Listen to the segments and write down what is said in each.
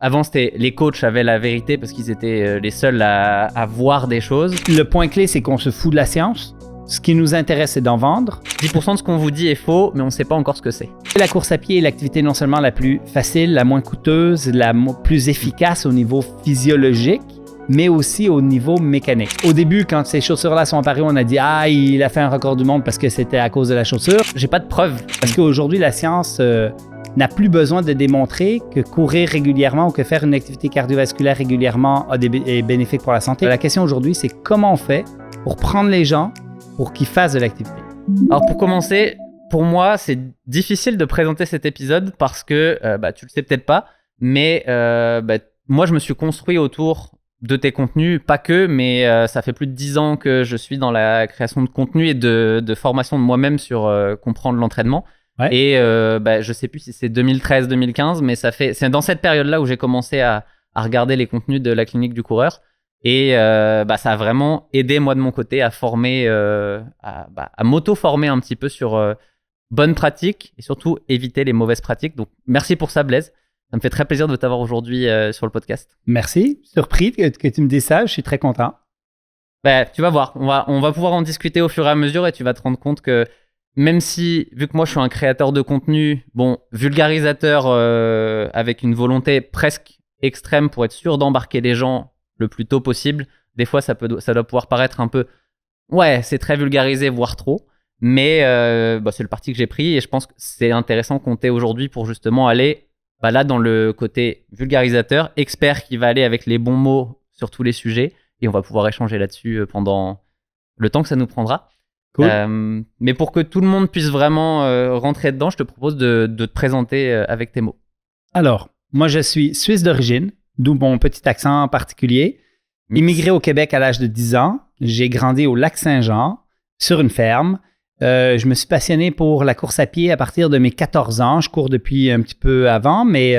Avant, c'était les coachs avaient la vérité parce qu'ils étaient les seuls à voir des choses. Le point clé, c'est qu'on se fout de la science. Ce qui nous intéresse, c'est d'en vendre. 10% de ce qu'on vous dit est faux, mais on ne sait pas encore ce que c'est. La course à pied est l'activité non seulement la plus facile, la moins coûteuse, la plus efficace au niveau physiologique, mais aussi au niveau mécanique. Au début, quand ces chaussures-là sont apparues, on a dit « Ah, il a fait un record du monde parce que c'était à cause de la chaussure. » J'ai pas de preuves. Parce qu'aujourd'hui, la science n'a plus besoin de démontrer que courir régulièrement ou que faire une activité cardiovasculaire régulièrement est bénéfique pour la santé. La question aujourd'hui, c'est comment on fait pour prendre les gens pour qu'ils fassent de l'activité. Alors pour commencer, pour moi, c'est difficile de présenter cet épisode parce que, tu le sais peut-être pas, mais moi, je me suis construit autour de tes contenus, pas que, mais ça fait plus de 10 ans que je suis dans la création de contenu et de formation de moi-même sur comprendre l'entraînement. Ouais. Et je sais plus si c'est 2013-2015, mais c'est dans cette période-là où j'ai commencé à regarder les contenus de la clinique du coureur. Et ça a vraiment aidé moi de mon côté à former, à m'auto-former un petit peu sur bonnes pratiques et surtout éviter les mauvaises pratiques. Donc merci pour ça Blaise, ça me fait très plaisir de t'avoir aujourd'hui sur le podcast. Merci, surpris que tu me dises ça, je suis très content. Tu vas voir, on va pouvoir en discuter au fur et à mesure et tu vas te rendre compte que même si, vu que moi je suis un créateur de contenu, vulgarisateur avec une volonté presque extrême pour être sûr d'embarquer les gens le plus tôt possible. Des fois, ça doit pouvoir paraître un peu... Ouais, c'est très vulgarisé, voire trop. Mais c'est le parti que j'ai pris et je pense que c'est intéressant qu'on t'ait aujourd'hui pour justement aller là dans le côté vulgarisateur, expert qui va aller avec les bons mots sur tous les sujets et on va pouvoir échanger là-dessus pendant le temps que ça nous prendra. Cool. Mais pour que tout le monde puisse vraiment rentrer dedans, je te propose de te présenter avec tes mots. Alors, moi, je suis suisse d'origine, d'où mon petit accent particulier. Immigré au Québec à l'âge de 10 ans. J'ai grandi au Lac-Saint-Jean, sur une ferme. Je me suis passionné pour la course à pied à partir de mes 14 ans. Je cours depuis un petit peu avant, mais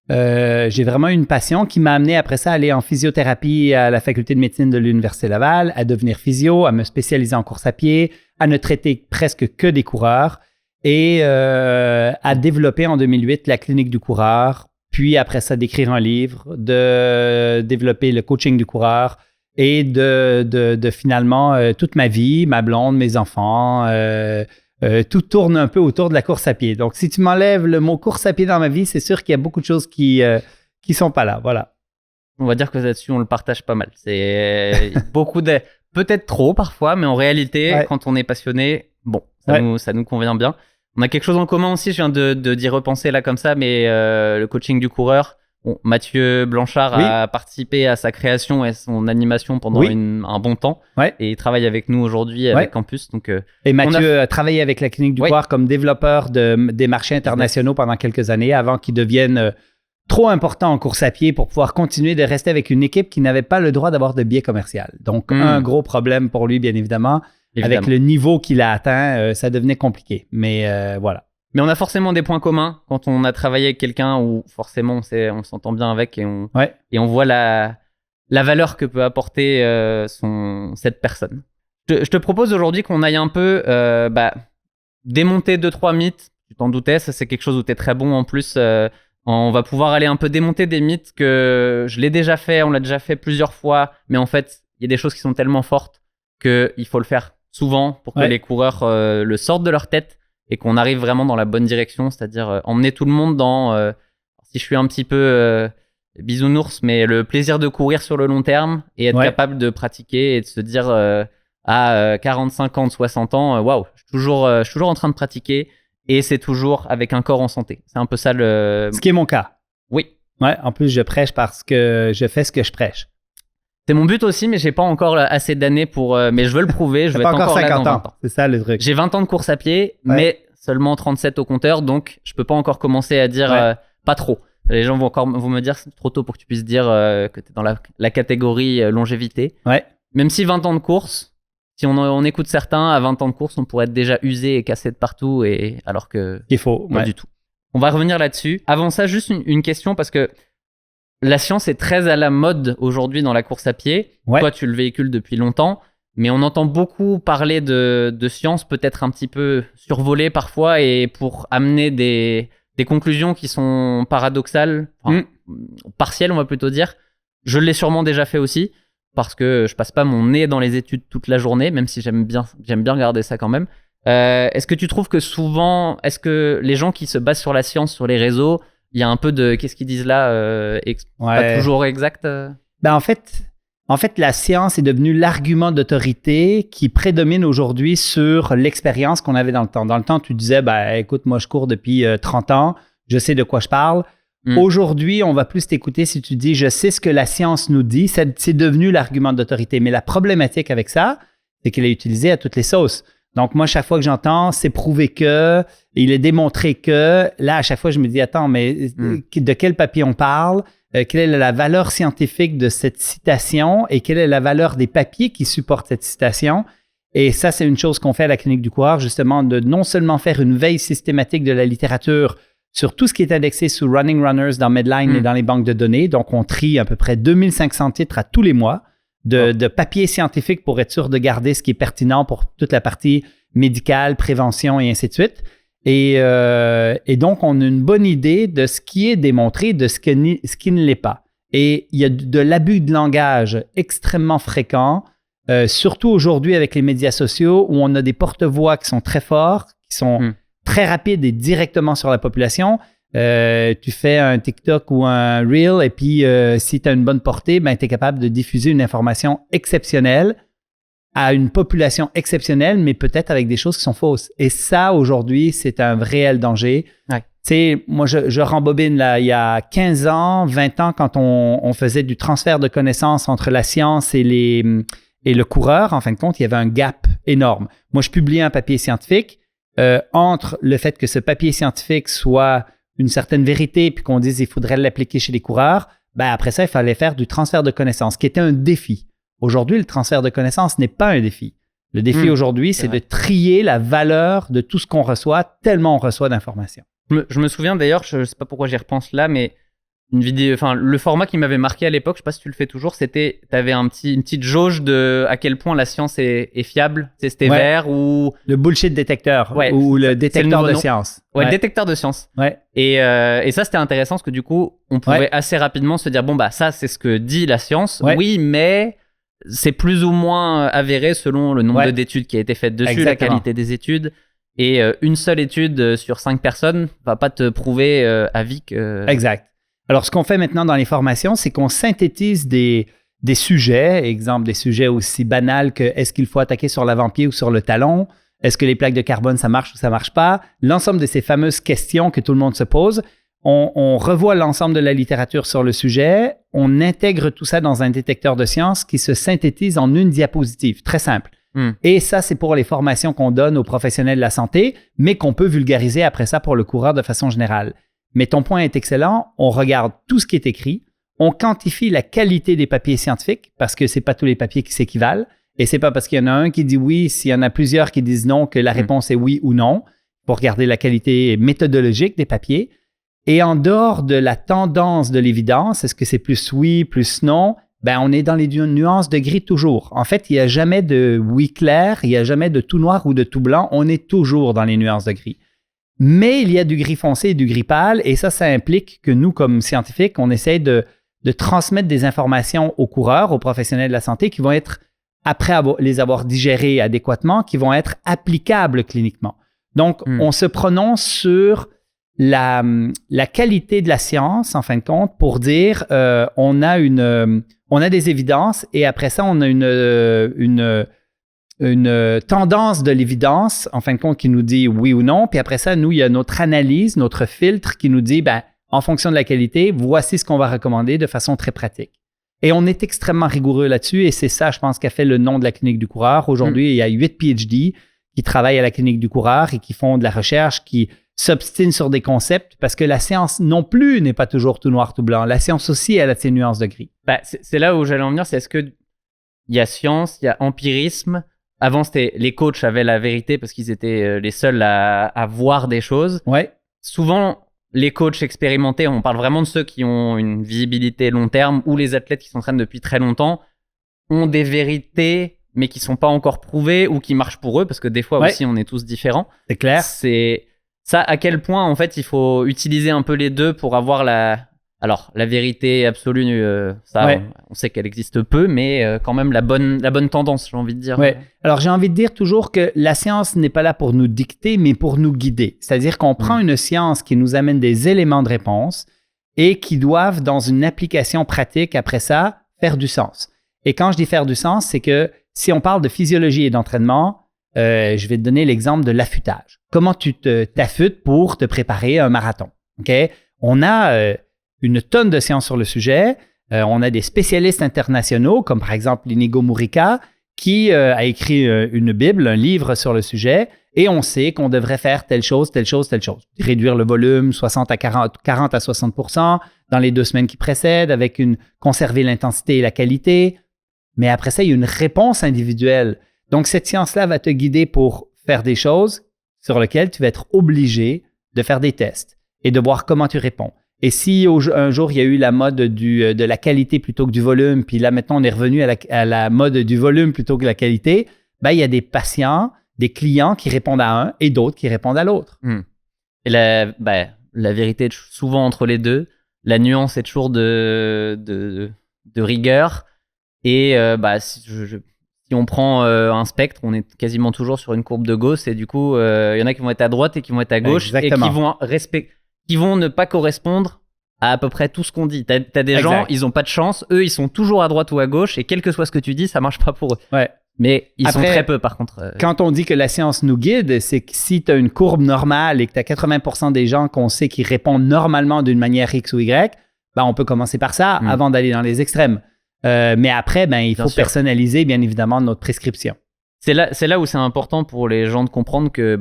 j'ai vraiment une passion qui m'a amené après ça à aller en physiothérapie à la faculté de médecine de l'Université Laval, à devenir physio, à me spécialiser en course à pied, à ne traiter presque que des coureurs et à développer en 2008 la clinique du coureur. Puis après ça, d'écrire un livre, de développer le coaching du coureur et de finalement toute ma vie, ma blonde, mes enfants, tout tourne un peu autour de la course à pied. Donc, si tu m'enlèves le mot course à pied dans ma vie, c'est sûr qu'il y a beaucoup de choses qui sont pas là. Voilà. On va dire que là-dessus, on le partage pas mal. C'est beaucoup de... Peut-être trop parfois, mais en réalité, quand on est passionné, ça nous convient bien. On a quelque chose en commun aussi, je viens d'y repenser là comme ça, mais le coaching du coureur, Mathieu Blanchard a participé à sa création et son animation pendant un bon temps et il travaille avec nous aujourd'hui avec Campus. Donc, et Mathieu a travaillé avec la clinique du coureur comme développeur des marchés internationaux pendant quelques années avant qu'ils deviennent trop importants en course à pied pour pouvoir continuer de rester avec une équipe qui n'avait pas le droit d'avoir de biais commercial. Donc, un gros problème pour lui, bien évidemment. Avec le niveau qu'il a atteint, ça devenait compliqué. Mais voilà. Mais on a forcément des points communs quand on a travaillé avec quelqu'un où forcément on s'entend bien avec et on voit la valeur que peut apporter cette personne. Je te propose aujourd'hui qu'on aille un peu démonter 2-3 mythes. Tu t'en doutais, ça c'est quelque chose où tu es très bon en plus. On va pouvoir aller un peu démonter des mythes que je l'ai déjà fait, on l'a déjà fait plusieurs fois. Mais en fait, il y a des choses qui sont tellement fortes qu'il faut le faire souvent pour que les coureurs le sortent de leur tête et qu'on arrive vraiment dans la bonne direction, c'est-à-dire emmener tout le monde dans, si je suis un petit peu bisounours, mais le plaisir de courir sur le long terme et être capable de pratiquer et de se dire à 45 ans, 60 ans, waouh, je suis toujours en train de pratiquer et c'est toujours avec un corps en santé. C'est un peu ça le... Ce qui est mon cas. Oui. Ouais, en plus, je prêche parce que je fais ce que je prêche. C'est mon but aussi, mais j'ai pas encore assez d'années pour... mais je veux le prouver, je vais être encore là dans 20 ans. C'est ça le truc. J'ai 20 ans de course à pied, mais seulement 37 au compteur, donc je peux pas encore commencer à dire pas trop. Les gens vont me dire c'est trop tôt pour que tu puisses dire que tu es dans la catégorie longévité. Ouais. Même si 20 ans de course, si on écoute certains, à 20 ans de course, on pourrait être déjà usé et cassé de partout, alors que il faut, pas du tout. On va revenir là-dessus. Avant ça, juste une question, parce que la science est très à la mode aujourd'hui dans la course à pied. Toi, tu le véhicules depuis longtemps, mais on entend beaucoup parler de science, peut-être un petit peu survolée parfois, et pour amener des conclusions qui sont paradoxales, partiel, on va plutôt dire. Je l'ai sûrement déjà fait aussi, parce que je passe pas mon nez dans les études toute la journée, même si j'aime bien regarder ça quand même. Est-ce que tu trouves que souvent, est-ce que les gens qui se basent sur la science sur les réseaux, il y a un peu de qu'est-ce qu'ils disent là, pas toujours exact En fait, la science est devenue l'argument d'autorité qui prédomine aujourd'hui sur l'expérience qu'on avait dans le temps. Dans le temps, tu disais, écoute, moi, je cours depuis 30 ans, je sais de quoi je parle. Aujourd'hui, on va plus t'écouter si tu dis, je sais ce que la science nous dit. C'est devenu l'argument d'autorité. Mais la problématique avec ça, c'est qu'il est utilisé à toutes les sauces. Donc, moi, chaque fois que j'entends, c'est prouvé que, il est démontré que, là, à chaque fois, je me dis, attends, mais de quel papier on parle? Quelle est la valeur scientifique de cette citation et quelle est la valeur des papiers qui supportent cette citation? Et ça, c'est une chose qu'on fait à la Clinique du coureur, justement, de non seulement faire une veille systématique de la littérature sur tout ce qui est indexé sous Running Runners dans Medline et dans les banques de données. Donc, on trie à peu près 2500 titres à tous les mois de papiers scientifiques pour être sûr de garder ce qui est pertinent pour toute la partie médicale, prévention et ainsi de suite. Et donc, on a une bonne idée de ce qui est démontré, de ce qui ne l'est pas. Et il y a de l'abus de langage extrêmement fréquent, surtout aujourd'hui avec les médias sociaux où on a des porte-voix qui sont très forts, qui sont très rapides et directement sur la population. Tu fais un TikTok ou un Reel et puis si tu as une bonne portée, tu es capable de diffuser une information exceptionnelle à une population exceptionnelle, mais peut-être avec des choses qui sont fausses. Et ça, aujourd'hui, c'est un réel danger. Ouais. Tu sais, moi, je rembobine là, il y a 15 ans, 20 ans, quand on faisait du transfert de connaissances entre la science et le coureur, en fin de compte, il y avait un gap énorme. Moi, je publiais un papier scientifique. Entre le fait que ce papier scientifique soit une certaine vérité puis qu'on dise qu'il faudrait l'appliquer chez les coureurs, après ça, il fallait faire du transfert de connaissances, qui était un défi. Aujourd'hui, le transfert de connaissances n'est pas un défi. Le défi aujourd'hui, c'est de trier la valeur de tout ce qu'on reçoit, tellement on reçoit d'informations. Je me souviens d'ailleurs, je ne sais pas pourquoi j'y repense là, mais une vidéo, le format qui m'avait marqué à l'époque, je ne sais pas si tu le fais toujours, c'était, tu avais une petite jauge de à quel point la science est fiable. C'était vert ou... Le bullshit détecteur ou le détecteur de science. Ouais, détecteur de science. Ouais. Et ça, c'était intéressant parce que du coup, on pouvait assez rapidement se dire, ça, c'est ce que dit la science. Ouais. Oui, mais... c'est plus ou moins avéré selon le nombre d'études qui a été faites dessus, la qualité des études. Et une seule étude sur 5 personnes ne va pas te prouver à vie que... Exact. Alors, ce qu'on fait maintenant dans les formations, c'est qu'on synthétise des sujets, exemple des sujets aussi banals que est-ce qu'il faut attaquer sur l'avant-pied ou sur le talon? Est-ce que les plaques de carbone, ça marche ou ça ne marche pas? L'ensemble de ces fameuses questions que tout le monde se pose. On revoit l'ensemble de la littérature sur le sujet, on intègre tout ça dans un détecteur de science qui se synthétise en une diapositive, très simple. Et ça, c'est pour les formations qu'on donne aux professionnels de la santé, mais qu'on peut vulgariser après ça pour le coureur de façon générale. Mais ton point est excellent, on regarde tout ce qui est écrit, on quantifie la qualité des papiers scientifiques, parce que ce n'est pas tous les papiers qui s'équivalent, et ce n'est pas parce qu'il y en a un qui dit oui, s'il y en a plusieurs qui disent non, que la réponse est oui ou non, pour regarder la qualité méthodologique des papiers. Et en dehors de la tendance de l'évidence, est-ce que c'est plus oui, plus non? On est dans les nuances de gris toujours. En fait, il n'y a jamais de oui clair, il n'y a jamais de tout noir ou de tout blanc. On est toujours dans les nuances de gris. Mais il y a du gris foncé et du gris pâle. Et ça implique que nous, comme scientifiques, on essaie de transmettre des informations aux coureurs, aux professionnels de la santé qui vont être, après les avoir digérées adéquatement, qui vont être applicables cliniquement. Donc, on se prononce sur... la qualité de la science, en fin de compte, pour dire on a des évidences et après ça, on a une tendance de l'évidence, en fin de compte, qui nous dit oui ou non. Puis après ça, nous, il y a notre analyse, notre filtre qui nous dit, en fonction de la qualité, voici ce qu'on va recommander de façon très pratique. Et on est extrêmement rigoureux là-dessus et c'est ça, je pense, qui a fait le nom de la Clinique du coureur. Aujourd'hui, il y a 8 PhD qui travaillent à la Clinique du coureur et qui font de la recherche, qui s'obstinent sur des concepts parce que la science non plus n'est pas toujours tout noir, tout blanc. La science aussi, elle a ses nuances de gris. C'est là où j'allais en venir, c'est est-ce qu'il y a science, il y a empirisme. Avant, c'était les coachs avaient la vérité parce qu'ils étaient les seuls à voir des choses. Ouais. Souvent, les coachs expérimentés, on parle vraiment de ceux qui ont une visibilité long terme ou les athlètes qui s'entraînent depuis très longtemps, ont des vérités mais qui ne sont pas encore prouvées ou qui marchent pour eux parce que des fois aussi, on est tous différents. C'est clair. C'est... Ça, à quel point, en fait, il faut utiliser un peu les deux pour avoir Alors, la vérité absolue, ça, on sait qu'elle existe peu, mais quand même la bonne tendance, j'ai envie de dire. Ouais. Alors, j'ai envie de dire toujours que la science n'est pas là pour nous dicter, mais pour nous guider. C'est-à-dire qu'on prend une science qui nous amène des éléments de réponse et qui doivent, dans une application pratique, après ça, faire du sens. Et quand je dis faire du sens, c'est que si on parle de physiologie et d'entraînement, je vais te donner l'exemple de l'affûtage. Comment tu t'affûtes pour te préparer à un marathon? Okay? On a une tonne de science sur le sujet. On a des spécialistes internationaux, comme par exemple Inigo Murica, qui a écrit une Bible, un livre sur le sujet, et on sait qu'on devrait faire telle chose, telle chose, telle chose. Réduire le volume 40 à 60% dans les 2 semaines qui précèdent, conserver l'intensité et la qualité. Mais après ça, il y a une réponse individuelle. Donc, cette science-là va te guider pour faire des choses sur lesquelles tu vas être obligé de faire des tests et de voir comment tu réponds. Et si un jour, il y a eu la mode de la qualité plutôt que du volume, puis là, maintenant, on est revenu à la mode du volume plutôt que la qualité, ben, il y a des patients, des clients qui répondent à un et d'autres qui répondent à l'autre. Et la vérité est souvent entre les deux. La nuance est toujours de rigueur. Et si on prend un spectre, on est quasiment toujours sur une courbe de Gauss. Et du coup, il y en a qui vont être à droite et qui vont être à gauche. Exactement. Et qui vont ne pas correspondre à peu près tout ce qu'on dit. T'as des gens, ils n'ont pas de chance. Eux, ils sont toujours à droite ou à gauche. Et quel que soit ce que tu dis, ça marche pas pour eux. Ouais. Mais ils sont très peu, par contre. Quand on dit que la science nous guide, c'est que si tu as une courbe normale et que tu as 80% des gens qu'on sait qui répondent normalement d'une manière X ou Y, ben, on peut commencer par ça avant d'aller dans les extrêmes. Mais après, ben, il faut personnaliser, bien évidemment, notre prescription. C'est là où c'est important pour les gens de comprendre que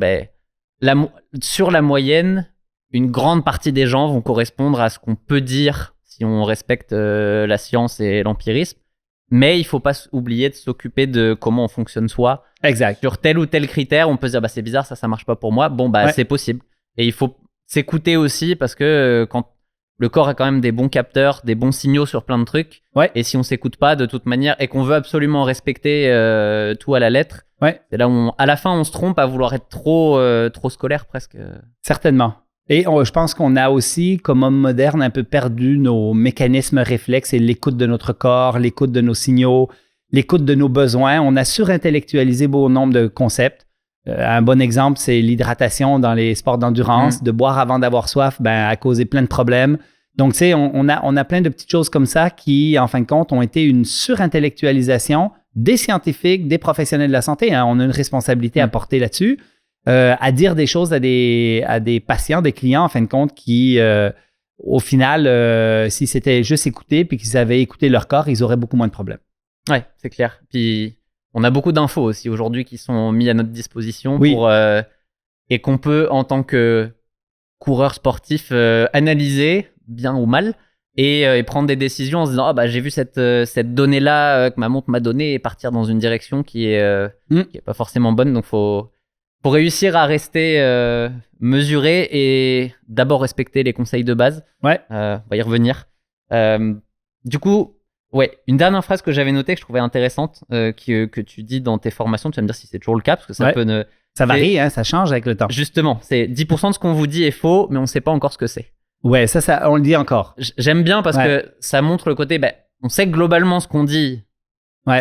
sur la moyenne, une grande partie des gens vont correspondre à ce qu'on peut dire si on respecte la science et l'empirisme. Mais il ne faut pas oublier de s'occuper de comment on fonctionne soi. Exact. Sur tel ou tel critère, on peut se dire c'est bizarre, ça ne marche pas pour moi. Bon, c'est possible. Et il faut s'écouter aussi parce que quand le corps a quand même des bons capteurs, des bons signaux sur plein de trucs. Ouais. Et si on ne s'écoute pas de toute manière et qu'on veut absolument respecter tout à la lettre, c'est là où à la fin on se trompe à vouloir être trop scolaire presque. Certainement. Et je pense qu'on a aussi, comme homme moderne, un peu perdu nos mécanismes réflexes et l'écoute de notre corps, l'écoute de nos signaux, l'écoute de nos besoins. On a surintellectualisé bon nombre de concepts. Un bon exemple, c'est l'hydratation dans les sports d'endurance. De boire avant d'avoir soif a causé plein de problèmes. Donc, tu sais, on a plein de petites choses comme ça qui, en fin de compte, ont été une surintellectualisation des scientifiques, des professionnels de la santé. Hein. On a une responsabilité à porter là-dessus. À dire des choses à des patients, des clients, en fin de compte, qui, au final, si c'était juste écouté puis qu'ils avaient écouté leur corps, ils auraient beaucoup moins de problèmes. Oui, c'est clair. Puis, on a beaucoup d'infos aussi aujourd'hui qui sont mises à notre disposition et qu'on peut, en tant que coureur sportif, analyser, bien ou mal, et prendre des décisions en se disant j'ai vu cette donnée-là que ma montre m'a donnée et partir dans une direction qui est pas forcément bonne. Donc, faut réussir à rester mesuré et d'abord respecter les conseils de base. Ouais. On va y revenir. Du coup, une dernière phrase que j'avais notée que je trouvais intéressante que tu dis dans tes formations, tu vas me dire si c'est toujours le cas parce que ça varie, hein, ça change avec le temps. Justement, c'est 10% de ce qu'on vous dit est faux, mais on ne sait pas encore ce que c'est. Ouais, ça on le dit encore. J'aime bien parce que ça montre le côté, on sait que globalement ce qu'on dit,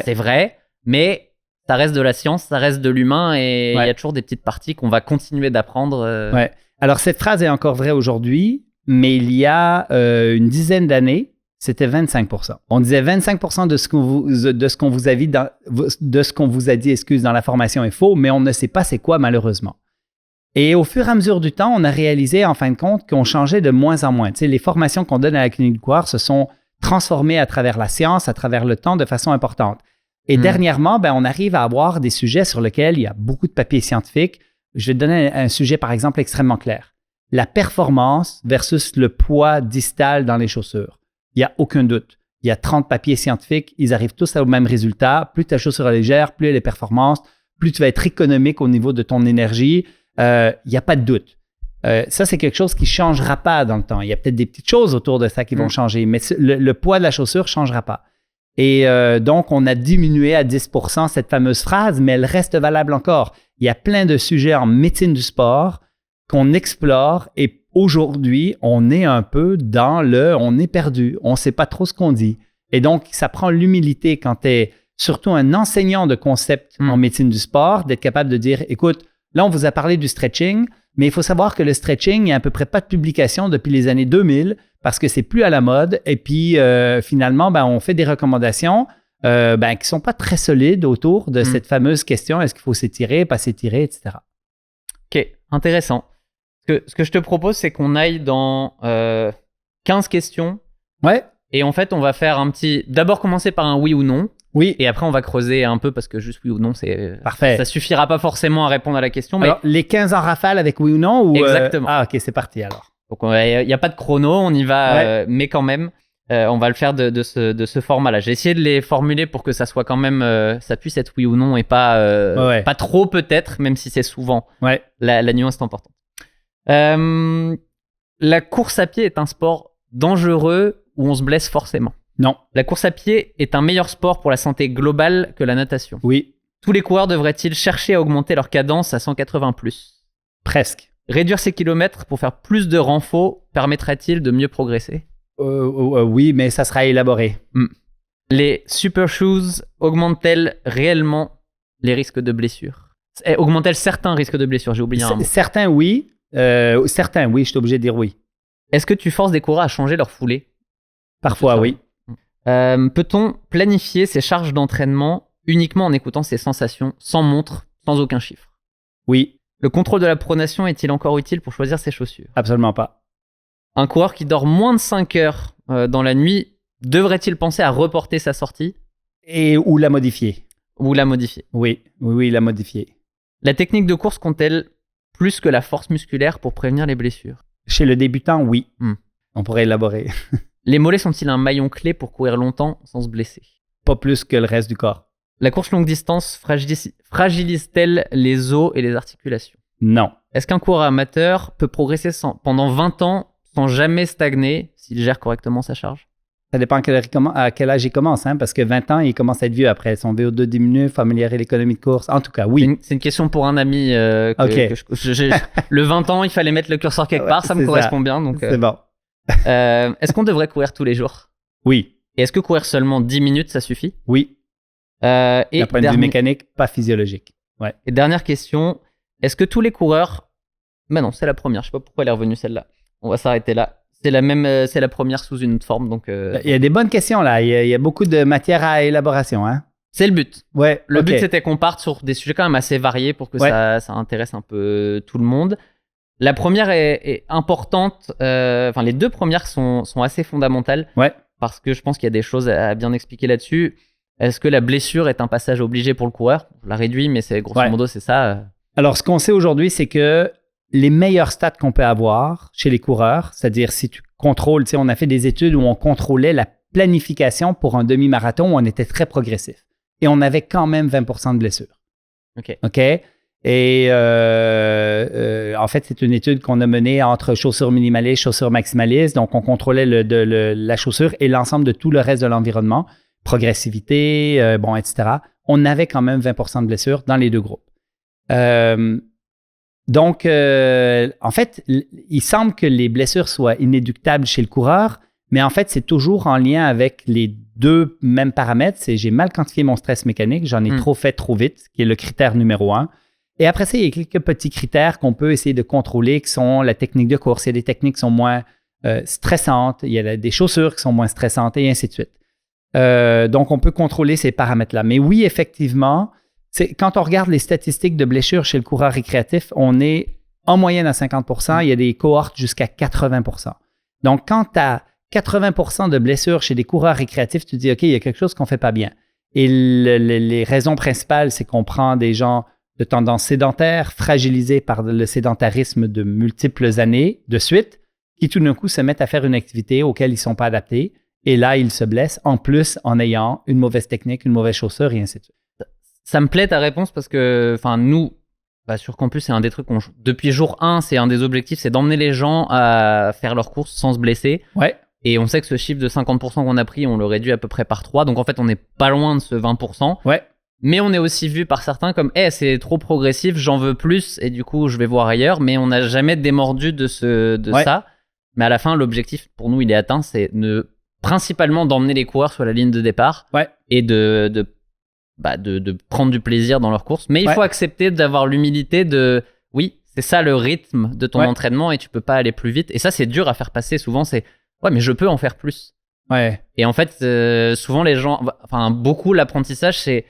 c'est vrai, mais ça reste de la science, ça reste de l'humain et il y a toujours des petites parties qu'on va continuer d'apprendre. Ouais. Alors, cette phrase est encore vraie aujourd'hui, mais il y a une dizaine d'années, c'était 25%. On disait 25% de ce qu'on vous a dit, dans la formation est faux, mais on ne sait pas c'est quoi malheureusement. Et au fur et à mesure du temps, on a réalisé en fin de compte qu'on changeait de moins en moins. Tu sais, les formations qu'on donne à la Clinique du Coureur se sont transformées à travers la science, à travers le temps de façon importante. Et dernièrement, on arrive à avoir des sujets sur lesquels il y a beaucoup de papiers scientifiques. Je vais te donner un sujet, par exemple, extrêmement clair. La performance versus le poids distal dans les chaussures. Il n'y a aucun doute. Il y a 30 papiers scientifiques, ils arrivent tous au même résultat. Plus ta chaussure est légère, plus elle est performance, plus tu vas être économique au niveau de ton énergie. Il n'y a pas de doute. Ça, c'est quelque chose qui ne changera pas dans le temps. Il y a peut-être des petites choses autour de ça qui vont changer, mais le poids de la chaussure ne changera pas. Et donc, on a diminué à 10% cette fameuse phrase, mais elle reste valable encore. Il y a plein de sujets en médecine du sport qu'on explore et aujourd'hui, on est un peu on est perdu, on ne sait pas trop ce qu'on dit. Et donc, ça prend l'humilité quand tu es surtout un enseignant de concepts en médecine du sport, d'être capable de dire, écoute, là, on vous a parlé du stretching, mais il faut savoir que le stretching, il n'y a à peu près pas de publication depuis les années 2000 parce que c'est plus à la mode. Et puis, finalement, on fait des recommandations qui ne sont pas très solides autour de cette fameuse question, est-ce qu'il faut s'étirer, pas s'étirer, etc. OK, intéressant. Ce que je te propose, c'est qu'on aille dans 15 questions. Ouais. Et en fait, on va faire d'abord commencer par un oui ou non. Oui. Et après, on va creuser un peu parce que juste oui ou non, c'est... Parfait. Ça suffira pas forcément à répondre à la question. Mais... Alors, les 15 en rafale avec oui ou non ou, Exactement. Ah, OK, c'est parti alors. Donc, il n'y a pas de chrono, on y va, mais quand même, on va le faire de ce format-là. J'ai essayé de les formuler pour que ça soit quand même... ça puisse être oui ou non et pas, pas trop peut-être, même si c'est souvent. Ouais. La nuance est importante. La course à pied est un sport dangereux où on se blesse forcément. Non. La course à pied est un meilleur sport pour la santé globale que la natation. Oui. Tous les coureurs devraient-ils chercher à augmenter leur cadence à 180+? Presque. Réduire ses kilomètres pour faire plus de renfo permettra-t-il de mieux progresser? Oui, mais ça sera élaboré. Les super shoes augmentent-elles réellement les risques de blessures? Augmentent-elles certains risques de blessures? J'ai oublié un mot. Certains, oui. Certains, oui. Je suis obligé de dire oui. Est-ce que tu forces des coureurs à changer leur foulée? Parfois, oui. Peut-on planifier ses charges d'entraînement uniquement en écoutant ses sensations, sans montre, sans aucun chiffre? Oui. Le contrôle de la pronation est-il encore utile pour choisir ses chaussures? Absolument pas. Un coureur qui dort moins de 5 heures dans la nuit, devrait-il penser à reporter sa sortie? Ou la modifier? Ou la modifier? Oui, la modifier. La technique de course compte-t-elle plus que la force musculaire pour prévenir les blessures? Chez le débutant, oui. On pourrait élaborer. Les mollets sont-ils un maillon clé pour courir longtemps sans se blesser? Pas plus que le reste du corps. La course longue distance fragilise-t-elle les os et les articulations? Non. Est-ce qu'un coureur amateur peut progresser pendant 20 ans sans jamais stagner s'il gère correctement sa charge? Ça dépend à quel âge il commence, parce que 20 ans, il commence à être vieux après. Son VO2 diminue, faut améliorer l'économie de course. En tout cas, oui. C'est une question pour un ami. Le 20 ans, il fallait mettre le curseur quelque part, ça me correspond bien. Donc, c'est bon. Est-ce qu'on devrait courir tous les jours? Oui. Et est-ce que courir seulement 10 minutes, ça suffit? Oui. D'un point de vue mécanique, pas physiologique. Ouais. Et dernière question, est-ce que tous les coureurs... non, c'est la première, je sais pas pourquoi elle est revenue celle-là. On va s'arrêter là. C'est la première sous une autre forme. Donc, il y a des bonnes questions là, il y a beaucoup de matière à élaboration. C'est le but. Ouais, le but, c'était qu'on parte sur des sujets quand même assez variés pour que ça intéresse un peu tout le monde. La première est importante, les deux premières sont assez fondamentales, parce que je pense qu'il y a des choses à bien expliquer là-dessus. Est-ce que la blessure est un passage obligé pour le coureur? On la réduit, mais c'est grosso modo, c'est ça. Alors, ce qu'on sait aujourd'hui, c'est que les meilleurs stats qu'on peut avoir chez les coureurs, c'est-à-dire si tu contrôles, on a fait des études où on contrôlait la planification pour un demi-marathon où on était très progressif. Et on avait quand même 20% de blessures. OK? Et en fait, c'est une étude qu'on a menée entre chaussures minimalistes, chaussures maximalistes. Donc, on contrôlait la chaussure et l'ensemble de tout le reste de l'environnement, progressivité, etc. On avait quand même 20% de blessures dans les deux groupes. Donc, en fait, il semble que les blessures soient inéluctables chez le coureur, mais en fait, c'est toujours en lien avec les deux mêmes paramètres. C'est j'ai mal quantifié mon stress mécanique, j'en ai trop fait trop vite, qui est le critère numéro 1. Et après ça, il y a quelques petits critères qu'on peut essayer de contrôler, qui sont la technique de course. Il y a des techniques qui sont moins stressantes, il y a des chaussures qui sont moins stressantes et ainsi de suite. Donc, on peut contrôler ces paramètres-là. Mais oui, effectivement, quand on regarde les statistiques de blessures chez le coureur récréatif, on est en moyenne à 50%. Il y a des cohortes jusqu'à 80%. Donc, quand tu as 80% de blessures chez des coureurs récréatifs, tu te dis, OK, il y a quelque chose qu'on ne fait pas bien. Et les raisons principales, c'est qu'on prend des gens de tendance sédentaire, fragilisés par le sédentarisme de multiples années de suite, qui tout d'un coup se mettent à faire une activité auquel ils ne sont pas adaptés. Et là, ils se blessent, en plus en ayant une mauvaise technique, une mauvaise chaussure et ainsi de suite. Ça me plaît ta réponse parce que nous, sur Campus, c'est un des trucs depuis jour 1, c'est un des objectifs, c'est d'emmener les gens à faire leurs courses sans se blesser. Ouais. Et on sait que ce chiffre de 50% qu'on a pris, on le réduit à peu près par 3. Donc en fait, on n'est pas loin de ce 20%. Ouais. Mais on est aussi vu par certains comme c'est trop progressif, j'en veux plus et du coup je vais voir ailleurs. Mais on n'a jamais démordu de ça. Mais à la fin, l'objectif pour nous, il est atteint, c'est principalement d'emmener les coureurs sur la ligne de départ et de prendre du plaisir dans leur course. Mais il faut accepter d'avoir l'humilité oui, c'est ça le rythme de ton entraînement et tu peux pas aller plus vite. Et ça, c'est dur à faire passer. Souvent, c'est mais je peux en faire plus. Et en fait, souvent les gens, beaucoup l'apprentissage, c'est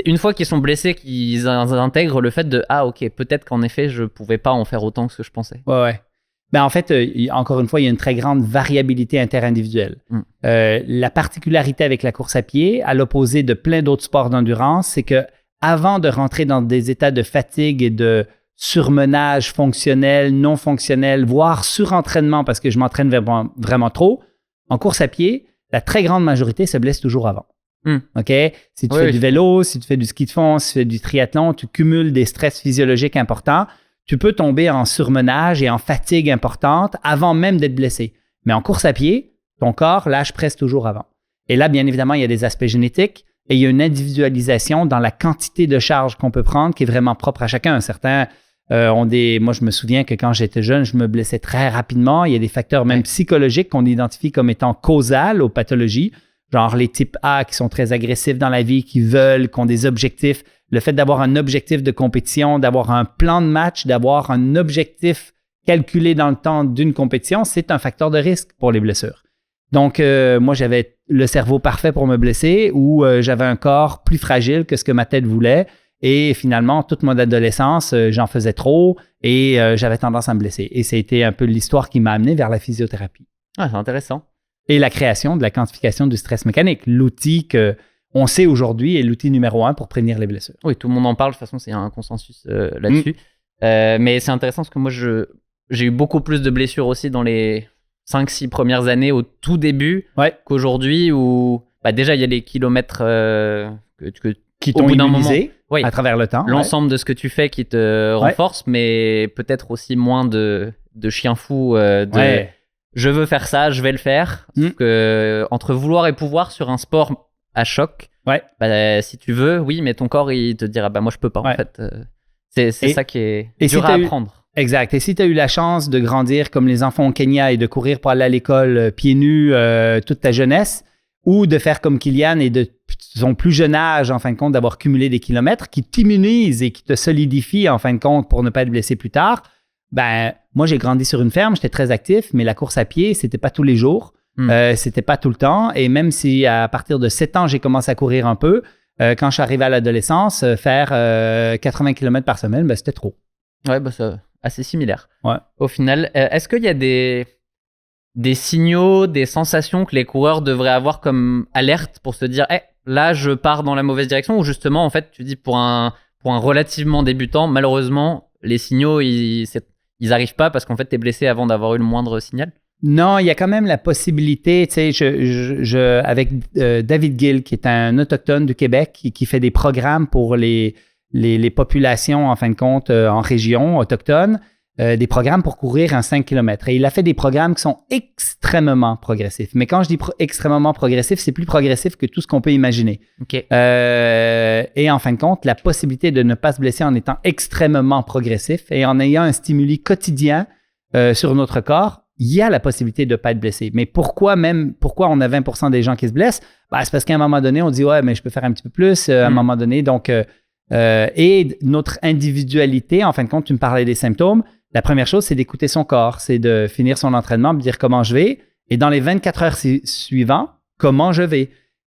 une fois qu'ils sont blessés qu'ils intègrent le fait de ok, peut-être qu'en effet, je pouvais pas en faire autant que ce que je pensais. Ben, en fait, encore une fois, il y a une très grande variabilité interindividuelle. La particularité avec la course à pied, à l'opposé de plein d'autres sports d'endurance, c'est que avant de rentrer dans des états de fatigue et de surmenage fonctionnel, non fonctionnel, voire surentraînement parce que je m'entraîne vraiment trop, en course à pied, la très grande majorité se blesse toujours avant. OK? Si tu fais du vélo, si tu fais du ski de fond, si tu fais du triathlon, tu cumules des stress physiologiques importants. Tu peux tomber en surmenage et en fatigue importante avant même d'être blessé. Mais en course à pied, ton corps lâche presque toujours avant. Et là, bien évidemment, il y a des aspects génétiques et il y a une individualisation dans la quantité de charge qu'on peut prendre qui est vraiment propre à chacun. Certains moi, je me souviens que quand j'étais jeune, je me blessais très rapidement. Il y a des facteurs même psychologiques qu'on identifie comme étant causales aux pathologies, genre les types A qui sont très agressifs dans la vie, qui ont des objectifs. Le fait d'avoir un objectif de compétition, d'avoir un plan de match, d'avoir un objectif calculé dans le temps d'une compétition, c'est un facteur de risque pour les blessures. Donc, moi, j'avais le cerveau parfait pour me blesser ou j'avais un corps plus fragile que ce que ma tête voulait. Et finalement, toute mon adolescence, j'en faisais trop et j'avais tendance à me blesser. Et c'était un peu l'histoire qui m'a amené vers la physiothérapie. Ah, c'est intéressant. Et la création de la quantification du stress mécanique, l'outil qu'on sait aujourd'hui est l'outil numéro 1 pour prévenir les blessures. Oui, tout le monde en parle. De toute façon, c'est un consensus là-dessus. Mais c'est intéressant parce que moi, j'ai eu beaucoup plus de blessures aussi dans les 5-6 premières années au tout début qu'aujourd'hui où déjà, il y a les kilomètres qui t'ont immunisé à travers le temps. L'ensemble de ce que tu fais qui te renforce, mais peut-être aussi moins de chien fou je veux faire ça, je vais le faire. Parce que, entre vouloir et pouvoir sur un sport à choc, si tu veux, oui, mais ton corps, il te dira, moi, je peux pas, en fait. C'est ça qui est dur à apprendre. Exact. Et si tu as eu la chance de grandir comme les enfants au Kenya et de courir pour aller à l'école pieds nus toute ta jeunesse, ou de faire comme Kylian et de son plus jeune âge, en fin de compte, d'avoir cumulé des kilomètres qui t'immunisent et qui te solidifient, en fin de compte, pour ne pas être blessé plus tard, moi, j'ai grandi sur une ferme, j'étais très actif, mais la course à pied, c'était pas tous les jours, c'était pas tout le temps. Et même si à partir de 7 ans, j'ai commencé à courir un peu, quand je suis arrivé à l'adolescence, faire 80 km par semaine, c'était trop. Ouais, c'est assez similaire. Au final, est-ce qu'il y a des signaux, des sensations que les coureurs devraient avoir comme alerte pour se dire là, je pars dans la mauvaise direction, ou justement, en fait, tu dis pour un relativement débutant, malheureusement, les signaux, ils arrivent pas parce qu'en fait, tu es blessé avant d'avoir eu le moindre signal? Non, il y a quand même la possibilité, tu sais, avec David Gill, qui est un autochtone du Québec, qui fait des programmes pour les populations, en fin de compte, en région autochtone, des programmes pour courir un 5 km. Et il a fait des programmes qui sont extrêmement progressifs. Mais quand je dis extrêmement progressif, c'est plus progressif que tout ce qu'on peut imaginer. Okay. Et en fin de compte, la possibilité de ne pas se blesser en étant extrêmement progressif et en ayant un stimuli quotidien sur notre corps, il y a la possibilité de ne pas être blessé. Mais pourquoi on a 20% des gens qui se blessent? C'est parce qu'à un moment donné, on dit « Ouais, mais je peux faire un petit peu plus à un moment donné. » Donc, et notre individualité, en fin de compte, tu me parlais des symptômes. La première chose, c'est d'écouter son corps, c'est de finir son entraînement, de dire comment je vais. Et dans les 24 heures suivantes, comment je vais.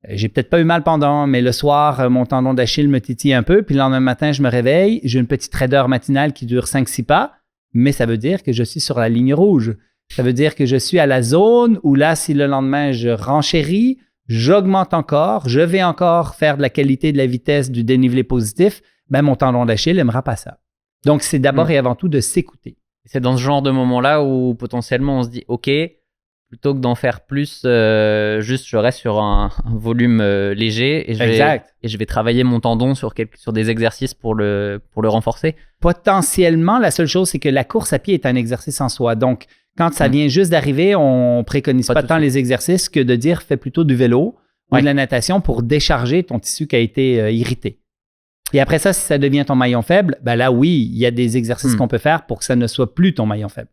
J'ai peut-être pas eu mal pendant, mais le soir, mon tendon d'Achille me titille un peu. Puis le lendemain matin, je me réveille. J'ai une petite raideur matinale qui dure 5-6 pas. Mais ça veut dire que je suis sur la ligne rouge. Ça veut dire que je suis à la zone où là, si le lendemain, je renchéris, j'augmente encore, je vais encore faire de la qualité, de la vitesse, du dénivelé positif, mon tendon d'Achille n'aimera pas ça. Donc, c'est d'abord et avant tout de s'écouter. C'est dans ce genre de moment-là où potentiellement on se dit « Ok, plutôt que d'en faire plus, juste je reste sur un volume léger et je vais travailler mon tendon sur des exercices pour le renforcer. » Potentiellement, la seule chose, c'est que la course à pied est un exercice en soi. Donc, quand ça vient juste d'arriver, on préconise pas tant les exercices que de dire « Fais plutôt du vélo ou de la natation pour décharger ton tissu qui a été irrité. » Et après ça, si ça devient ton maillon faible, ben là, oui, il y a des exercices qu'on peut faire pour que ça ne soit plus ton maillon faible.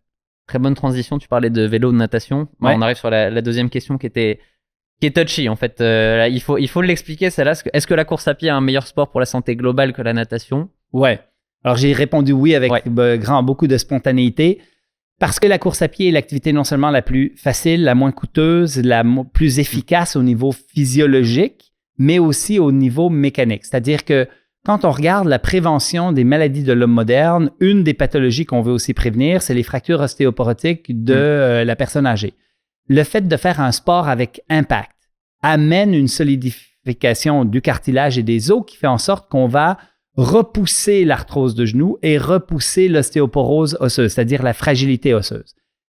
Très bonne transition. Tu parlais de vélo, de natation. On arrive sur la deuxième question qui est touchy, en fait. Là, il faut l'expliquer, celle-là. Est-ce que la course à pied est un meilleur sport pour la santé globale que la natation? Ouais. Alors, j'ai répondu oui avec beaucoup de spontanéité. Parce que la course à pied est l'activité non seulement la plus facile, la moins coûteuse, la plus efficace au niveau physiologique, mais aussi au niveau mécanique. C'est-à-dire que quand on regarde la prévention des maladies de l'homme moderne, une des pathologies qu'on veut aussi prévenir, c'est les fractures ostéoporotiques de la personne âgée. Le fait de faire un sport avec impact amène une solidification du cartilage et des os qui fait en sorte qu'on va repousser l'arthrose de genou et repousser l'ostéoporose osseuse, c'est-à-dire la fragilité osseuse.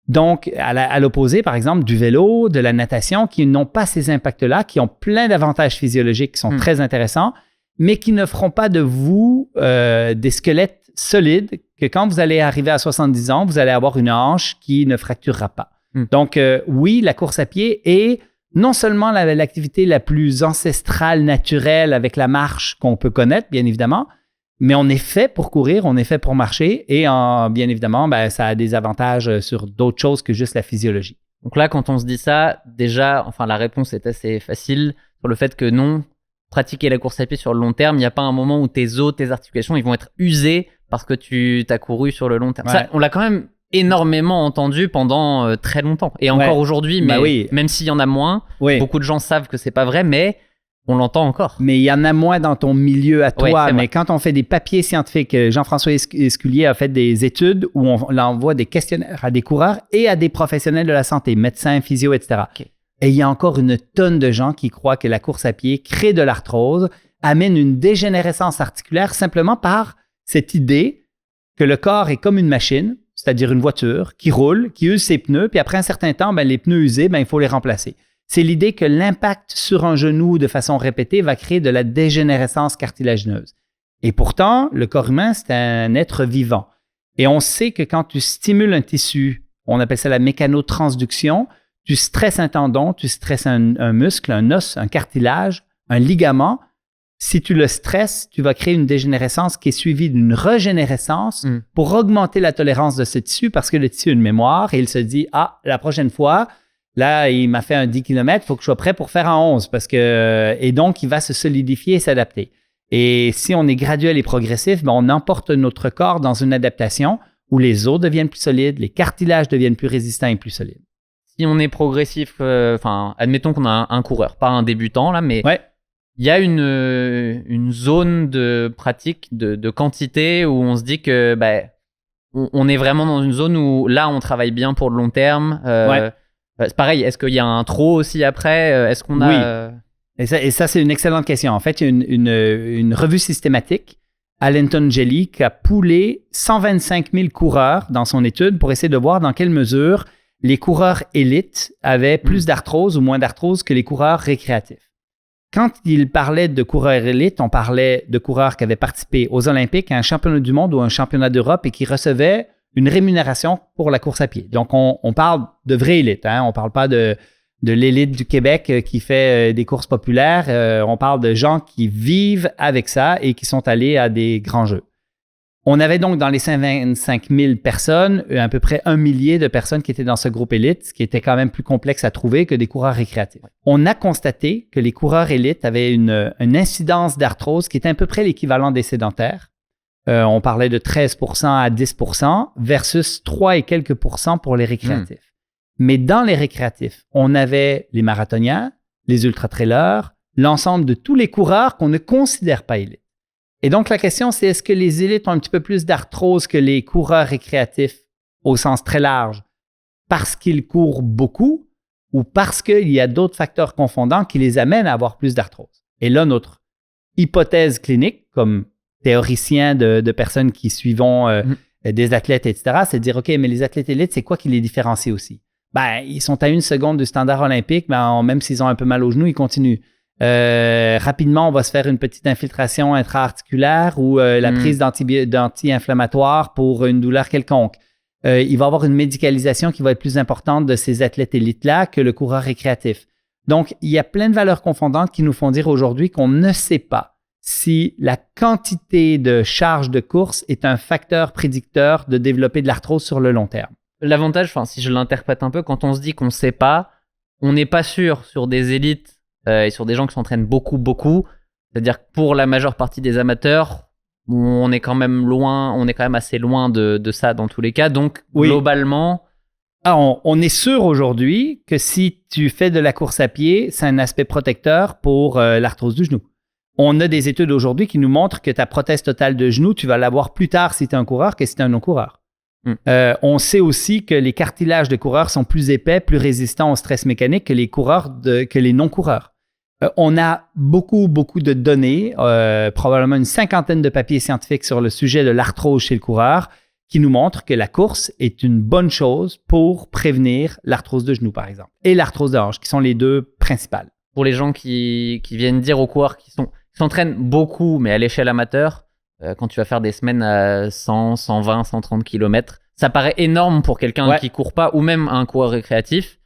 Donc, à l'opposé, par exemple, du vélo, de la natation, qui n'ont pas ces impacts-là, qui ont plein d'avantages physiologiques qui sont très intéressants, mais qui ne feront pas de vous des squelettes solides que quand vous allez arriver à 70 ans, vous allez avoir une hanche qui ne fracturera pas. Donc, oui, la course à pied est non seulement l'activité la plus ancestrale, naturelle, avec la marche qu'on peut connaître, bien évidemment, mais on est fait pour courir, on est fait pour marcher et bien évidemment, ça a des avantages sur d'autres choses que juste la physiologie. Donc là, quand on se dit ça, déjà, la réponse est assez facile sur le fait que non, pratiquer la course à pied sur le long terme, il n'y a pas un moment où tes os, tes articulations, ils vont être usés parce que tu t'as couru sur le long terme. Ça, on l'a quand même énormément entendu pendant très longtemps. Et encore aujourd'hui, mais même s'il y en a moins, beaucoup de gens savent que c'est pas vrai, mais on l'entend encore. Mais il y en a moins dans ton milieu à toi. Mais quand on fait des papiers scientifiques, Jean-François Esculier a fait des études où on envoie des questionnaires à des coureurs et à des professionnels de la santé, médecins, physio, etc. Okay. Et il y a encore une tonne de gens qui croient que la course à pied crée de l'arthrose, amène une dégénérescence articulaire simplement par cette idée que le corps est comme une machine, c'est-à-dire une voiture qui roule, qui use ses pneus, puis après un certain temps, les pneus usés, il faut les remplacer. C'est l'idée que l'impact sur un genou de façon répétée va créer de la dégénérescence cartilagineuse. Et pourtant, le corps humain, c'est un être vivant. Et on sait que quand tu stimules un tissu, on appelle ça la mécanotransduction, tu stresses un tendon, tu stresses un muscle, un os, un cartilage, un ligament. Si tu le stresses, tu vas créer une dégénérescence qui est suivie d'une régénérescence pour augmenter la tolérance de ce tissu parce que le tissu a une mémoire et il se dit « Ah, la prochaine fois, là, il m'a fait un 10 km, il faut que je sois prêt pour faire un 11. » Et donc, il va se solidifier et s'adapter. Et si on est graduel et progressif, on emporte notre corps dans une adaptation où les os deviennent plus solides, les cartilages deviennent plus résistants et plus solides. Si on est progressif, admettons qu'on a un coureur, pas un débutant, là, mais... Il y a une zone de pratique, de quantité où on se dit que on est vraiment dans une zone où là, on travaille bien pour le long terme. C'est pareil, est-ce qu'il y a un trop aussi après? Est-ce qu'on a... Oui. Et ça, c'est une excellente question. En fait, il y a une revue systématique, Allenton Jelly, qui a poolé 125 000 coureurs dans son étude pour essayer de voir dans quelle mesure les coureurs élites avaient plus d'arthrose ou moins d'arthrose que les coureurs récréatifs. Quand il parlait de coureurs élites, on parlait de coureurs qui avaient participé aux Olympiques, à un championnat du monde ou un championnat d'Europe et qui recevaient une rémunération pour la course à pied. Donc, on parle de vraie élite. On ne parle pas de l'élite du Québec qui fait des courses populaires. On parle de gens qui vivent avec ça et qui sont allés à des grands jeux. On avait donc dans les 125 000 personnes, à peu près 1 millier de personnes qui étaient dans ce groupe élite, ce qui était quand même plus complexe à trouver que des coureurs récréatifs. On a constaté que les coureurs élites avaient une incidence d'arthrose qui était à peu près l'équivalent des sédentaires. On parlait de 13% à 10% versus 3 et quelques pourcents pour les récréatifs. Mais dans les récréatifs, on avait les marathoniens, les ultra-trailers, l'ensemble de tous les coureurs qu'on ne considère pas élites. Et donc, la question, c'est est-ce que les élites ont un petit peu plus d'arthrose que les coureurs récréatifs au sens très large parce qu'ils courent beaucoup ou parce qu'il y a d'autres facteurs confondants qui les amènent à avoir plus d'arthrose? Et là, notre hypothèse clinique, comme théoricien de personnes qui suivons des athlètes, etc., c'est de dire, OK, mais les athlètes élites, c'est quoi qui les différencie aussi? Ils sont à 1 seconde du standard olympique, mais même s'ils ont un peu mal au genou, ils continuent. Rapidement, on va se faire une petite infiltration intra-articulaire ou la prise d'anti-inflammatoires pour une douleur quelconque. Il va y avoir une médicalisation qui va être plus importante de ces athlètes élites-là que le coureur récréatif. Donc, il y a plein de valeurs confondantes qui nous font dire aujourd'hui qu'on ne sait pas si la quantité de charge de course est un facteur prédicteur de développer de l'arthrose sur le long terme. L'avantage, si je l'interprète un peu, quand on se dit qu'on ne sait pas, on n'est pas sûr sur des élites et sur des gens qui s'entraînent beaucoup. C'est-à-dire que pour la majeure partie des amateurs, on est quand même assez loin de ça dans tous les cas. Donc, globalement... on est sûr aujourd'hui que si tu fais de la course à pied, c'est un aspect protecteur pour l'arthrose du genou. On a des études aujourd'hui qui nous montrent que ta prothèse totale de genou, tu vas l'avoir plus tard si tu es un coureur que si tu es un non-coureur. On sait aussi que les cartilages de coureurs sont plus épais, plus résistants au stress mécanique que les non-coureurs. On a beaucoup de données, probablement une 50aine de papiers scientifiques sur le sujet de l'arthrose chez le coureur qui nous montrent que la course est une bonne chose pour prévenir l'arthrose de genou, par exemple, et l'arthrose de hanche, qui sont les deux principales. Pour les gens qui viennent dire aux coureurs qui s'entraînent beaucoup, mais à l'échelle amateur, quand tu vas faire des semaines à 100, 120, 130 km, ça paraît énorme pour quelqu'un qui court pas, ou même un coureur récréatif.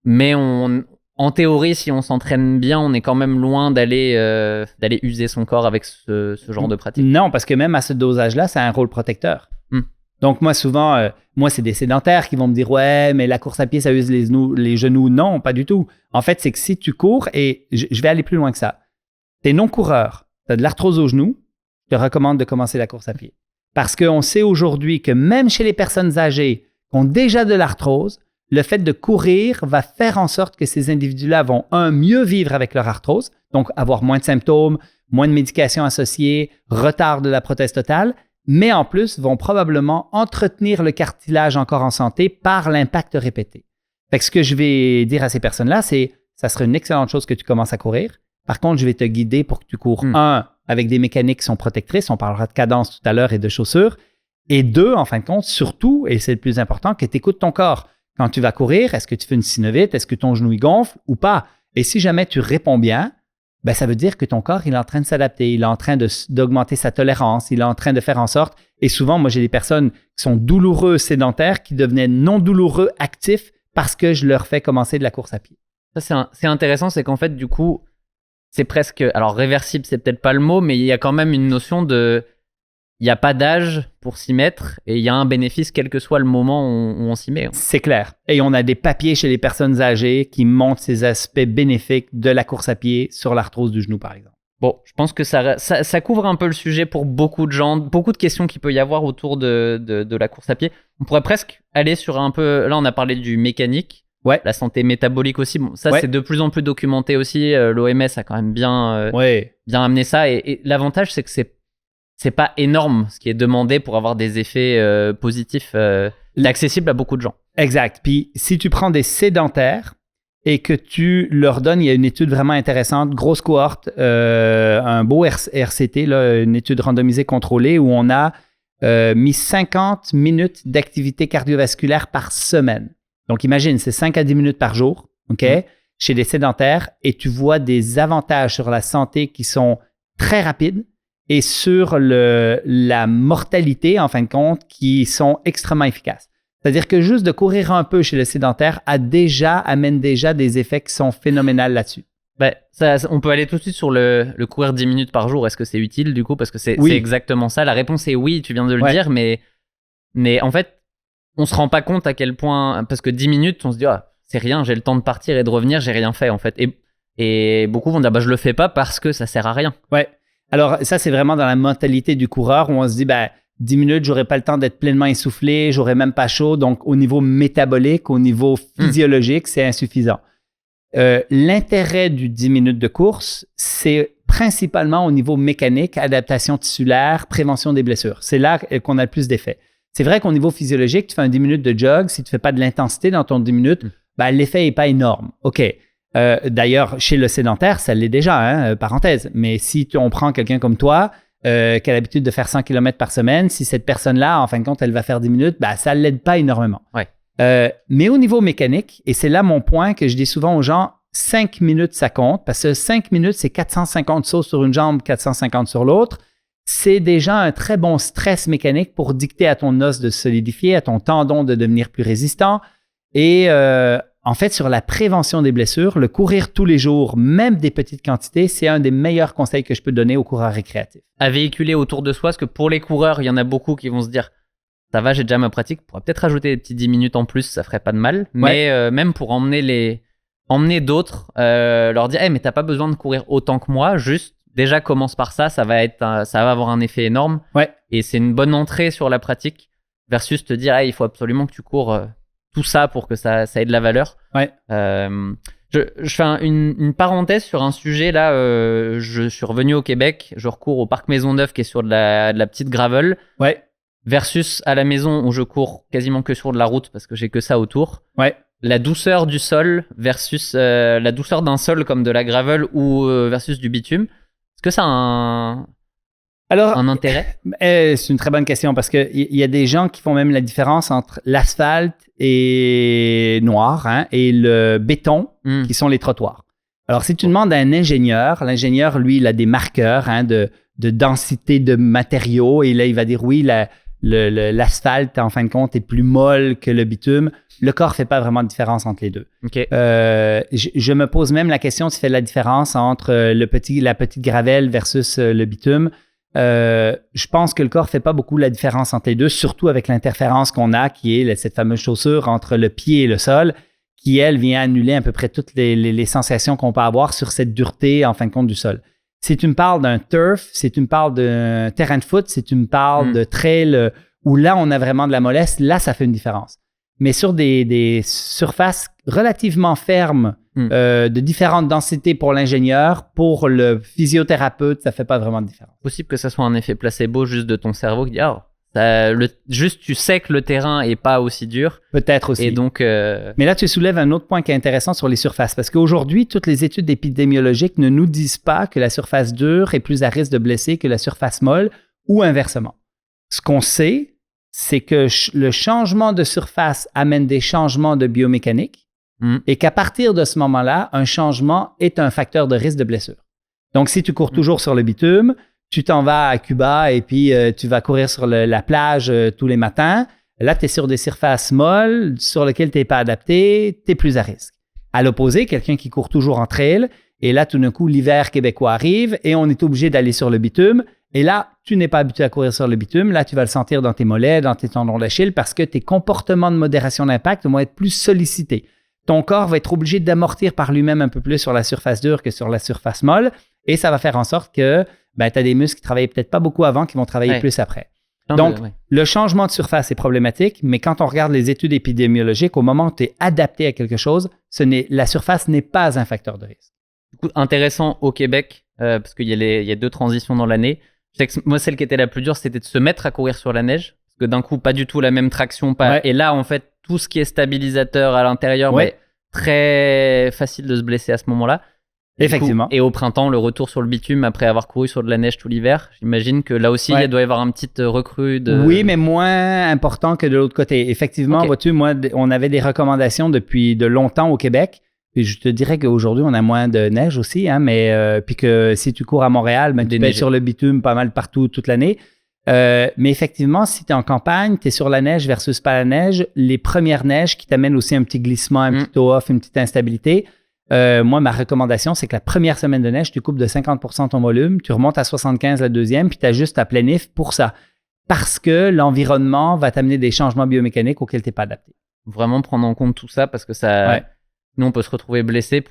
Mais en théorie, si on s'entraîne bien, on est quand même loin d'aller user son corps avec ce genre de pratique. Non, parce que même à ce dosage-là, ça a un rôle protecteur. Donc moi, souvent, c'est des sédentaires qui vont me dire « Ouais, mais la course à pied, ça use les genoux. » Non, pas du tout. En fait, c'est que si tu cours, et je vais aller plus loin que ça, tu es non-coureur, tu as de l'arthrose au genou, je te recommande de commencer la course à pied. Parce qu'on sait aujourd'hui que même chez les personnes âgées qui ont déjà de l'arthrose, le fait de courir va faire en sorte que ces individus-là vont, mieux vivre avec leur arthrose, donc avoir moins de symptômes, moins de médications associées, retard de la prothèse totale, mais en plus vont probablement entretenir le cartilage encore en santé par l'impact répété. Fait que ce que je vais dire à ces personnes-là, c'est ça serait une excellente chose que tu commences à courir. Par contre, je vais te guider pour que tu cours, avec des mécaniques qui sont protectrices, on parlera de cadence tout à l'heure et de chaussures, et 2, en fin de compte, surtout, et c'est le plus important, que tu écoutes ton corps. Quand tu vas courir, est-ce que tu fais une synovite? Est-ce que ton genou il gonfle ou pas? Et si jamais tu réponds bien, ça veut dire que ton corps, il est en train de s'adapter, il est en train d'augmenter sa tolérance, il est en train de faire en sorte. Et souvent, moi, j'ai des personnes qui sont douloureux sédentaires qui devenaient non douloureux actifs parce que je leur fais commencer de la course à pied. Ça, c'est intéressant, c'est qu'en fait, du coup, c'est presque... Alors, réversible, c'est peut-être pas le mot, mais il y a quand même une notion de... Il n'y a pas d'âge pour s'y mettre et il y a un bénéfice quel que soit le moment où on s'y met. C'est clair. Et on a des papiers chez les personnes âgées qui montrent ces aspects bénéfiques de la course à pied sur l'arthrose du genou, par exemple. Bon, je pense que ça couvre un peu le sujet pour beaucoup de gens, beaucoup de questions qu'il peut y avoir autour de la course à pied. On pourrait presque aller sur un peu... Là, on a parlé du mécanique, la santé métabolique aussi. Bon, ça, c'est de plus en plus documenté aussi. L'OMS a quand même bien amené ça. Et l'avantage, c'est que c'est pas énorme ce qui est demandé pour avoir des effets positifs accessibles à beaucoup de gens. Exact. Puis si tu prends des sédentaires et que tu leur donnes, il y a une étude vraiment intéressante, grosse cohorte, un beau RCT, là, une étude randomisée contrôlée où on a mis 50 minutes d'activité cardiovasculaire par semaine. Donc imagine, c'est 5 à 10 minutes par jour, OK, chez les sédentaires, et tu vois des avantages sur la santé qui sont très rapides et sur la mortalité, en fin de compte, qui sont extrêmement efficaces. C'est-à-dire que juste de courir un peu chez le sédentaire amène déjà des effets qui sont phénoménaux là-dessus. On peut aller tout de suite sur le courir 10 minutes par jour. Est-ce que c'est utile du coup? Parce que c'est exactement ça. La réponse est oui, tu viens de le dire, mais en fait, on se rend pas compte à quel point... Parce que 10 minutes, on se dit c'est rien, j'ai le temps de partir et de revenir, j'ai rien fait en fait. Et beaucoup vont dire je le fais pas parce que ça sert à rien. Ouais. Alors, ça, c'est vraiment dans la mentalité du coureur où on se dit, 10 minutes, j'aurais pas le temps d'être pleinement essoufflé, j'aurais même pas chaud. Donc, au niveau métabolique, au niveau physiologique, c'est insuffisant. L'intérêt du 10 minutes de course, c'est principalement au niveau mécanique, adaptation tissulaire, prévention des blessures. C'est là qu'on a le plus d'effet. C'est vrai qu'au niveau physiologique, tu fais un 10 minutes de jog, si tu fais pas de l'intensité dans ton 10 minutes, l'effet est pas énorme. OK. D'ailleurs, chez le sédentaire, ça l'est déjà, parenthèse. Mais si on prend quelqu'un comme toi, qui a l'habitude de faire 100 km par semaine, si cette personne-là, en fin de compte, elle va faire 10 minutes, ça ne l'aide pas énormément. Ouais. Mais au niveau mécanique, et c'est là mon point que je dis souvent aux gens, 5 minutes, ça compte, parce que 5 minutes, c'est 450 sauts sur une jambe, 450 sur l'autre. C'est déjà un très bon stress mécanique pour dicter à ton os de se solidifier, à ton tendon de devenir plus résistant. Et en fait, sur la prévention des blessures, le courir tous les jours, même des petites quantités, c'est un des meilleurs conseils que je peux donner aux coureurs récréatifs. À véhiculer autour de soi, parce que pour les coureurs, il y en a beaucoup qui vont se dire « ça va, j'ai déjà ma pratique, on pourrait peut-être rajouter des petits 10 minutes en plus, ça ferait pas de mal. » Mais même pour emmener d'autres, leur dire hey, « mais t'as pas besoin de courir autant que moi, juste déjà commence par ça, ça va avoir un effet énorme. » Et c'est une bonne entrée sur la pratique versus te dire hey, « il faut absolument que tu cours tout ça pour que ça ait de la valeur. » Je fais une parenthèse sur un sujet là. Je suis revenu au Québec, je recours au parc Maisonneuve qui est sur de la petite gravel. Versus à la maison où je cours quasiment que sur de la route parce que j'ai que ça autour. La douceur du sol versus la douceur d'un sol comme de la gravel ou versus du bitume. Est-ce que ça a un intérêt? C'est une très bonne question parce qu'il y a des gens qui font même la différence entre l'asphalte et noir et le béton qui sont les trottoirs. Alors, si tu demandes à un ingénieur, l'ingénieur, lui, il a des marqueurs de densité de matériaux et là, il va dire oui, l'asphalte, en fin de compte, est plus molle que le bitume. Le corps ne fait pas vraiment de différence entre les deux. Je me pose même la question s'il fait la différence entre la petite gravelle versus le bitume. Je pense que le corps ne fait pas beaucoup la différence entre les deux, surtout avec l'interférence qu'on a, qui est cette fameuse chaussure entre le pied et le sol, qui, elle, vient annuler à peu près toutes les sensations qu'on peut avoir sur cette dureté, en fin de compte, du sol. Si tu me parles d'un turf, si tu me parles d'un terrain de foot, si tu me parles de trail où là, on a vraiment de la mollesse, là, ça fait une différence. Mais sur des surfaces relativement fermes, de différentes densités pour l'ingénieur, pour le physiothérapeute, ça ne fait pas vraiment de différence. Possible que ça soit un effet placebo juste de ton cerveau qui dit juste tu sais que le terrain n'est pas aussi dur. Peut-être aussi. Et donc, Mais là, tu soulèves un autre point qui est intéressant sur les surfaces. Parce qu'aujourd'hui, toutes les études épidémiologiques ne nous disent pas que la surface dure est plus à risque de blesser que la surface molle ou inversement. Ce qu'on sait, c'est que le changement de surface amène des changements de biomécanique et qu'à partir de ce moment-là, un changement est un facteur de risque de blessure. Donc, si tu cours toujours sur le bitume, tu t'en vas à Cuba et puis tu vas courir sur la plage tous les matins. Là, tu es sur des surfaces molles sur lesquelles tu n'es pas adapté, tu es plus à risque. À l'opposé, quelqu'un qui court toujours en trail, et là, tout d'un coup, l'hiver québécois arrive et on est obligé d'aller sur le bitume. Et là, tu n'es pas habitué à courir sur le bitume. Là, tu vas le sentir dans tes mollets, dans tes tendons d'Achille parce que tes comportements de modération d'impact vont être plus sollicités. Ton corps va être obligé d'amortir par lui-même un peu plus sur la surface dure que sur la surface molle et ça va faire en sorte que tu as des muscles qui travaillaient peut-être pas beaucoup avant qui vont travailler plus après. Donc, le changement de surface est problématique, mais quand on regarde les études épidémiologiques, au moment où tu es adapté à quelque chose, la surface n'est pas un facteur de risque. Du coup, intéressant au Québec, parce qu'il y a 2 transitions dans l'année. Je sais que moi, celle qui était la plus dure, c'était de se mettre à courir sur la neige, parce que d'un coup, pas du tout la même traction. Et là, en fait, tout ce qui est stabilisateur à l'intérieur, très facile de se blesser à ce moment-là. Effectivement. Et au printemps, le retour sur le bitume après avoir couru sur de la neige tout l'hiver, j'imagine que là aussi, il doit y avoir un petit recrue de... Oui, mais moins important que de l'autre côté. Effectivement, vois-tu, moi, on avait des recommandations depuis de longtemps au Québec. Et je te dirais qu'aujourd'hui, on a moins de neige aussi, mais puis que si tu cours à Montréal, tu es sur le bitume pas mal partout toute l'année. Mais effectivement, si tu es en campagne, tu es sur la neige versus pas la neige, les premières neiges qui t'amènent aussi un petit glissement, un petit toe-off, une petite instabilité. Moi, ma recommandation, c'est que la première semaine de neige, tu coupes de 50% ton volume, tu remontes à 75% la deuxième, puis tu ajustes à plein if pour ça. Parce que l'environnement va t'amener des changements biomécaniques auxquels tu n'es pas adapté. Vraiment prendre en compte tout ça parce que ça... Nous, on peut se retrouver blessé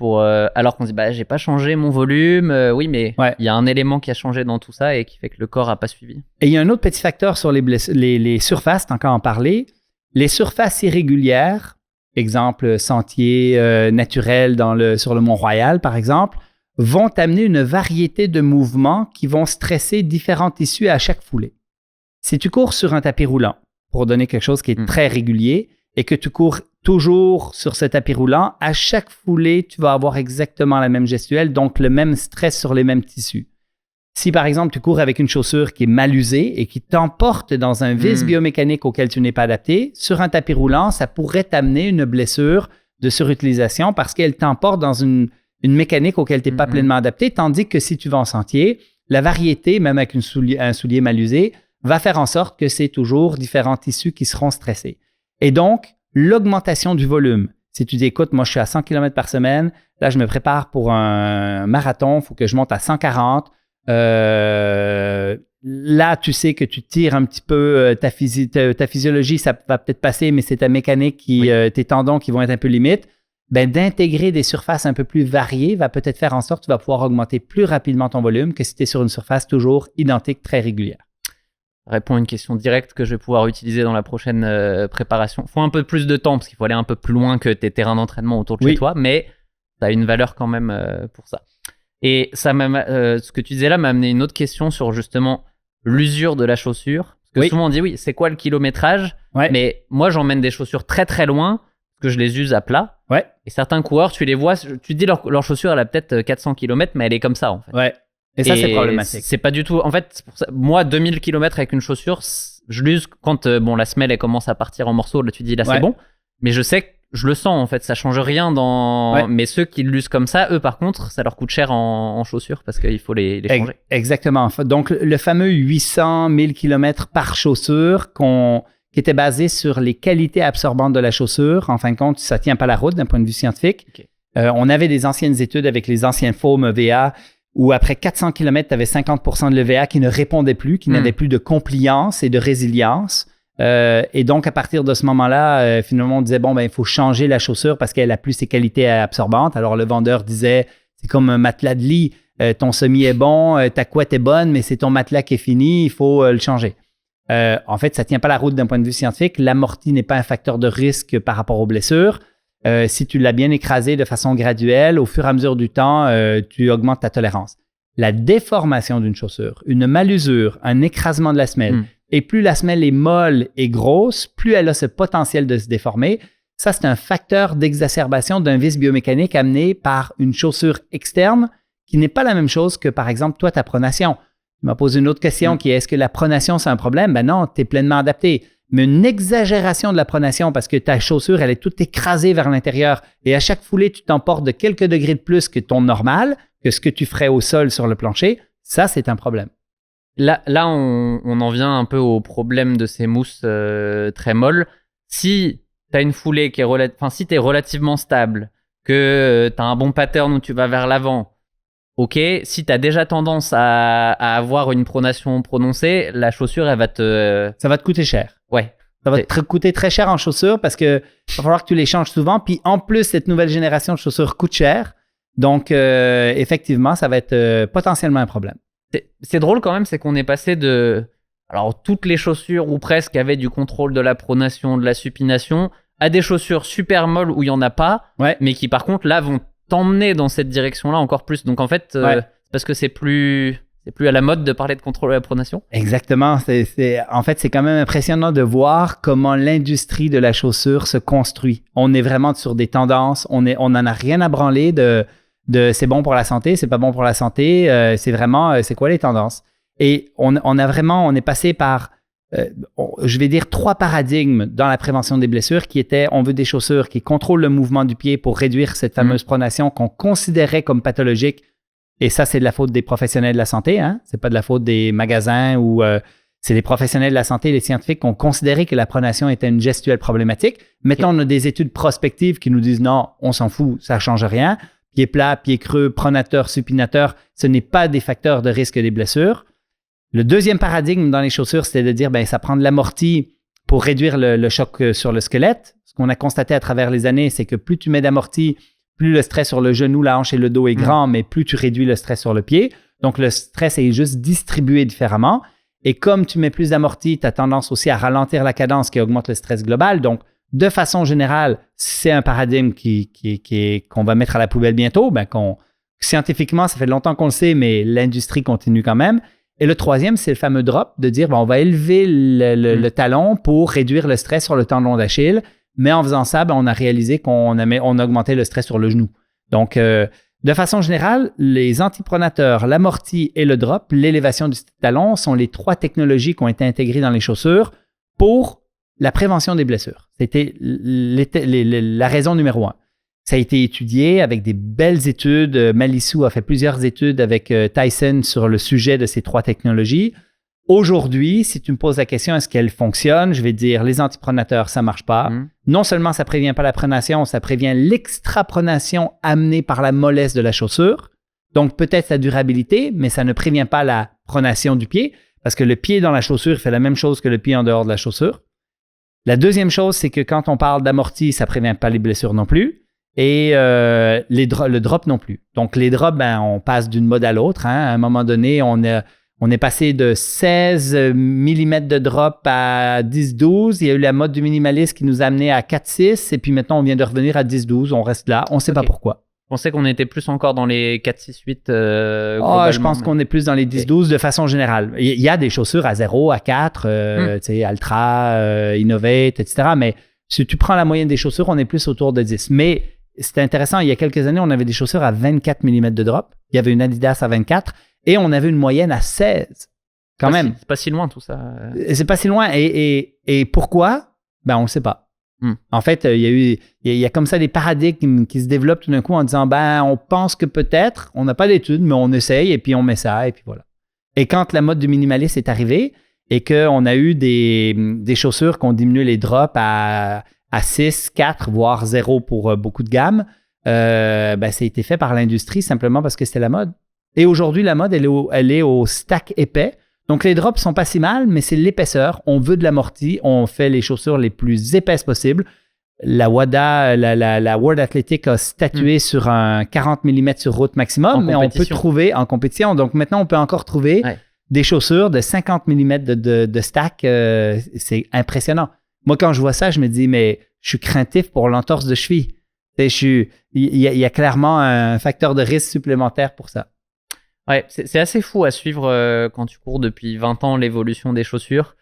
alors qu'on se dit j'ai pas changé mon volume. Oui, mais il y a un élément qui a changé dans tout ça et qui fait que le corps n'a pas suivi. Et il y a un autre petit facteur sur les surfaces, tant qu'à en parler. Les surfaces irrégulières, exemple sentier naturel sur le Mont-Royal, par exemple, vont amener une variété de mouvements qui vont stresser différents tissus à chaque foulée. Si tu cours sur un tapis roulant, pour donner quelque chose qui est très régulier, et que tu cours toujours sur ce tapis roulant, à chaque foulée, tu vas avoir exactement la même gestuelle, donc le même stress sur les mêmes tissus. Si, par exemple, tu cours avec une chaussure qui est mal usée et qui t'emporte dans un vice biomécanique auquel tu n'es pas adapté, sur un tapis roulant, ça pourrait t'amener une blessure de surutilisation parce qu'elle t'emporte dans une mécanique auquel tu n'es pas pleinement adapté, tandis que si tu vas en sentier, la variété, même avec un soulier mal usé, va faire en sorte que c'est toujours différents tissus qui seront stressés. Et donc, l'augmentation du volume, Si tu dis, écoute, moi, je suis à 100 km par semaine, là, je me prépare pour un marathon, il faut que je monte à 140. Là, tu sais que tu tires un petit peu ta physiologie, ça va peut-être passer, mais c'est ta mécanique, tes tendons qui vont être un peu limites. Ben, d'intégrer des surfaces un peu plus variées va peut-être faire en sorte que tu vas pouvoir augmenter plus rapidement ton volume que si tu es sur une surface toujours identique, très régulière. Répond à une question directe que je vais pouvoir utiliser dans la prochaine préparation. Il faut un peu plus de temps parce qu'il faut aller un peu plus loin que tes terrains d'entraînement autour de chez toi, mais ça a une valeur quand même pour ça. Et ça ce que tu disais là m'a amené une autre question sur justement l'usure de la chaussure. Parce que souvent on dit c'est quoi le kilométrage, mais moi j'emmène des chaussures très très loin parce que je les use à plat. Et certains coureurs, tu les vois, tu dis leur chaussure elle a peut-être 400 km, mais elle est comme ça en fait. Et ça, c'est problématique. C'est pas du tout. En fait, pour ça, moi, 2000 km avec une chaussure, je l'use quand la semelle elle commence à partir en morceaux. Là, tu dis là, c'est bon. Mais je sais que je le sens en fait. Ça change rien dans. Mais ceux qui l'usent comme ça, eux, par contre, ça leur coûte cher en chaussures parce qu'il faut les changer. Exactement. Donc, le fameux 800 000 km par chaussure qui était basé sur les qualités absorbantes de la chaussure. En fin de compte, ça tient pas la route d'un point de vue scientifique. On avait des anciennes études avec les anciens foams EVA où après 400 km, tu avais 50% de l'EVA qui ne répondait plus, qui n'avait plus de compliance et de résilience. Et donc, à partir de ce moment-là, finalement, on disait, il faut changer la chaussure parce qu'elle a plus ses qualités absorbantes. Alors, le vendeur disait, c'est comme un matelas de lit. Ton semis est bon, ta couette est bonne, mais c'est ton matelas qui est fini, il faut le changer. En fait, ça ne tient pas la route d'un point de vue scientifique. L'amorti n'est pas un facteur de risque par rapport aux blessures. Si tu l'as bien écrasé de façon graduelle, au fur et à mesure du temps, tu augmentes ta tolérance. La déformation d'une chaussure, une mal-usure, un écrasement de la semelle, et plus la semelle est molle et grosse, plus elle a ce potentiel de se déformer. Ça, c'est un facteur d'exacerbation d'un vice biomécanique amené par une chaussure externe qui n'est pas la même chose que, par exemple, toi, ta pronation. Tu m'as posé une autre question qui est, est-ce que la pronation, c'est un problème? Ben non, tu es pleinement adapté. Mais une exagération de la pronation parce que ta chaussure, elle est toute écrasée vers l'intérieur et à chaque foulée, tu t'emportes de quelques degrés de plus que ton normal, que ce que tu ferais au sol sur le plancher, ça, c'est un problème. Là on en vient un peu au problème de ces mousses très molles. Si tu as une foulée qui est si tu es relativement stable, que tu as un bon pattern où tu vas vers l'avant, ok, si tu as déjà tendance à avoir une pronation prononcée, la chaussure, elle va ça va te coûter cher. Ouais. Ça va te coûter très cher en chaussures parce qu'il va falloir que tu les changes souvent. Puis en plus, cette nouvelle génération de chaussures coûte cher. Donc, effectivement, ça va être potentiellement un problème. C'est drôle quand même, c'est qu'on est passé de... Alors, toutes les chaussures ou presque avaient du contrôle de la pronation, de la supination, à des chaussures super molles où il n'y en a pas, mais qui par contre, là, vont t'emmener dans cette direction-là encore plus. Donc, en fait, c'est parce que c'est plus à la mode de parler de contrôle de la pronation. Exactement. En fait, c'est quand même impressionnant de voir comment l'industrie de la chaussure se construit. On est vraiment sur des tendances. On n'en a rien à branler de c'est bon pour la santé, c'est pas bon pour la santé. C'est vraiment, c'est quoi les tendances? Et on est passé par, je vais dire, 3 paradigmes dans la prévention des blessures qui étaient, on veut des chaussures qui contrôlent le mouvement du pied pour réduire cette fameuse pronation qu'on considérait comme pathologique. Et ça, c'est de la faute des professionnels de la santé, hein? C'est pas de la faute des magasins ou c'est les professionnels de la santé, les scientifiques qui ont considéré que la pronation était une gestuelle problématique. Maintenant, on a des études prospectives qui nous disent non, on s'en fout, ça change rien. Pied plat, pied creux, pronateur, supinateur, ce n'est pas des facteurs de risque des blessures. Le deuxième paradigme dans les chaussures, c'était de dire ça prend de l'amorti pour réduire le choc sur le squelette. Ce qu'on a constaté à travers les années, c'est que plus tu mets d'amorti, plus le stress sur le genou, la hanche et le dos est grand, mais plus tu réduis le stress sur le pied. Donc, le stress est juste distribué différemment. Et comme tu mets plus d'amorti, tu as tendance aussi à ralentir la cadence qui augmente le stress global. Donc, de façon générale, c'est un paradigme qu'on va mettre à la poubelle bientôt. Scientifiquement, ça fait longtemps qu'on le sait, mais l'industrie continue quand même. Et le troisième, c'est le fameux drop de dire on va élever le talon pour réduire le stress sur le tendon d'Achille. Mais en faisant ça, on a réalisé qu'on augmentait le stress sur le genou. Donc, de façon générale, les antipronateurs, l'amorti et le drop, l'élévation du talon, sont les 3 technologies qui ont été intégrées dans les chaussures pour la prévention des blessures. C'était la raison numéro 1. Ça a été étudié avec des belles études. Malissou a fait plusieurs études avec Tyson sur le sujet de ces 3 technologies. Aujourd'hui, si tu me poses la question, est-ce qu'elle fonctionne? Je vais dire, les antipronateurs, ça ne marche pas. Non seulement ça ne prévient pas la pronation, ça prévient l'extrapronation amenée par la mollesse de la chaussure. Donc, peut-être sa durabilité, mais ça ne prévient pas la pronation du pied parce que le pied dans la chaussure fait la même chose que le pied en dehors de la chaussure. La deuxième chose, c'est que quand on parle d'amorti, ça ne prévient pas les blessures non plus. Et le drop non plus. Donc, les drops, on passe d'une mode à l'autre. À un moment donné, on est passé de 16 mm de drop à 10-12. Il y a eu la mode du minimaliste qui nous a amené à 4-6. Et puis maintenant, on vient de revenir à 10-12. On reste là. On ne sait pas pourquoi. Je pensais qu'on était plus encore dans les 4-6-8 je pense qu'on est plus dans les 10-12 de façon générale. Il y a des chaussures à 0, à 4, Altra, Innovate, etc. Mais si tu prends la moyenne des chaussures, on est plus autour de 10. Mais c'était intéressant. Il y a quelques années, on avait des chaussures à 24 mm de drop. Il y avait une Adidas à 24 et on avait une moyenne à 16. Quand même. C'est pas si loin tout ça. C'est pas si loin. Et pourquoi? On ne sait pas. En fait, il y a comme ça des paradigmes qui se développent tout d'un coup en disant on pense que peut-être, on n'a pas d'études, mais on essaye et puis on met ça et puis voilà. Et quand la mode du minimaliste est arrivée et qu'on a eu des chaussures qui ont diminué les drops à 6, 4, voire 0 pour beaucoup de gammes, ça a été fait par l'industrie simplement parce que c'était la mode. Et aujourd'hui, la mode, elle est au stack épais. Donc, les drops sont pas si mal, mais c'est l'épaisseur. On veut de l'amorti. On fait les chaussures les plus épaisses possibles. La WADA, la World Athletic a statué sur un 40 mm sur route maximum, mais on peut trouver en compétition. Donc, maintenant, on peut encore trouver des chaussures de 50 mm de stack. C'est impressionnant. Moi, quand je vois ça, je me dis, mais je suis craintif pour l'entorse de cheville. Il y a clairement un facteur de risque supplémentaire pour ça. Ouais, c'est assez fou à suivre quand tu cours depuis 20 ans l'évolution des chaussures.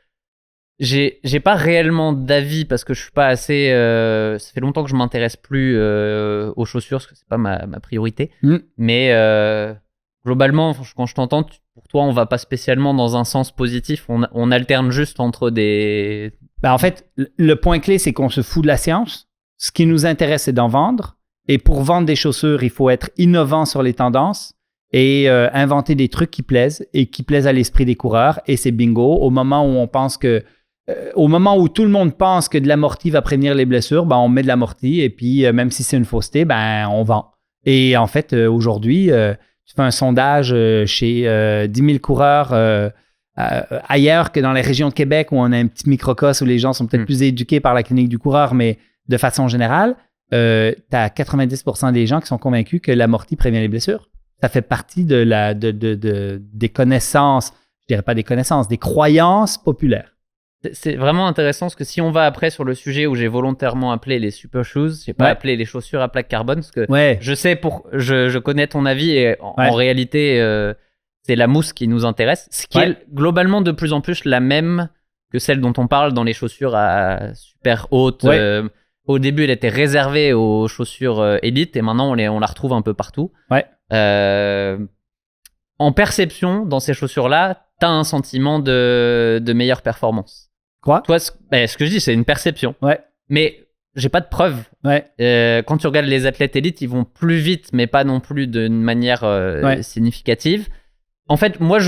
J'ai pas réellement d'avis parce que je suis pas assez. Ça fait longtemps que je m'intéresse plus aux chaussures parce que c'est pas ma priorité. Mais globalement, quand je t'entends, pour toi, on va pas spécialement dans un sens positif. On alterne juste entre des. En fait, le point clé, c'est qu'on se fout de la science. Ce qui nous intéresse, c'est d'en vendre. Et pour vendre des chaussures, il faut être innovant sur les tendances. Et inventer des trucs qui plaisent et qui plaisent à l'esprit des coureurs. Et c'est bingo. Au moment où tout le monde pense que de l'amorti va prévenir les blessures, on met de l'amorti et puis même si c'est une fausseté, on vend. Et en fait, aujourd'hui, tu fais un sondage chez 10 000 coureurs ailleurs que dans les régions de Québec où on a un petit microcosme où les gens sont peut-être plus éduqués par la clinique du coureur, mais de façon générale, tu as 90% des gens qui sont convaincus que l'amorti prévient les blessures. Ça fait partie des connaissances, je dirais pas des connaissances, des croyances populaires. C'est vraiment intéressant parce que si on va après sur le sujet où j'ai volontairement appelé les super shoes, j'ai pas appelé les chaussures à plaque carbone parce que je connais ton avis et en réalité c'est la mousse qui nous intéresse, ce qui est globalement de plus en plus la même que celle dont on parle dans les chaussures à super haute. Au début, elle était réservée aux chaussures élite et maintenant on la retrouve un peu partout. En perception, dans ces chaussures-là, tu as un sentiment de meilleure performance. Quoi? Toi, ce que je dis, c'est une perception. Mais j'ai pas de preuves. Quand tu regardes les athlètes élites, ils vont plus vite, mais pas non plus d'une manière significative. En fait, moi,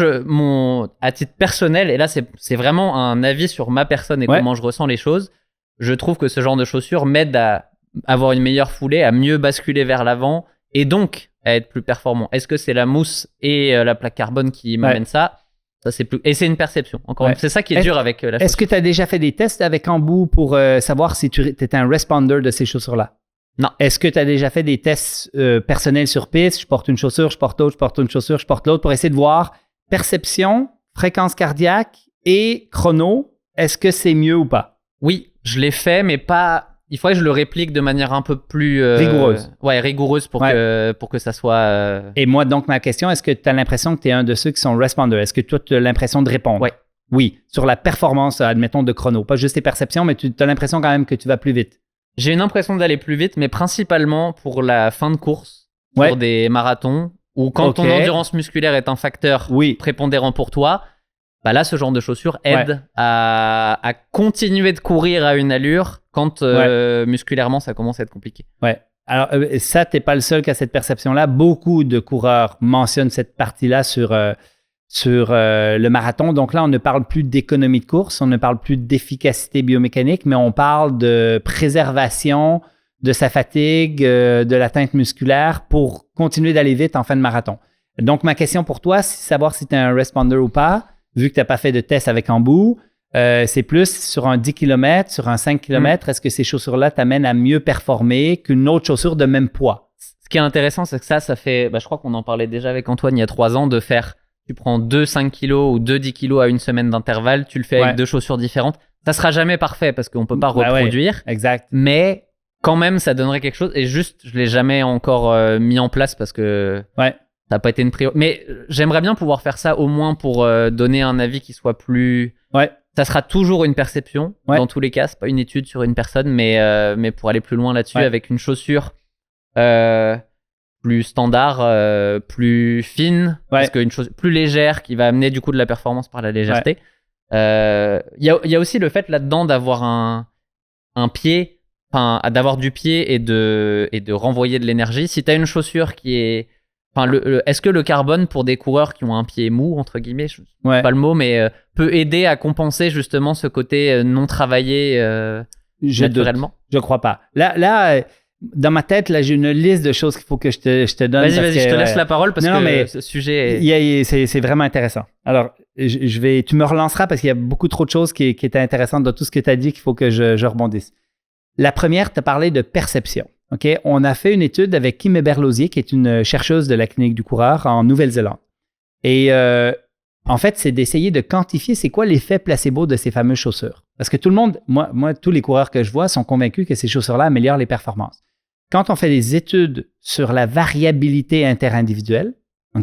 à titre personnel, et là, c'est vraiment un avis sur ma personne et comment je ressens les choses, je trouve que ce genre de chaussures m'aide à avoir une meilleure foulée, à mieux basculer vers l'avant et donc à être plus performant. Est-ce que c'est la mousse et la plaque carbone qui m'amènent ça? Ça, c'est plus... Et c'est une perception. Encore c'est ça qui est dur avec la chaussure. Est-ce que tu as déjà fait des tests avec Embout pour savoir si tu étais un responder de ces chaussures-là? Non. Est-ce que tu as déjà fait des tests personnels sur piste? Je porte une chaussure, je porte l'autre, je porte une chaussure, je porte l'autre pour essayer de voir perception, fréquence cardiaque et chrono. Est-ce que c'est mieux ou pas? Oui, je l'ai fait, mais pas... Il faudrait que je le réplique de manière un peu plus... rigoureuse. Rigoureuse pour que ça soit... Et moi, donc, ma question, est-ce que tu as l'impression que tu es un de ceux qui sont responders? Est-ce que toi, tu as l'impression de répondre? Oui, sur la performance, admettons, de chrono. Pas juste tes perceptions, mais tu as l'impression quand même que tu vas plus vite. J'ai une impression d'aller plus vite, mais principalement pour la fin de course, pour des marathons, où quand ton endurance musculaire est un facteur prépondérant pour toi, là, ce genre de chaussures aide à continuer de courir à une allure quand musculairement, ça commence à être compliqué. Alors, ça, tu n'es pas le seul qui a cette perception-là. Beaucoup de coureurs mentionnent cette partie-là sur sur le marathon. Donc là, on ne parle plus d'économie de course, on ne parle plus d'efficacité biomécanique, mais on parle de préservation de sa fatigue, de l'atteinte musculaire pour continuer d'aller vite en fin de marathon. Donc, ma question pour toi, c'est savoir si tu es un responder ou pas, vu que tu n'as pas fait de test avec Embout. C'est plus sur un 10 km, sur un 5 km, est-ce que ces chaussures-là t'amènent à mieux performer qu'une autre chaussure de même poids? Ce qui est intéressant, c'est que ça fait, je crois qu'on en parlait déjà avec Antoine il y a 3 ans, de faire, tu prends 2 5 kilos ou 2 10 kilos à une semaine d'intervalle, tu le fais avec 2 chaussures différentes. Ça sera jamais parfait parce qu'on peut pas reproduire. Exact. Mais quand même, ça donnerait quelque chose. Et juste, je l'ai jamais encore mis en place parce que ça n'a pas été une priorité. Mais j'aimerais bien pouvoir faire ça au moins pour donner un avis qui soit plus... Ça sera toujours une perception dans tous les cas. C'est pas une étude sur une personne, mais pour aller plus loin là-dessus avec une chaussure plus standard, plus fine, parce qu'une chose plus légère qui va amener du coup de la performance par la légèreté. Il y a aussi le fait là-dedans d'avoir un pied, d'avoir du pied et de renvoyer de l'énergie. Si tu as une chaussure qui est... est-ce que le carbone, pour des coureurs qui ont un pied mou, entre guillemets, je ne sais pas le mot, mais peut aider à compenser justement ce côté non travaillé naturellement? Je crois pas. Là, dans ma tête, là, j'ai une liste de choses qu'il faut que je te donne. Vas-y, je te laisse la parole parce que ce sujet est... c'est vraiment intéressant. Alors, tu me relanceras parce qu'il y a beaucoup trop de choses qui étaient intéressantes dans tout ce que tu as dit qu'il faut que je rebondisse. La première, tu as parlé de perception. Okay? On a fait une étude avec Kim Eberlosier, qui est une chercheuse de la clinique du coureur en Nouvelle-Zélande. Et en fait, c'est d'essayer de quantifier c'est quoi l'effet placebo de ces fameuses chaussures. Parce que tout le monde, moi, tous les coureurs que je vois sont convaincus que ces chaussures-là améliorent les performances. Quand on fait des études sur la variabilité interindividuelle,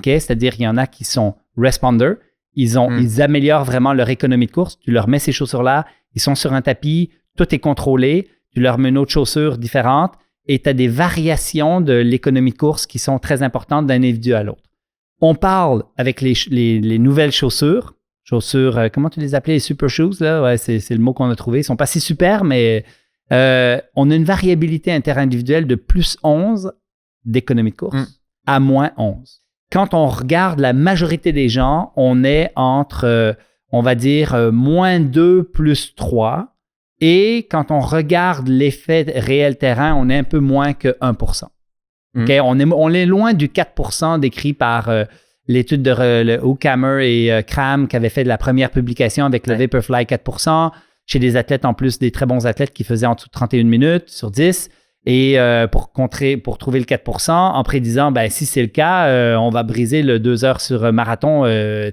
c'est-à-dire qu'il y en a qui sont responders, ils améliorent vraiment leur économie de course, tu leur mets ces chaussures-là, ils sont sur un tapis, tout est contrôlé, tu leur mets une autre chaussure différente et tu as des variations de l'économie de course qui sont très importantes d'un individu à l'autre. On parle avec les nouvelles chaussures, comment tu les appelais, les super shoes, là? Ouais, c'est le mot qu'on a trouvé. Ils ne sont pas si super, mais on a une variabilité interindividuelle de plus 11 d'économie de course à moins 11. Quand on regarde la majorité des gens, on est entre, on va dire, moins 2 plus 3. Et quand on regarde l'effet réel terrain, on est un peu moins que 1%. Okay? On est loin du 4% décrit par l'étude de Huckhammer et Cram qui avaient fait de la première publication avec le Vaporfly 4%, chez des athlètes en plus, des très bons athlètes qui faisaient en dessous de 31 minutes sur 10. Et pour trouver le 4%, en prédisant, si c'est le cas, on va briser le 2 heures sur marathon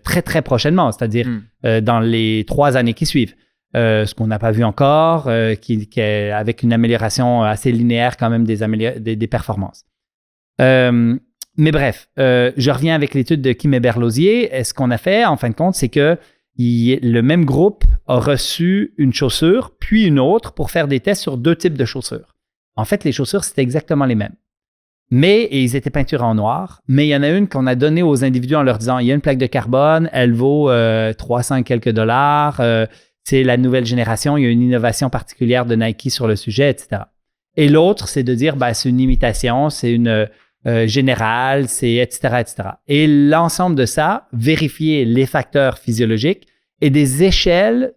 très, très prochainement, c'est-à-dire dans les 3 années qui suivent. Ce qu'on n'a pas vu encore, avec une amélioration assez linéaire quand même des performances. Mais bref, je reviens avec l'étude de Kim Eberlosier. Et ce qu'on a fait, en fin de compte, c'est que le même groupe a reçu une chaussure, puis une autre pour faire des tests sur 2 types de chaussures. En fait, les chaussures, c'était exactement les mêmes. Et ils étaient peinturés en noir. Mais il y en a une qu'on a donnée aux individus en leur disant, il y a une plaque de carbone, elle vaut 300 et quelques dollars. C'est la nouvelle génération, il y a une innovation particulière de Nike sur le sujet, etc. Et l'autre, c'est de dire, c'est une imitation, c'est une générale, c'est etc., etc. Et l'ensemble de ça, vérifier les facteurs physiologiques et des échelles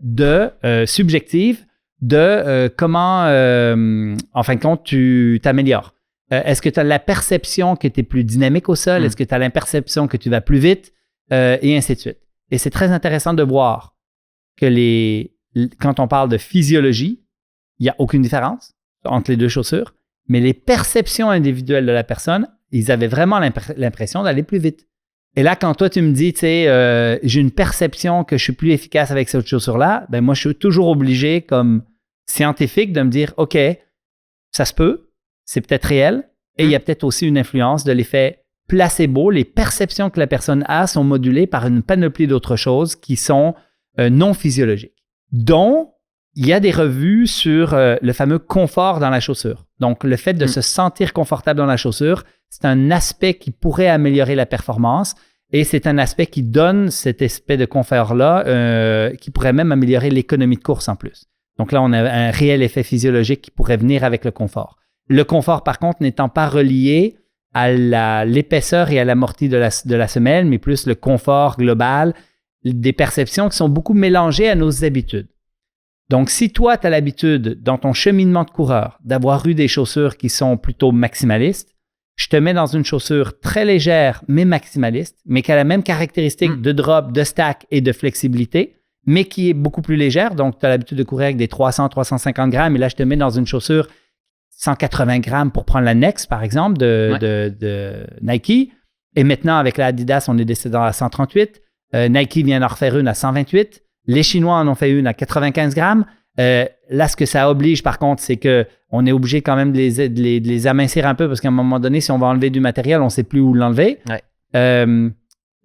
subjectives de comment, en fin de compte, tu t'améliores. Est-ce que tu as la perception que tu es plus dynamique au sol? Est-ce que tu as la perception que tu vas plus vite? Et ainsi de suite. Et c'est très intéressant de voir que quand on parle de physiologie, il n'y a aucune différence entre les 2 chaussures, mais les perceptions individuelles de la personne, ils avaient vraiment l'impression d'aller plus vite. Et là, quand toi, tu me dis, j'ai une perception que je suis plus efficace avec cette chaussure-là, moi, je suis toujours obligé, comme scientifique, de me dire, OK, ça se peut, c'est peut-être réel, et il y a peut-être aussi une influence de l'effet placebo. Les perceptions que la personne a sont modulées par une panoplie d'autres choses qui sont non physiologiques, dont il y a des revues sur le fameux confort dans la chaussure. Donc, le fait de se sentir confortable dans la chaussure, c'est un aspect qui pourrait améliorer la performance et c'est un aspect qui donne cet aspect de confort-là qui pourrait même améliorer l'économie de course en plus. Donc là, on a un réel effet physiologique qui pourrait venir avec le confort. Le confort, par contre, n'étant pas relié à l'épaisseur et à l'amorti de la semelle, mais plus le confort global, des perceptions qui sont beaucoup mélangées à nos habitudes. Donc, si toi, tu as l'habitude, dans ton cheminement de coureur, d'avoir eu des chaussures qui sont plutôt maximalistes, je te mets dans une chaussure très légère, mais maximaliste, mais qui a la même caractéristique de drop, de stack et de flexibilité, mais qui est beaucoup plus légère. Donc, tu as l'habitude de courir avec des 300-350 grammes, et là, je te mets dans une chaussure 180 grammes pour prendre la Next, par exemple, de Nike. Et maintenant, avec la Adidas, on est décédé à 138. Nike vient d'en refaire une à 128. Les Chinois en ont fait une à 95 grammes. Là, ce que ça oblige, par contre, c'est qu'on est obligé quand même de les amincir un peu parce qu'à un moment donné, si on va enlever du matériel, on ne sait plus où l'enlever. Ouais.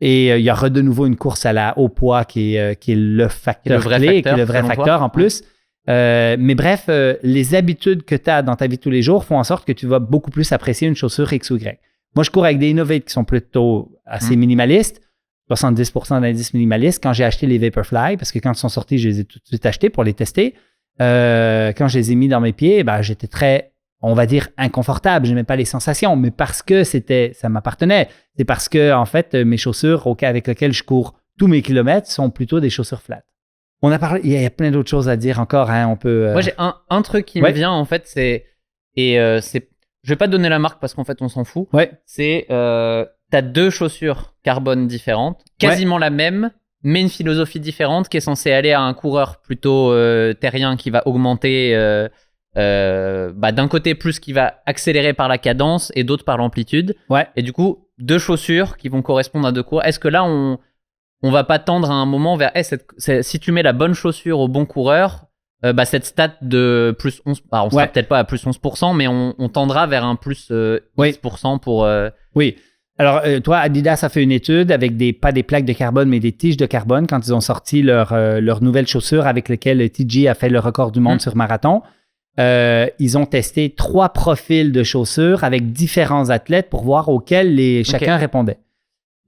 Et il y aura de nouveau une course au poids qui est le facteur clé, qui est le vrai facteur en plus. Mais bref, les habitudes que tu as dans ta vie de tous les jours font en sorte que tu vas beaucoup plus apprécier une chaussure X ou Y. Moi, je cours avec des Innovate qui sont plutôt assez minimalistes. 70% d'indices minimalistes. Quand j'ai acheté les Vaporfly, parce que quand ils sont sortis, je les ai tout de suite achetés pour les tester. Quand je les ai mis dans mes pieds, j'étais très, on va dire, inconfortable. Je n'aimais pas les sensations, mais parce que ça m'appartenait. C'est parce que, en fait, mes chaussures avec lesquelles je cours tous mes kilomètres sont plutôt des chaussures flat. On a parlé, il y a plein d'autres choses à dire encore. Hein, on peut. Moi, j'ai un truc qui me vient, en fait, je vais pas donner la marque parce qu'en fait, on s'en fout. Ouais. C'est t'as deux chaussures carbone différentes, quasiment la même, mais une philosophie différente qui est censée aller à un coureur plutôt terrien qui va augmenter d'un côté plus qui va accélérer par la cadence et d'autre par l'amplitude. Ouais. Et du coup, deux chaussures qui vont correspondre à deux coureurs. Est-ce que là, on va pas tendre à un moment vers si tu mets la bonne chaussure au bon coureur, cette stat de plus 11, on sera peut-être pas à plus 11%, mais on tendra vers un plus 10% pour... Oui. Alors, toi, Adidas a fait une étude avec pas des plaques de carbone, mais des tiges de carbone quand ils ont sorti leur nouvelle chaussure avec laquelle TG a fait le record du monde sur marathon. Ils ont testé 3 profils de chaussures avec différents athlètes pour voir auxquels chacun répondait.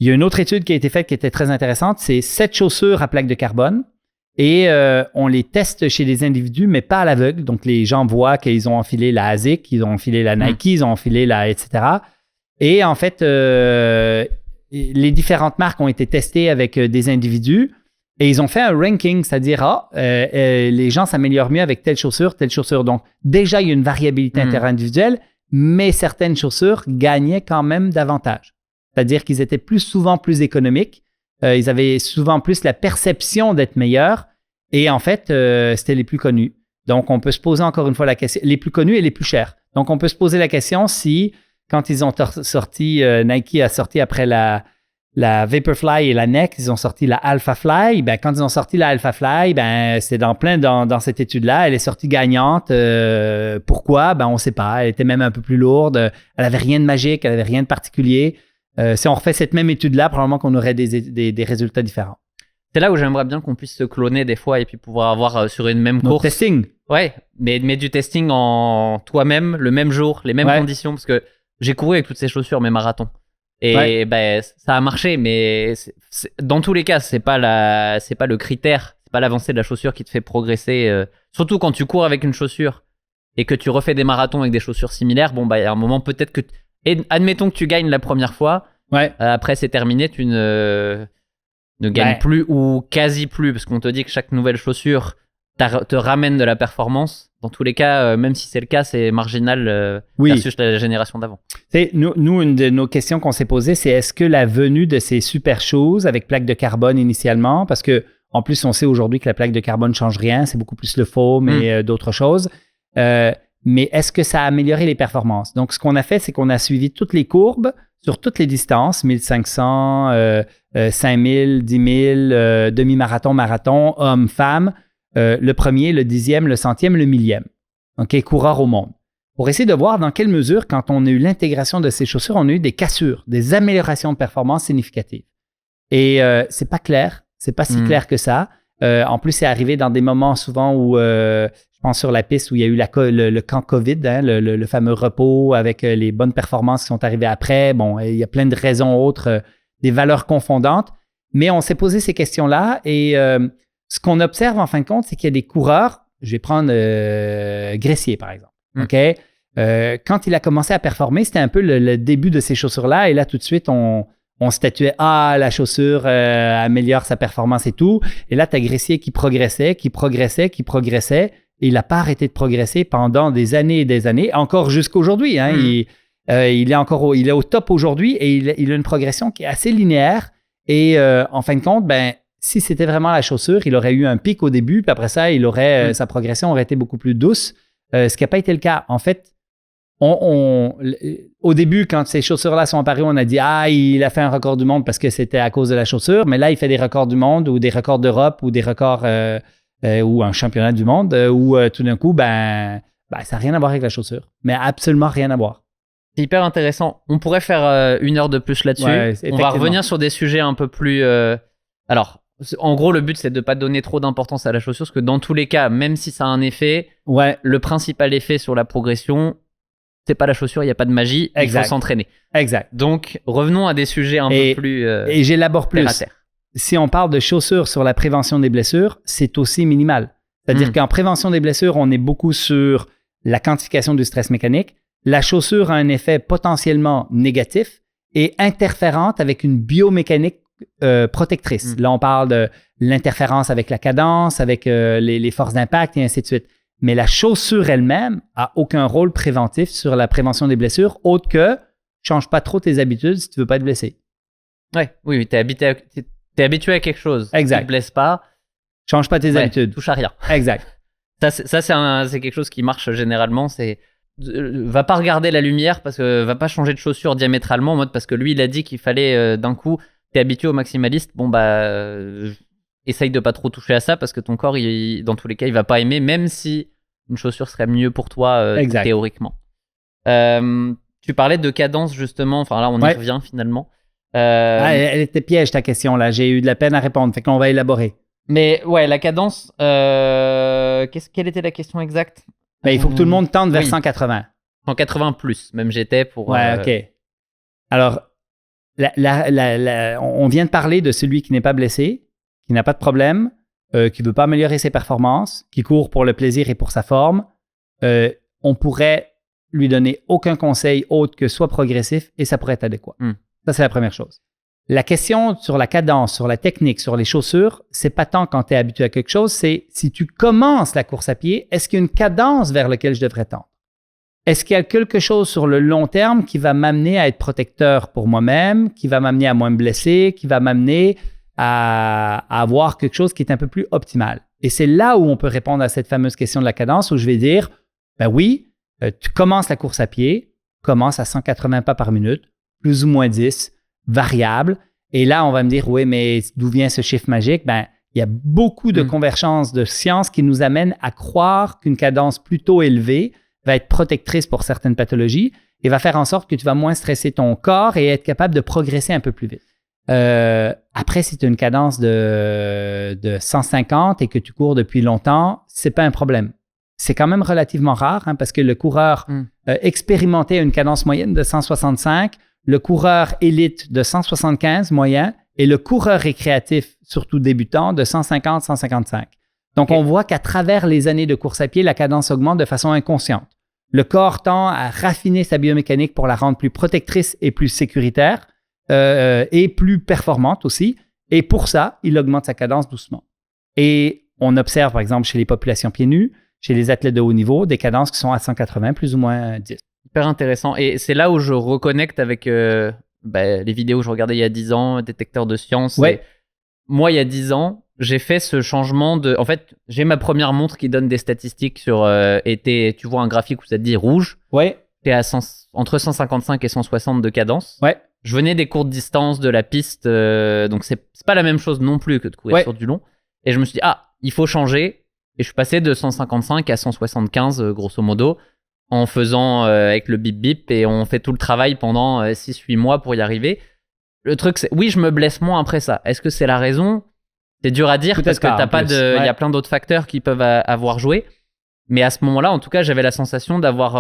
Il y a une autre étude qui a été faite qui était très intéressante. C'est 7 chaussures à plaques de carbone et on les teste chez les individus, mais pas à l'aveugle. Donc, les gens voient qu'ils ont enfilé la ASIC, ils ont enfilé la Nike, ils ont enfilé etc. Et en fait, les différentes marques ont été testées avec des individus et ils ont fait un ranking, c'est-à-dire, les gens s'améliorent mieux avec telle chaussure. Donc, déjà, il y a une variabilité interindividuelle, mais certaines chaussures gagnaient quand même davantage. C'est-à-dire qu'ils étaient souvent plus économiques. Ils avaient souvent plus la perception d'être meilleurs et en fait, c'était les plus connus. Donc, on peut se poser encore une fois la question, les plus connus et les plus chers. Donc, on peut se poser la question si... Quand ils ont sorti, Nike a sorti après la Vaporfly et la Next, ils ont sorti la Alphafly. Quand ils ont sorti la Alphafly, c'est dans cette étude-là. Elle est sortie gagnante. Pourquoi? On ne sait pas. Elle était même un peu plus lourde. Elle n'avait rien de magique. Elle n'avait rien de particulier. Si on refait cette même étude-là, probablement qu'on aurait des résultats différents. C'est là où j'aimerais bien qu'on puisse se cloner des fois et puis pouvoir avoir sur une même course. Testing. Ouais, mais du testing en toi-même, le même jour, les mêmes conditions. Parce que j'ai couru avec toutes ces chaussures, mes marathons. Et ça a marché, mais dans tous les cas, c'est pas le critère, c'est pas l'avancée de la chaussure qui te fait progresser. Surtout quand tu cours avec une chaussure et que tu refais des marathons avec des chaussures similaires, il y a un moment peut-être que... admettons que tu gagnes la première fois, après c'est terminé, tu ne gagnes plus ou quasi plus, parce qu'on te dit que chaque nouvelle chaussure te ramène de la performance. Dans tous les cas, même si c'est le cas, c'est marginal versus la génération d'avant. Nous, une de nos questions qu'on s'est posées, c'est est-ce que la venue de ces super shoes avec plaque de carbone initialement, parce que en plus, on sait aujourd'hui que la plaque de carbone ne change rien, c'est beaucoup plus le foam et d'autres choses. Mais est-ce que ça a amélioré les performances? Donc, ce qu'on a fait, c'est qu'on a suivi toutes les courbes sur toutes les distances, 1500, 5000, 10 000, demi-marathon, marathon, hommes, femmes. Le premier, le 10e, le 100e, le 1000e. OK, coureurs au monde. Pour essayer de voir dans quelle mesure, quand on a eu l'intégration de ces chaussures, on a eu des cassures, des améliorations de performance significatives. Et c'est pas clair, c'est pas si clair que ça. En plus, c'est arrivé dans des moments souvent où, je pense sur la piste où il y a eu le camp COVID, le fameux repos avec les bonnes performances qui sont arrivées après. Bon, il y a plein de raisons autres, des valeurs confondantes. Mais on s'est posé ces questions-là et ce qu'on observe en fin de compte, c'est qu'il y a des coureurs, je vais prendre Gressier par exemple. OK? quand il a commencé à performer, c'était un peu le début de ces chaussures-là. Et là, tout de suite, on statuait, la chaussure améliore sa performance et tout. Et là, tu as Gressier qui progressait. Et il n'a pas arrêté de progresser pendant des années et des années, encore jusqu'aujourd'hui. Hein. Il est au top aujourd'hui et il a une progression qui est assez linéaire. Et en fin de compte, si c'était vraiment la chaussure, il aurait eu un pic au début, puis après ça, sa progression aurait été beaucoup plus douce, ce qui n'a pas été le cas. En fait, au début, quand ces chaussures-là sont apparues, on a dit « il a fait un record du monde parce que c'était à cause de la chaussure », mais là, il fait des records du monde ou des records d'Europe ou des records ou un championnat du monde où tout d'un coup, ça n'a rien à voir avec la chaussure, mais absolument rien à voir. C'est hyper intéressant. On pourrait faire 1 heure de plus là-dessus. Ouais, on va revenir sur des sujets un peu plus... Alors, en gros, le but, c'est de ne pas donner trop d'importance à la chaussure, parce que dans tous les cas, même si ça a un effet, le principal effet sur la progression, c'est pas la chaussure, il n'y a pas de magie, il faut s'entraîner. Exact. Donc, revenons à des sujets un peu plus... et j'élabore plus. Si on parle de chaussures sur la prévention des blessures, c'est aussi minimal. C'est-à-dire qu'en prévention des blessures, on est beaucoup sur la quantification du stress mécanique. La chaussure a un effet potentiellement négatif et interférente avec une biomécanique protectrice. Là, on parle de l'interférence avec la cadence, avec les forces d'impact et ainsi de suite. Mais la chaussure elle-même n'a aucun rôle préventif sur la prévention des blessures, autre que change pas trop tes habitudes si tu veux pas te blesser. Oui, t'es habitué à quelque chose. Exact. Tu te blesses pas. Change pas tes habitudes. Touche à rien. Exact. Ça, c'est quelque chose qui marche généralement. C'est va pas regarder la lumière parce que va pas changer de chaussure diamétralement en mode parce que lui il a dit qu'il fallait d'un coup. T'es habitué au maximaliste. Essaye de pas trop toucher à ça parce que ton corps, dans tous les cas, il va pas aimer, même si une chaussure serait mieux pour toi théoriquement. Tu parlais de cadence justement. Enfin là, on y revient finalement. Elle était piège ta question là. J'ai eu de la peine à répondre. Fait qu'on va élaborer. Mais la cadence. Quelle était la question exacte? Il faut que tout le monde tende vers 180. 180 plus. Même j'étais pour. OK. Alors, on vient de parler de celui qui n'est pas blessé, qui n'a pas de problème, qui ne veut pas améliorer ses performances, qui court pour le plaisir et pour sa forme. On pourrait lui donner aucun conseil autre que soit progressif et ça pourrait être adéquat. Ça, c'est la première chose. La question sur la cadence, sur la technique, sur les chaussures, c'est pas tant quand tu es habitué à quelque chose, c'est si tu commences la course à pied, est-ce qu'il y a une cadence vers laquelle je devrais tendre? Est-ce qu'il y a quelque chose sur le long terme qui va m'amener à être protecteur pour moi-même, qui va m'amener à moins me blesser, qui va m'amener à avoir quelque chose qui est un peu plus optimal? Et c'est là où on peut répondre à cette fameuse question de la cadence, où je vais dire, oui, tu commences la course à pied, commence à 180 pas par minute, plus ou moins 10, variable. Et là, on va me dire, oui, mais d'où vient ce chiffre magique? Il y a beaucoup de convergences de sciences qui nous amènent à croire qu'une cadence plutôt élevée va être protectrice pour certaines pathologies et va faire en sorte que tu vas moins stresser ton corps et être capable de progresser un peu plus vite. Après, si tu as une cadence de 150 et que tu cours depuis longtemps, c'est pas un problème. C'est quand même relativement rare parce que le coureur expérimenté a une cadence moyenne de 165, le coureur élite de 175 moyen et le coureur récréatif, surtout débutant, de 150-155. Donc, on voit qu'à travers les années de course à pied, la cadence augmente de façon inconsciente. Le corps tend à raffiner sa biomécanique pour la rendre plus protectrice et plus sécuritaire et plus performante aussi. Et pour ça, il augmente sa cadence doucement. Et on observe, par exemple, chez les populations pieds nus, chez les athlètes de haut niveau, des cadences qui sont à 180, plus ou moins 10. Hyper intéressant. Et c'est là où je reconnecte avec les vidéos que je regardais il y a 10 ans, détecteurs de science. Moi, il y a 10 ans, j'ai fait ce changement de... En fait, j'ai ma première montre qui donne des statistiques sur... tu vois un graphique où ça te dit rouge. T'es à entre 155 et 160 de cadence. Je venais des courtes distances, de la piste. Donc, c'est pas la même chose non plus que de courir sur du long. Et je me suis dit, il faut changer. Et je suis passé de 155 à 175, grosso modo, en faisant avec le bip-bip. Et on fait tout le travail pendant 6-8 mois pour y arriver. Le truc, c'est... Oui, je me blesse moins après ça. Est-ce que c'est la raison ? C'est dur à dire parce que t'as pas de... Il y a plein d'autres facteurs qui peuvent avoir joué. Mais à ce moment-là, en tout cas, j'avais la sensation d'avoir...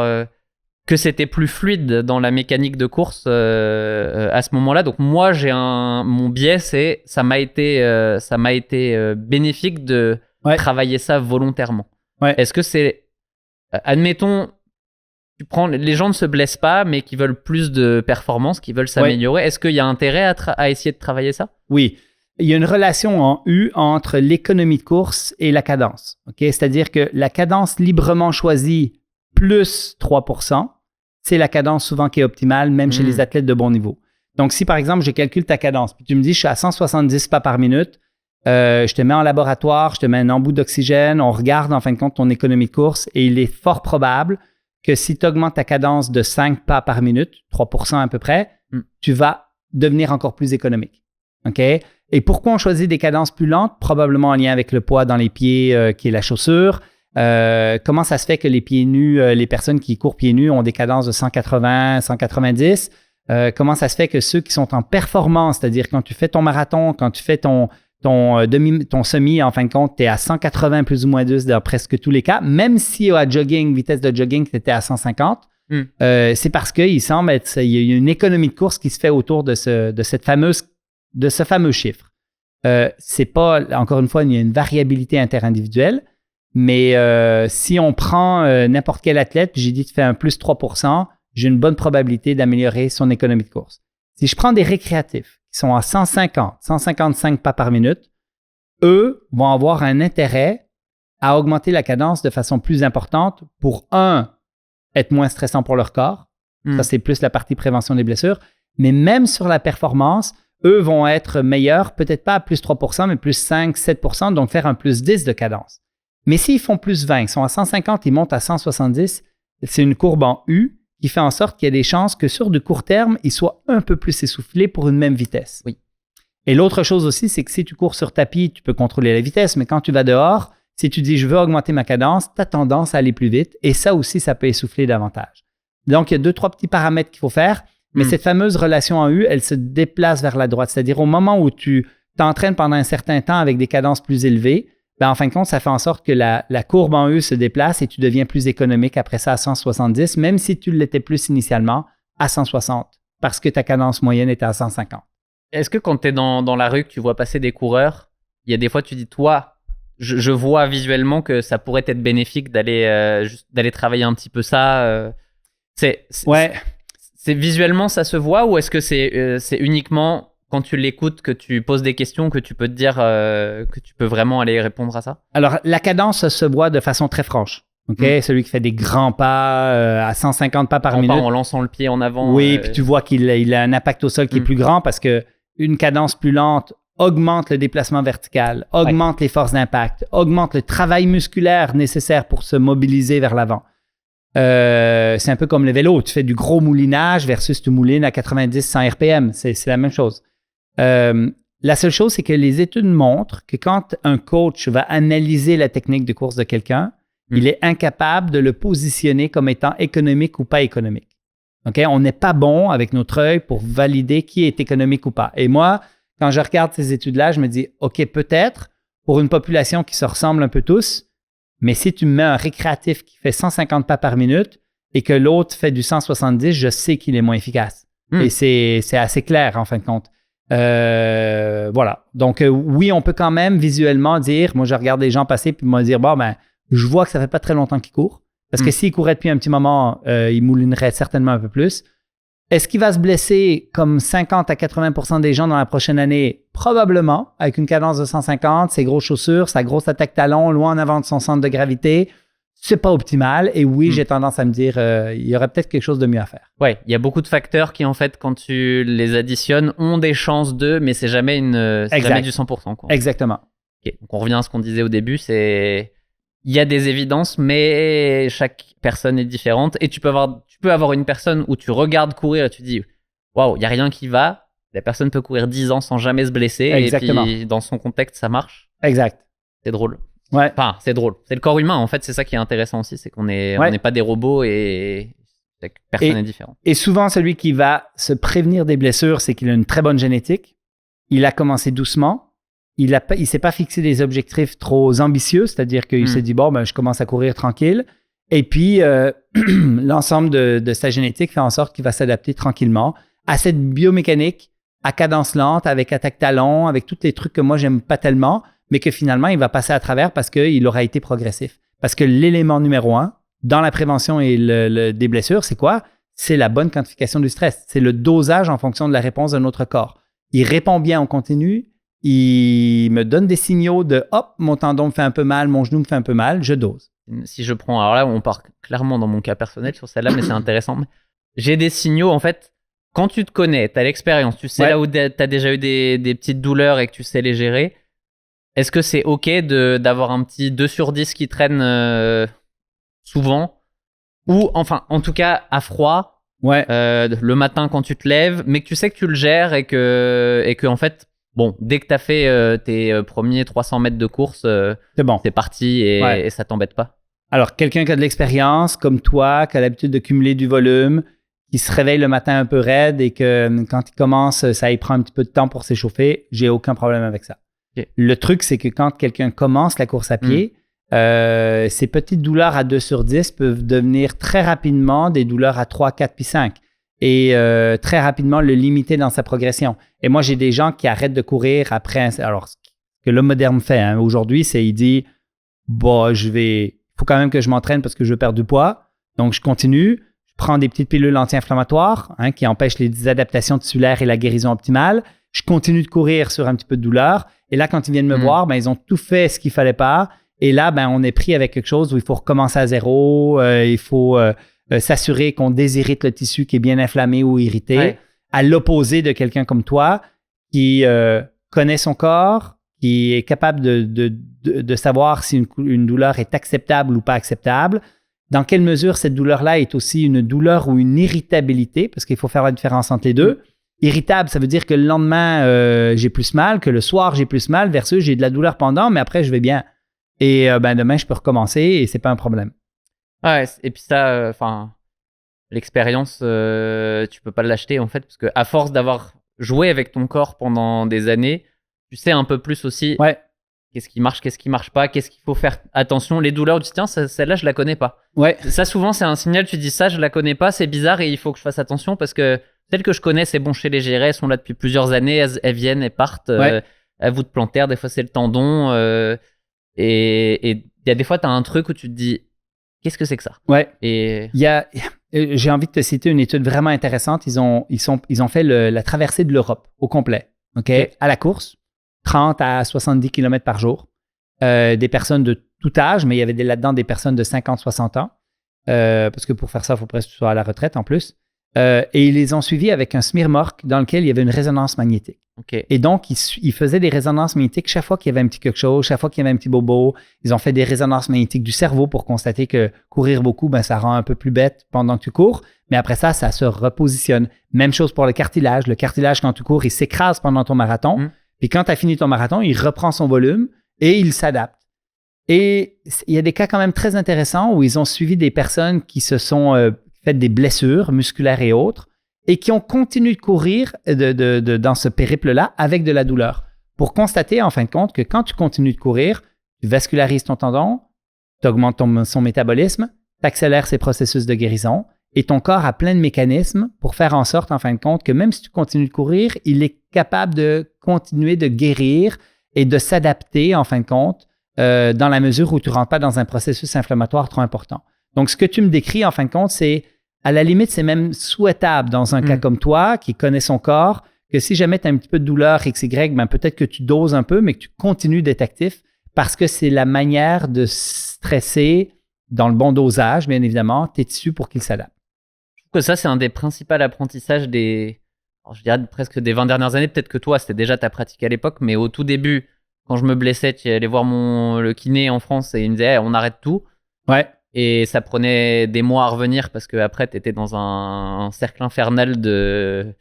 que c'était plus fluide dans la mécanique de course à ce moment-là. Donc moi, mon biais, c'est... Ça m'a été bénéfique de travailler ça volontairement. Est-ce que c'est... Admettons... les gens ne se blessent pas, mais qui veulent plus de performance, qui veulent s'améliorer. Est-ce qu'il y a intérêt à essayer de travailler ça? Oui. Il y a une relation en U entre l'économie de course et la cadence. C'est-à-dire que la cadence librement choisie plus 3%, c'est la cadence souvent qui est optimale, même chez les athlètes de bon niveau. Donc, si par exemple, je calcule ta cadence, puis tu me dis, je suis à 170 pas par minute, je te mets en laboratoire, je te mets un embout d'oxygène, on regarde en fin de compte ton économie de course et il est fort probable que si tu augmentes ta cadence de 5 pas par minute, 3% à peu près, tu vas devenir encore plus économique. OK? Et pourquoi on choisit des cadences plus lentes? Probablement en lien avec le poids dans les pieds qui est la chaussure. Comment ça se fait que les pieds nus, les personnes qui courent pieds nus ont des cadences de 180, 190? Comment ça se fait que ceux qui sont en performance, c'est-à-dire quand tu fais ton marathon, quand tu fais ton semi, en fin de compte, tu es à 180 plus ou moins 2 dans presque tous les cas, même si à vitesse de jogging, tu étais à 150, c'est parce qu'il semble il y a une économie de course qui se fait autour de ce fameux chiffre. C'est pas, encore une fois, il y a une variabilité interindividuelle, mais si on prend n'importe quel athlète, puis j'ai dit tu fais un plus 3%, j'ai une bonne probabilité d'améliorer son économie de course. Si je prends des récréatifs qui sont à 150, 155 pas par minute, eux vont avoir un intérêt à augmenter la cadence de façon plus importante pour, être moins stressant pour leur corps. Ça, c'est plus la partie prévention des blessures. Mais même sur la performance, eux vont être meilleurs, peut-être pas à plus 3%, mais plus 5, 7%, donc faire un plus 10 de cadence. Mais s'ils font plus 20, ils sont à 150, ils montent à 170, c'est une courbe en U qui fait en sorte qu'il y a des chances que sur du court terme, ils soient un peu plus essoufflés pour une même vitesse. Oui. Et l'autre chose aussi, c'est que si tu cours sur tapis, tu peux contrôler la vitesse, mais quand tu vas dehors, si tu dis « je veux augmenter ma cadence », tu as tendance à aller plus vite et ça aussi, ça peut essouffler davantage. Donc, il y a 2-3 petits paramètres qu'il faut faire, mais cette fameuse relation en U, elle se déplace vers la droite. C'est-à-dire au moment où tu t'entraînes pendant un certain temps avec des cadences plus élevées, en fin de compte, ça fait en sorte que la courbe en U se déplace et tu deviens plus économique après ça à 170, même si tu l'étais plus initialement à 160, parce que ta cadence moyenne était à 150. Est-ce que quand tu es dans la rue, que tu vois passer des coureurs, il y a des fois tu dis, toi, je vois visuellement que ça pourrait être bénéfique d'aller travailler un petit peu ça c'est visuellement, ça se voit, ou est-ce que c'est uniquement quand tu l'écoutes, que tu poses des questions, que tu peux te dire que tu peux vraiment aller répondre à ça? Alors, la cadence se voit de façon très franche. Celui qui fait des grands pas à 150 pas par minute. Pas en lançant le pied en avant. Oui, puis tu vois qu'il a un impact au sol qui est plus grand parce qu'une cadence plus lente augmente le déplacement vertical, augmente les forces d'impact, augmente le travail musculaire nécessaire pour se mobiliser vers l'avant. C'est un peu comme le vélo. Tu fais du gros moulinage versus tu moulines à 90-100 RPM. C'est la même chose. La seule chose, c'est que les études montrent que quand un coach va analyser la technique de course de quelqu'un, il est incapable de le positionner comme étant économique ou pas économique. On n'est pas bon avec notre œil pour valider qui est économique ou pas. Et moi, quand je regarde ces études-là, je me dis, OK, peut-être pour une population qui se ressemble un peu tous, mais si tu me mets un récréatif qui fait 150 pas par minute et que l'autre fait du 170, je sais qu'il est moins efficace. Et c'est assez clair, en fin de compte. Voilà. Donc, oui, on peut quand même visuellement dire, moi, je regarde les gens passer puis me dire, je vois que ça fait pas très longtemps qu'ils courent. Parce que s'ils couraient depuis un petit moment, ils moulineraient certainement un peu plus. Est-ce qu'il va se blesser comme 50 à 80% des gens dans la prochaine année? Probablement, avec une cadence de 150, ses grosses chaussures, sa grosse attaque talon, loin en avant de son centre de gravité. C'est pas optimal. Et oui, j'ai tendance à me dire, il y aurait peut-être quelque chose de mieux à faire. Ouais, il y a beaucoup de facteurs qui, en fait, quand tu les additionnes, ont des chances mais c'est jamais jamais du 100%. Quoi. Exactement. Okay. Donc, on revient à ce qu'on disait au début, il y a des évidences, mais chaque personne est différente. Et tu peux avoir une personne où tu regardes courir et tu dis, waouh, il n'y a rien qui va. La personne peut courir 10 ans sans jamais se blesser. Exactement. Et puis, dans son contexte, ça marche. Exact. C'est drôle. Ouais. Enfin, c'est drôle. C'est le corps humain, en fait. C'est ça qui est intéressant aussi. C'est qu'on n'est pas des robots et chaque personne est différente. Et souvent, celui qui va se prévenir des blessures, c'est qu'il a une très bonne génétique. Il a commencé doucement. Il ne s'est pas fixé des objectifs trop ambitieux, c'est-à-dire qu'il s'est dit, je commence à courir tranquille. Et puis, l'ensemble de sa génétique fait en sorte qu'il va s'adapter tranquillement à cette biomécanique à cadence lente, avec attaque talon, avec tous les trucs que moi, j'aime pas tellement, mais que finalement, il va passer à travers parce qu'il aura été progressif. Parce que l'élément numéro 1, dans la prévention et des blessures, c'est quoi? C'est la bonne quantification du stress. C'est le dosage en fonction de la réponse de notre corps. Il répond bien, on continue. Il me donne des signaux de « hop, mon tendon me fait un peu mal, mon genou me fait un peu mal, je dose ». Si je prends, alors là, on part clairement dans mon cas personnel sur celle-là, mais c'est intéressant. J'ai des signaux, en fait, quand tu te connais, tu as l'expérience, tu sais là où tu as déjà eu des petites douleurs et que tu sais les gérer, est-ce que c'est OK d'avoir un petit 2 sur 10 qui traîne souvent? Ou, enfin, en tout cas, à froid, le matin quand tu te lèves, mais que tu sais que tu le gères et que en fait, bon, dès que tu as fait tes premiers 300 mètres de course, c'est bon. C'est parti et ça t'embête pas. Alors, quelqu'un qui a de l'expérience, comme toi, qui a l'habitude de cumuler du volume, qui se réveille le matin un peu raide et que quand il commence, ça y prend un petit peu de temps pour s'échauffer, j'ai aucun problème avec ça. Okay. Le truc, c'est que quand quelqu'un commence la course à pied, ces petites douleurs à 2 sur 10 peuvent devenir très rapidement des douleurs à 3, 4 puis 5 et très rapidement le limiter dans sa progression. Et moi, j'ai des gens qui arrêtent de courir après. Alors, ce que l'homme moderne fait aujourd'hui, c'est il dit bon, il faut quand même que je m'entraîne parce que je veux perdre du poids. Donc, je continue. Je prends des petites pilules anti-inflammatoires qui empêchent les adaptations tissulaires et la guérison optimale. Je continue de courir sur un petit peu de douleur. Et là, quand ils viennent me voir, ils ont tout fait ce qu'il ne fallait pas. Et là, on est pris avec quelque chose où il faut recommencer à zéro. Il faut s'assurer qu'on désirrite le tissu qui est bien inflammé ou irrité. Ouais. À l'opposé de quelqu'un comme toi qui connaît son corps, qui est capable de savoir si une douleur est acceptable ou pas acceptable. Dans quelle mesure cette douleur-là est aussi une douleur ou une irritabilité, parce qu'il faut faire la différence entre les deux. Irritable, ça veut dire que le lendemain, j'ai plus mal, que le soir, j'ai plus mal, versus j'ai de la douleur pendant, mais après, je vais bien. Et demain, je peux recommencer et c'est pas un problème. Ouais, et puis ça, l'expérience, tu peux pas l'acheter en fait, parce qu'à force d'avoir joué avec ton corps pendant des années, tu sais un peu plus aussi qu'est-ce qui marche pas, qu'est-ce qu'il faut faire attention. Les douleurs, tu dis tiens, celle-là, je la connais pas. Ouais. Ça, souvent, c'est un signal, tu dis ça, je la connais pas, c'est bizarre et il faut que je fasse attention parce que celles que je connais, c'est bon, chez les gérer, elles sont là depuis plusieurs années, elles viennent, elles partent, elles vous de plantaire, des fois c'est le tendon. Et il y a des fois, tu as un truc où tu te dis qu'est-ce que c'est que ça? Ouais. Et j'ai envie de te citer une étude vraiment intéressante. Ils ont fait la traversée de l'Europe au complet, à la course, 30 à 70 km par jour. Des personnes de tout âge, mais il y avait là-dedans des personnes de 50-60 ans. Parce que pour faire ça, il faut presque que tu sois à la retraite en plus. Et ils les ont suivis avec un smearmork dans lequel il y avait une résonance magnétique. Okay. Et donc, ils faisaient des résonances magnétiques chaque fois qu'il y avait un petit quelque chose, chaque fois qu'il y avait un petit bobo. Ils ont fait des résonances magnétiques du cerveau pour constater que courir beaucoup, ça rend un peu plus bête pendant que tu cours. Mais après ça se repositionne. Même chose pour le cartilage. Le cartilage, quand tu cours, il s'écrase pendant ton marathon. Puis quand tu as fini ton marathon, il reprend son volume et il s'adapte. Et il y a des cas quand même très intéressants où ils ont suivi des personnes qui se sont fait des blessures musculaires et autres et qui ont continué de courir dans ce périple-là avec de la douleur pour constater en fin de compte que quand tu continues de courir, tu vascularises ton tendon, tu augmentes son métabolisme, tu accélères ses processus de guérison et ton corps a plein de mécanismes pour faire en sorte en fin de compte que même si tu continues de courir, il est capable de continuer de guérir et de s'adapter en fin de compte dans la mesure où tu ne rentres pas dans un processus inflammatoire trop important. Donc, ce que tu me décris en fin de compte, c'est à la limite, c'est même souhaitable dans un cas comme toi, qui connaît son corps, que si jamais tu as un petit peu de douleur XY, peut-être que tu doses un peu, mais que tu continues d'être actif parce que c'est la manière de stresser dans le bon dosage, bien évidemment, tes tissus pour qu'ils s'adaptent. Je trouve que ça, c'est un des principaux apprentissages je dirais presque des 20 dernières années. Peut-être que toi, c'était déjà ta pratique à l'époque, mais au tout début, quand je me blessais, tu allais voir le kiné en France et il me disait on arrête tout. Ouais. Et ça prenait des mois à revenir parce qu'après, tu étais dans un cercle infernal de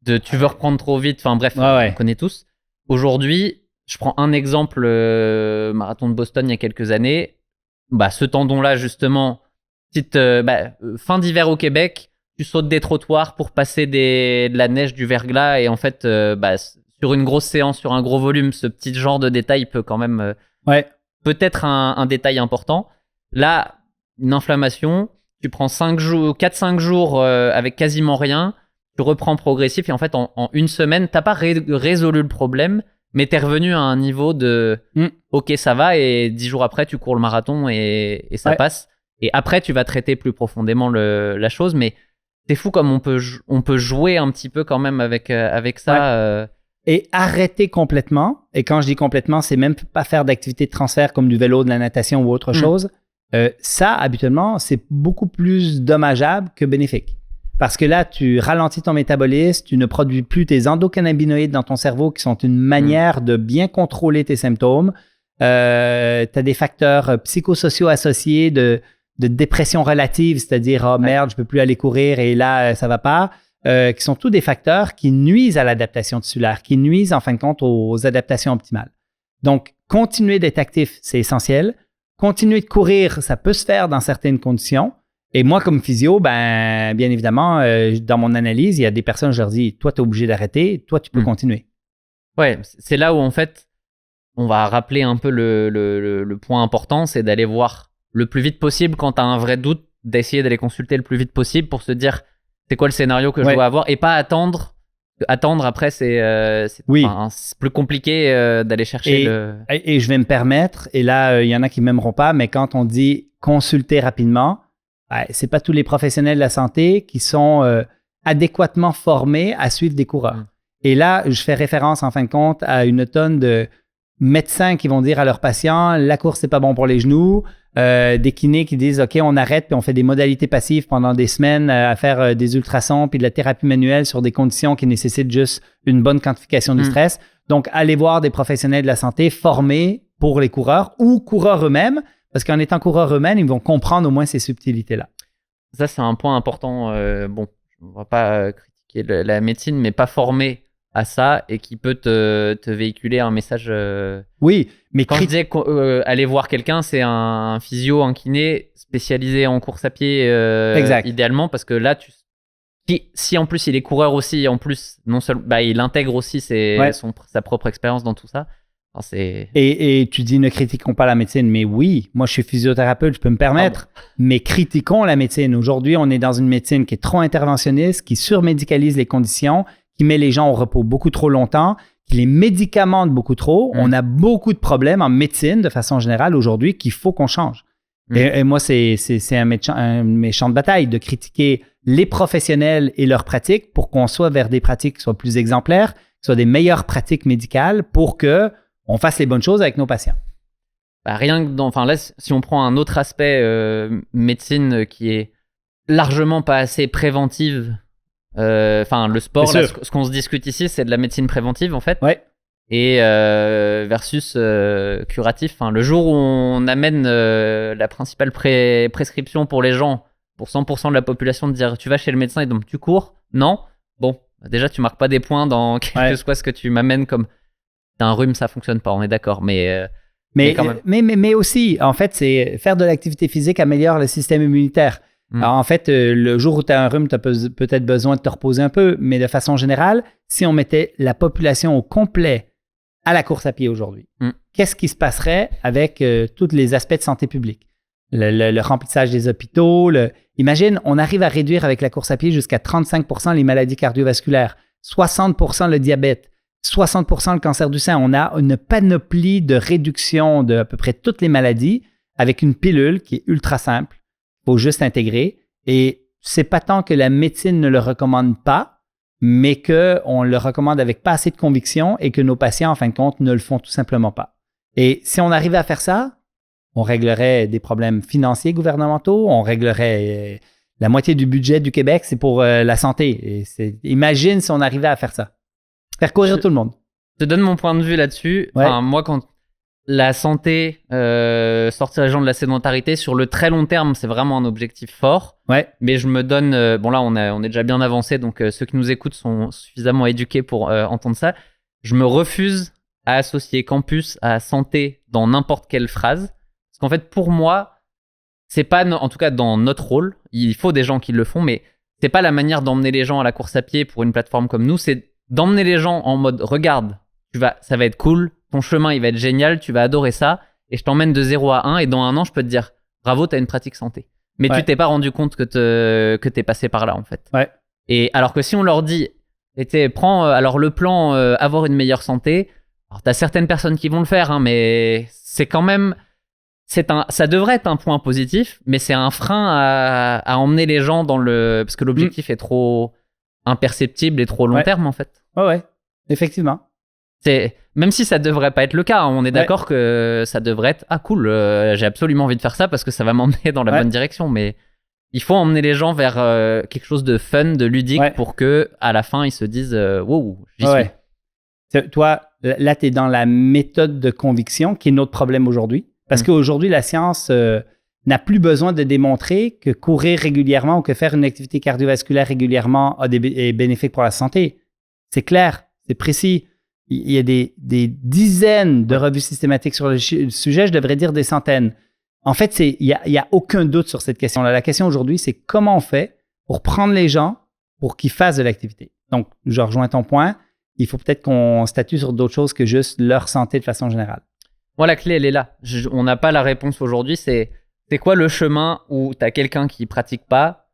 tu veux reprendre trop vite. Enfin bref, on connaît tous. Aujourd'hui, je prends un exemple, marathon de Boston il y a quelques années. Ce tendon-là, justement, fin d'hiver au Québec, tu sautes des trottoirs pour passer de la neige, du verglas. Et en fait, sur une grosse séance, sur un gros volume, ce petit genre de détail peut quand même peut-être un détail important. Là, une inflammation, tu prends 4-5 jours avec quasiment rien, tu reprends progressif et en fait, en une semaine, tu n'as pas résolu le problème, mais tu es revenu à un niveau de OK, ça va, et 10 jours après, tu cours le marathon et ça passe. Et après, tu vas traiter plus profondément la chose. Mais c'est fou comme on peut jouer un petit peu quand même avec ça. Et arrêter complètement. Et quand je dis complètement, c'est même pas faire d'activité de transfert comme du vélo, de la natation ou autre chose. Ça, habituellement, c'est beaucoup plus dommageable que bénéfique. Parce que là, tu ralentis ton métabolisme, tu ne produis plus tes endocannabinoïdes dans ton cerveau qui sont une manière de bien contrôler tes symptômes. Tu as des facteurs psychosociaux associés de dépression relative, c'est-à-dire « Oh merde, je ne peux plus aller courir et là, ça ne va pas », qui sont tous des facteurs qui nuisent à l'adaptation tissulaire, qui nuisent en fin de compte aux adaptations optimales. Donc, continuer d'être actif, c'est essentiel. Continuer de courir, ça peut se faire dans certaines conditions. Et moi, comme physio, bien évidemment, dans mon analyse, il y a des personnes, je leur dis, toi, tu es obligé d'arrêter, toi, tu peux continuer. Ouais, c'est là où, en fait, on va rappeler un peu le point important, c'est d'aller voir le plus vite possible quand tu as un vrai doute, d'essayer d'aller consulter le plus vite possible pour se dire, c'est quoi le scénario que je dois avoir et pas attendre. Attendre, après, c'est plus compliqué d'aller chercher Et je vais me permettre, et là, il y en a qui ne m'aimeront pas, mais quand on dit consulter rapidement, ce n'est pas tous les professionnels de la santé qui sont adéquatement formés à suivre des coureurs. Et là, je fais référence, en fin de compte, à une tonne de médecins qui vont dire à leurs patients, la course, c'est pas bon pour les genoux. Des kinés qui disent, OK, on arrête, puis on fait des modalités passives pendant des semaines à faire des ultrasons, puis de la thérapie manuelle sur des conditions qui nécessitent juste une bonne quantification du stress. Donc, allez voir des professionnels de la santé formés pour les coureurs ou coureurs eux-mêmes, parce qu'en étant coureurs eux-mêmes, ils vont comprendre au moins ces subtilités-là. Ça, c'est un point important. Bon, on ne va pas critiquer la médecine, mais pas formé à ça et qui peut te véhiculer un message. Oui, mais quand je disais aller voir quelqu'un, c'est un physio, un kiné spécialisé en course à pied, idéalement, parce que là, si en plus il est coureur aussi, en plus, non seulement, il intègre aussi sa propre expérience dans tout ça. Enfin, et tu dis ne critiquons pas la médecine, mais oui, moi je suis physiothérapeute, je peux me permettre, mais critiquons la médecine. Aujourd'hui, on est dans une médecine qui est trop interventionniste, qui surmédicalise les conditions, qui met les gens au repos beaucoup trop longtemps, qui les médicamente beaucoup trop. On a beaucoup de problèmes en médecine de façon générale aujourd'hui qu'il faut qu'on change. Et moi, c'est un méchant de bataille de critiquer les professionnels et leurs pratiques pour qu'on soit vers des pratiques qui soient plus exemplaires, qui soient des meilleures pratiques médicales pour qu'on fasse les bonnes choses avec nos patients. Rien que là, si on prend un autre aspect médecine qui est largement pas assez préventive, le sport, là, ce qu'on se discute ici, c'est de la médecine préventive en fait. Ouais. Et versus curatif. Le jour où on amène la principale prescription pour les gens, pour 100% de la population, de dire tu vas chez le médecin et donc tu cours, non. Bon, déjà tu marques pas des points dans quel que soit ce que tu m'amènes comme t'as un rhume, ça fonctionne pas, on est d'accord, mais quand même. Mais aussi, en fait, c'est faire de l'activité physique améliore le système immunitaire. Alors, en fait, le jour où tu as un rhume, tu as peut-être besoin de te reposer un peu, mais de façon générale, si on mettait la population au complet à la course à pied aujourd'hui, qu'est-ce qui se passerait avec tous les aspects de santé publique? Le remplissage des hôpitaux, imagine, on arrive à réduire avec la course à pied jusqu'à 35% les maladies cardiovasculaires, 60% le diabète, 60% le cancer du sein. On a une panoplie de réduction de à peu près toutes les maladies avec une pilule qui est ultra simple. Il faut juste intégrer. Et c'est pas tant que la médecine ne le recommande pas, mais qu'on le recommande avec pas assez de conviction et que nos patients, en fin de compte, ne le font tout simplement pas. Et si on arrivait à faire ça, on réglerait des problèmes financiers gouvernementaux, on réglerait la moitié du budget du Québec, c'est pour la santé. Et imagine si on arrivait à faire ça. Faire courir tout le monde. Je te donne mon point de vue là-dessus. Ouais. Moi, quand la santé, sortir les gens de la sédentarité, sur le très long terme, c'est vraiment un objectif fort. Ouais. Mais je me donne... bon, là, on est déjà bien avancé, donc ceux qui nous écoutent sont suffisamment éduqués pour entendre ça. Je me refuse à associer campus à santé dans n'importe quelle phrase. Parce qu'en fait, pour moi, c'est pas, en tout cas dans notre rôle, il faut des gens qui le font, mais c'est pas la manière d'emmener les gens à la course à pied pour une plateforme comme nous, c'est d'emmener les gens en mode, regarde, ça va être cool, ton chemin il va être génial, tu vas adorer ça, et je t'emmène de 0 à 1, et dans 1 an, je peux te dire, bravo, t'as une pratique santé. Mais tu t'es pas rendu compte que t'es passé par là, en fait. Ouais. Et alors que si on leur dit, prends alors le plan avoir une meilleure santé, alors t'as certaines personnes qui vont le faire, hein, mais c'est quand même... ça devrait être un point positif, mais c'est un frein à emmener les gens parce que l'objectif est trop imperceptible et trop long terme, en fait. Ouais, effectivement. Même si ça devrait pas être le cas, on est d'accord que ça devrait être cool, j'ai absolument envie de faire ça parce que ça va m'emmener dans la bonne direction, mais il faut emmener les gens vers quelque chose de fun, de ludique pour que à la fin ils se disent wow, j'y suis. Toi, là, tu es dans la méthode de conviction qui est notre problème aujourd'hui. Parce qu'aujourd'hui, la science n'a plus besoin de démontrer que courir régulièrement ou que faire une activité cardiovasculaire régulièrement est bénéfique pour la santé. C'est clair, c'est précis. Il y a des dizaines de revues systématiques sur le sujet, je devrais dire des centaines. En fait, il y a aucun doute sur cette question-là. La question aujourd'hui, c'est comment on fait pour prendre les gens pour qu'ils fassent de l'activité. Donc, je rejoins ton point. Il faut peut-être qu'on statue sur d'autres choses que juste leur santé de façon générale. Moi, la clé, elle est là. On n'a pas la réponse aujourd'hui. C'est quoi le chemin où tu as quelqu'un qui pratique pas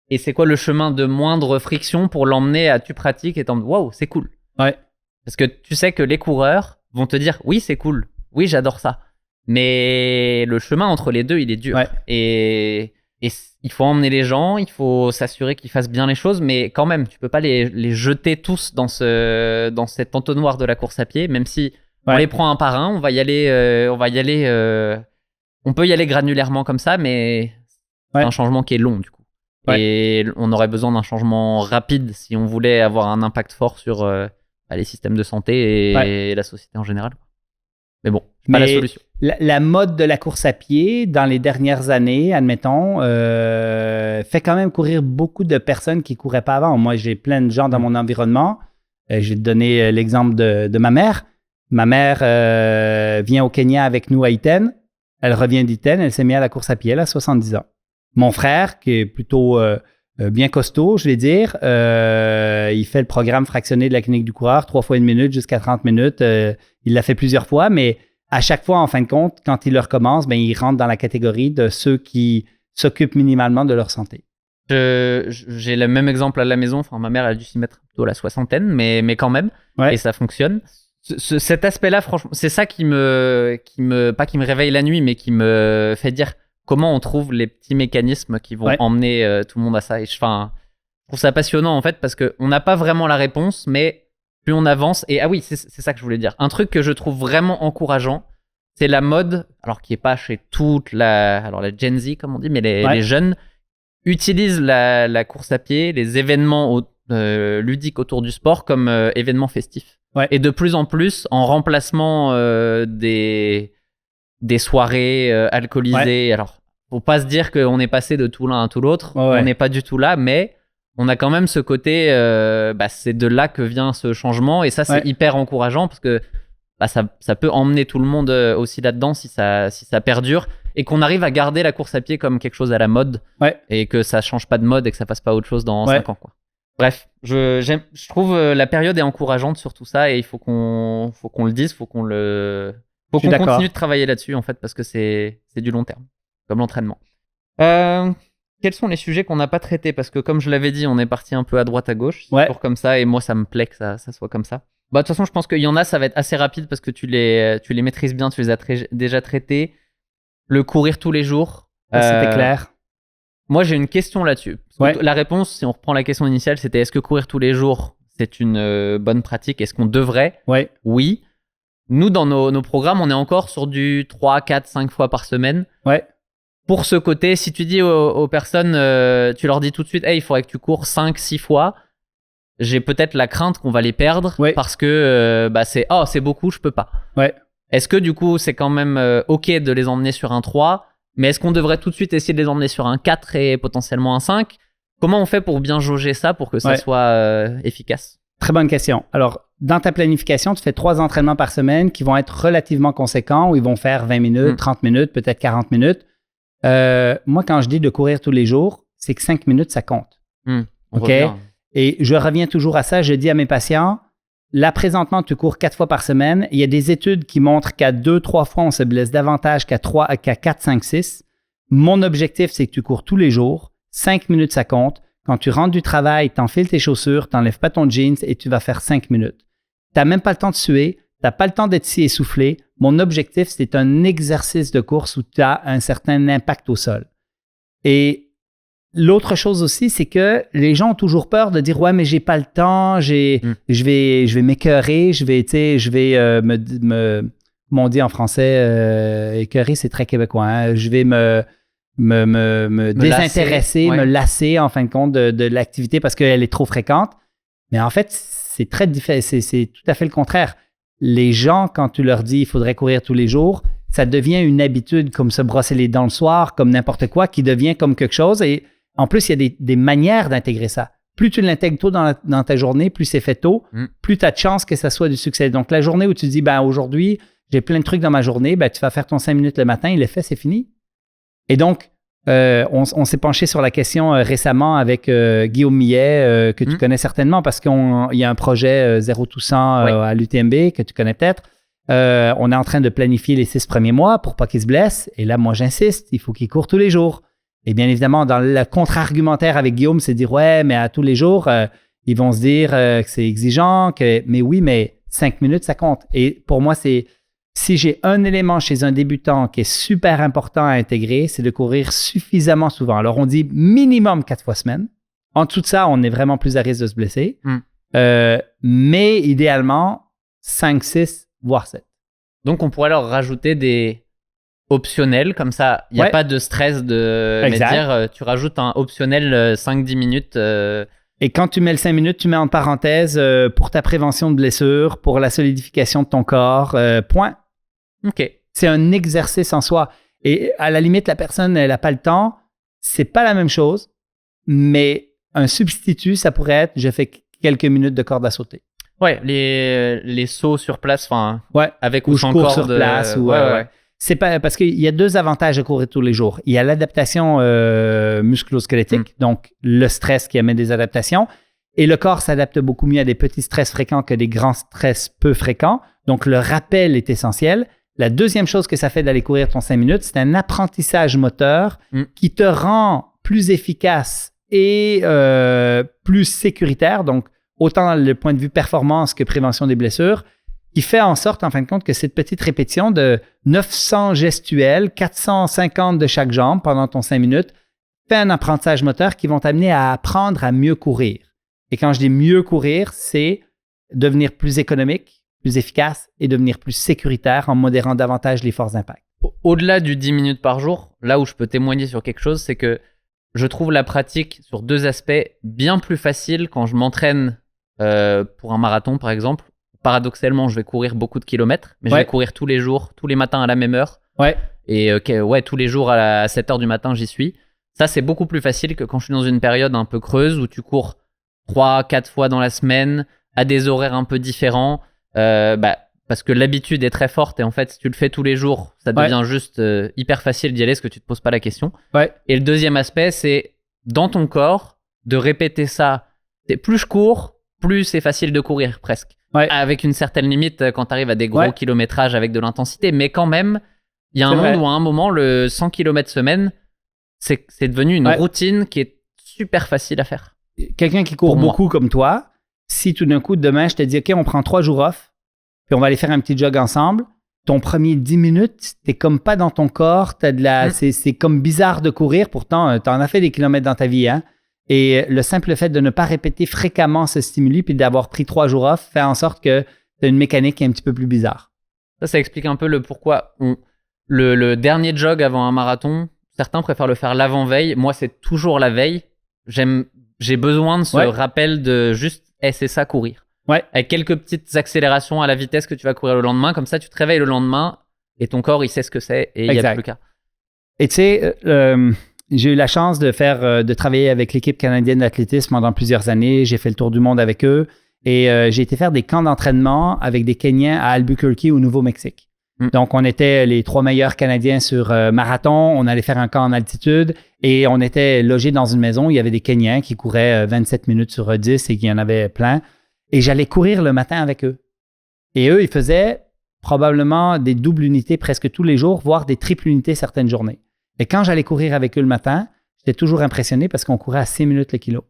et c'est quoi le chemin de moindre friction pour l'emmener à tu pratiques et t'en dis wow, c'est cool. Ouais. Parce que tu sais que les coureurs vont te dire oui, c'est cool. Oui, j'adore ça. Mais le chemin entre les deux, il est dur. Ouais. Et il faut emmener les gens, il faut s'assurer qu'ils fassent bien les choses, mais quand même, tu peux pas les jeter tous dans cet entonnoir de la course à pied, même si on les prend un par un, on va y aller, on peut y aller granulairement comme ça, mais c'est un changement qui est long du coup. Et on aurait besoin d'un changement rapide si on voulait avoir un impact fort sur les systèmes de santé et la société en général. Mais bon, c'est pas la solution. La mode de la course à pied, dans les dernières années, admettons, fait quand même courir beaucoup de personnes qui ne couraient pas avant. Moi, j'ai plein de gens dans mon environnement. Je vais te donner l'exemple de ma mère. Ma mère vient au Kenya avec nous à Iten. Elle revient d'Iten, elle s'est mise à la course à pied, elle a 70 ans. Mon frère, qui est plutôt bien costaud, je vais dire, il fait le programme fractionné de la clinique du coureur, 3 fois 1 minute jusqu'à 30 minutes. Il l'a fait plusieurs fois, mais à chaque fois, en fin de compte, quand il le recommence, il rentre dans la catégorie de ceux qui s'occupent minimalement de leur santé. J'ai le même exemple à la maison. Enfin, ma mère elle a dû s'y mettre plutôt à la soixantaine, mais quand même, et ça fonctionne. Cet aspect-là, franchement, c'est ça qui me pas qui me réveille la nuit, mais qui me fait dire comment on trouve les petits mécanismes qui vont emmener tout le monde à ça. Et je trouve ça passionnant en fait parce qu'on n'a pas vraiment la réponse, mais plus on avance. Et oui, c'est ça que je voulais dire. Un truc que je trouve vraiment encourageant, c'est la mode, alors qui n'est pas chez toute la Gen Z comme on dit, mais les jeunes utilisent la course à pied, les événements ludiques autour du sport comme événements festifs. Et de plus en plus en remplacement des soirées alcoolisées. Alors, faut pas se dire qu'on est passé de tout l'un à tout l'autre. On n'est pas du tout là, mais on a quand même ce côté, c'est de là que vient ce changement. Et ça, c'est hyper encourageant parce que ça peut emmener tout le monde aussi là-dedans si ça perdure et qu'on arrive à garder la course à pied comme quelque chose à la mode et que ça change pas de mode et que ça fasse pas autre chose dans 5 ans, quoi. Bref, je trouve la période est encourageante sur tout ça et il faut qu'on le dise, faut qu'on continue de travailler là-dessus en fait parce que c'est du long terme, comme l'entraînement. Quels sont les sujets qu'on n'a pas traités? Parce que comme je l'avais dit, on est parti un peu à droite à gauche, c'est toujours comme ça et moi ça me plaît que ça soit comme ça. De toute façon, je pense qu'il y en a, ça va être assez rapide parce que tu les maîtrises bien, tu les as déjà traités. Le courir tous les jours. C'était clair. Moi, j'ai une question là-dessus. La réponse, si on reprend la question initiale, c'était est-ce que courir tous les jours, c'est une bonne pratique? Est-ce qu'on devrait? Oui. Nous, dans nos programmes, on est encore sur du 3, 4, 5 fois par semaine. Pour ce côté, si tu dis aux personnes, tu leur dis tout de suite, hey, il faudrait que tu cours 5, 6 fois, j'ai peut-être la crainte qu'on va les perdre parce que c'est beaucoup, je peux pas. Est-ce que du coup, c'est quand même OK de les emmener sur un 3? Mais est-ce qu'on devrait tout de suite essayer de les emmener sur un 4 et potentiellement un 5? Comment on fait pour bien jauger ça pour que ça soit efficace? Très bonne question. Alors, dans ta planification, tu fais 3 entraînements par semaine qui vont être relativement conséquents où ils vont faire 20 minutes, 30 minutes, peut-être 40 minutes. Moi, quand je dis de courir tous les jours, c'est que 5 minutes, ça compte. OK? Et je reviens toujours à ça. Je dis à mes patients, là, présentement, tu cours 4 fois par semaine. Il y a des études qui montrent qu'à 2-3 fois, on se blesse davantage qu'à 4, 5, 6. Mon objectif, c'est que tu cours tous les jours. 5 minutes, ça compte. Quand tu rentres du travail, tu enfiles tes chaussures, tu n'enlèves pas ton jeans et tu vas faire 5 minutes. Tu n'as même pas le temps de suer. Tu n'as pas le temps d'être si essoufflé. mon objectif, c'est un exercice de course où tu as un certain impact au sol. Et l'autre chose aussi, c'est que les gens ont toujours peur de dire « Ouais, mais j'ai pas le temps, je vais m'écœurer, je vais comment on dit en français, écœurer, c'est très québécois, hein? Je vais me désintéresser, me lasser en fin de compte de l'activité parce qu'elle est trop fréquente. » Mais en fait, c'est tout à fait le contraire. Les gens, quand tu leur dis « il faudrait courir tous les jours », ça devient une habitude comme se brosser les dents le soir, comme n'importe quoi, qui devient comme quelque chose. Et en plus, il y a des manières d'intégrer ça. Plus tu l'intègres tôt dans ta journée, plus c'est fait tôt, plus tu as de chances que ça soit du succès. Donc, la journée où tu dis, aujourd'hui, j'ai plein de trucs dans ma journée, tu vas faire ton 5 minutes le matin, il est fait, c'est fini. Et donc, on s'est penché sur la question récemment avec Guillaume Millet, que tu connais certainement parce qu'il y a un projet Zéro tout 100 à l'UTMB que tu connais peut-être. On est en train de planifier les 6 premiers mois pour pas qu'il se blesse. Et là, moi, j'insiste, il faut qu'il court tous les jours. Et bien évidemment, dans le contre-argumentaire avec Guillaume, c'est de dire, ouais, mais à tous les jours, ils vont se dire que c'est exigeant, mais oui, mais 5 minutes, ça compte. Et pour moi, si j'ai un élément chez un débutant qui est super important à intégrer, c'est de courir suffisamment souvent. Alors, on dit minimum 4 fois semaine. En dessous de ça, on est vraiment plus à risque de se blesser. Mais idéalement, 5, 6, voire 7. Donc, on pourrait leur rajouter des optionnels, comme ça, il n'y a pas de stress de dire, tu rajoutes un optionnel 5-10 minutes. Et quand tu mets le 5 minutes, tu mets en parenthèse pour ta prévention de blessures, pour la solidification de ton corps, point. OK. C'est un exercice en soi. Et à la limite, la personne, elle n'a pas le temps. C'est pas la même chose, mais un substitut, ça pourrait être, je fais quelques minutes de corde à sauter. Ouais, les sauts sur place, avec ou sans corde sur place. C'est pas, parce qu'il y a 2 avantages à courir tous les jours. Il y a l'adaptation musculo-squelettique, donc le stress qui amène des adaptations. Et le corps s'adapte beaucoup mieux à des petits stress fréquents que des grands stress peu fréquents. Donc, le rappel est essentiel. La deuxième chose que ça fait d'aller courir ton 5 minutes, c'est un apprentissage moteur qui te rend plus efficace et plus sécuritaire. Donc, autant dans le point de vue performance que prévention des blessures, qui fait en sorte, en fin de compte, que cette petite répétition de 900 gestuels, 450 de chaque jambe pendant ton 5 minutes, fait un apprentissage moteur qui vont t'amener à apprendre à mieux courir. Et quand je dis mieux courir, c'est devenir plus économique, plus efficace et devenir plus sécuritaire en modérant davantage les forces d'impact. Au-delà du 10 minutes par jour, là où je peux témoigner sur quelque chose, c'est que je trouve la pratique sur 2 aspects bien plus facile quand je m'entraîne pour un marathon, par exemple. Paradoxalement, je vais courir beaucoup de kilomètres, mais je vais courir tous les jours, tous les matins à la même heure. Et tous les jours à 7h du matin, j'y suis. Ça, c'est beaucoup plus facile que quand je suis dans une période un peu creuse où tu cours 3-4 fois dans la semaine, à des horaires un peu différents, parce que l'habitude est très forte et en fait, si tu le fais tous les jours, ça devient juste hyper facile d'y aller parce que tu te poses pas la question. Et le deuxième aspect, c'est dans ton corps, de répéter ça. Plus je cours, plus c'est facile de courir presque. Avec une certaine limite quand tu arrives à des gros kilométrages avec de l'intensité, mais quand même, il y a un monde où à un moment, le 100 km semaine, c'est devenu une routine qui est super facile à faire. Quelqu'un qui court beaucoup comme toi, si tout d'un coup, demain, je te dis, OK, on prend 3 jours off, puis on va aller faire un petit jog ensemble, ton premier 10 minutes, t'es comme pas dans ton corps, c'est comme bizarre de courir, pourtant, t'en as fait des kilomètres dans ta vie, hein? Et le simple fait de ne pas répéter fréquemment ce stimuli puis d'avoir pris 3 jours off fait en sorte que tu as une mécanique qui est un petit peu plus bizarre. Ça explique un peu le pourquoi. Le dernier jog avant un marathon, certains préfèrent le faire l'avant-veille. Moi, c'est toujours la veille. J'ai besoin de ce rappel de juste, c'est ça, courir. Avec quelques petites accélérations à la vitesse que tu vas courir le lendemain. Comme ça, tu te réveilles le lendemain et ton corps, il sait ce que c'est et il n'y a plus qu'à. Et tu sais... j'ai eu la chance de travailler avec l'équipe canadienne d'athlétisme pendant plusieurs années. J'ai fait le tour du monde avec eux et j'ai été faire des camps d'entraînement avec des Kenyans à Albuquerque au Nouveau-Mexique. Donc, on était les 3 meilleurs Canadiens sur marathon. On allait faire un camp en altitude et on était logés dans une maison. Il y avait des Kenyans qui couraient 27 minutes sur 10 et qu'il y en avait plein. Et j'allais courir le matin avec eux. Et eux, ils faisaient probablement des doubles unités presque tous les jours, voire des triples unités certaines journées. Et quand j'allais courir avec eux le matin, j'étais toujours impressionné parce qu'on courait à 6 minutes le kilo.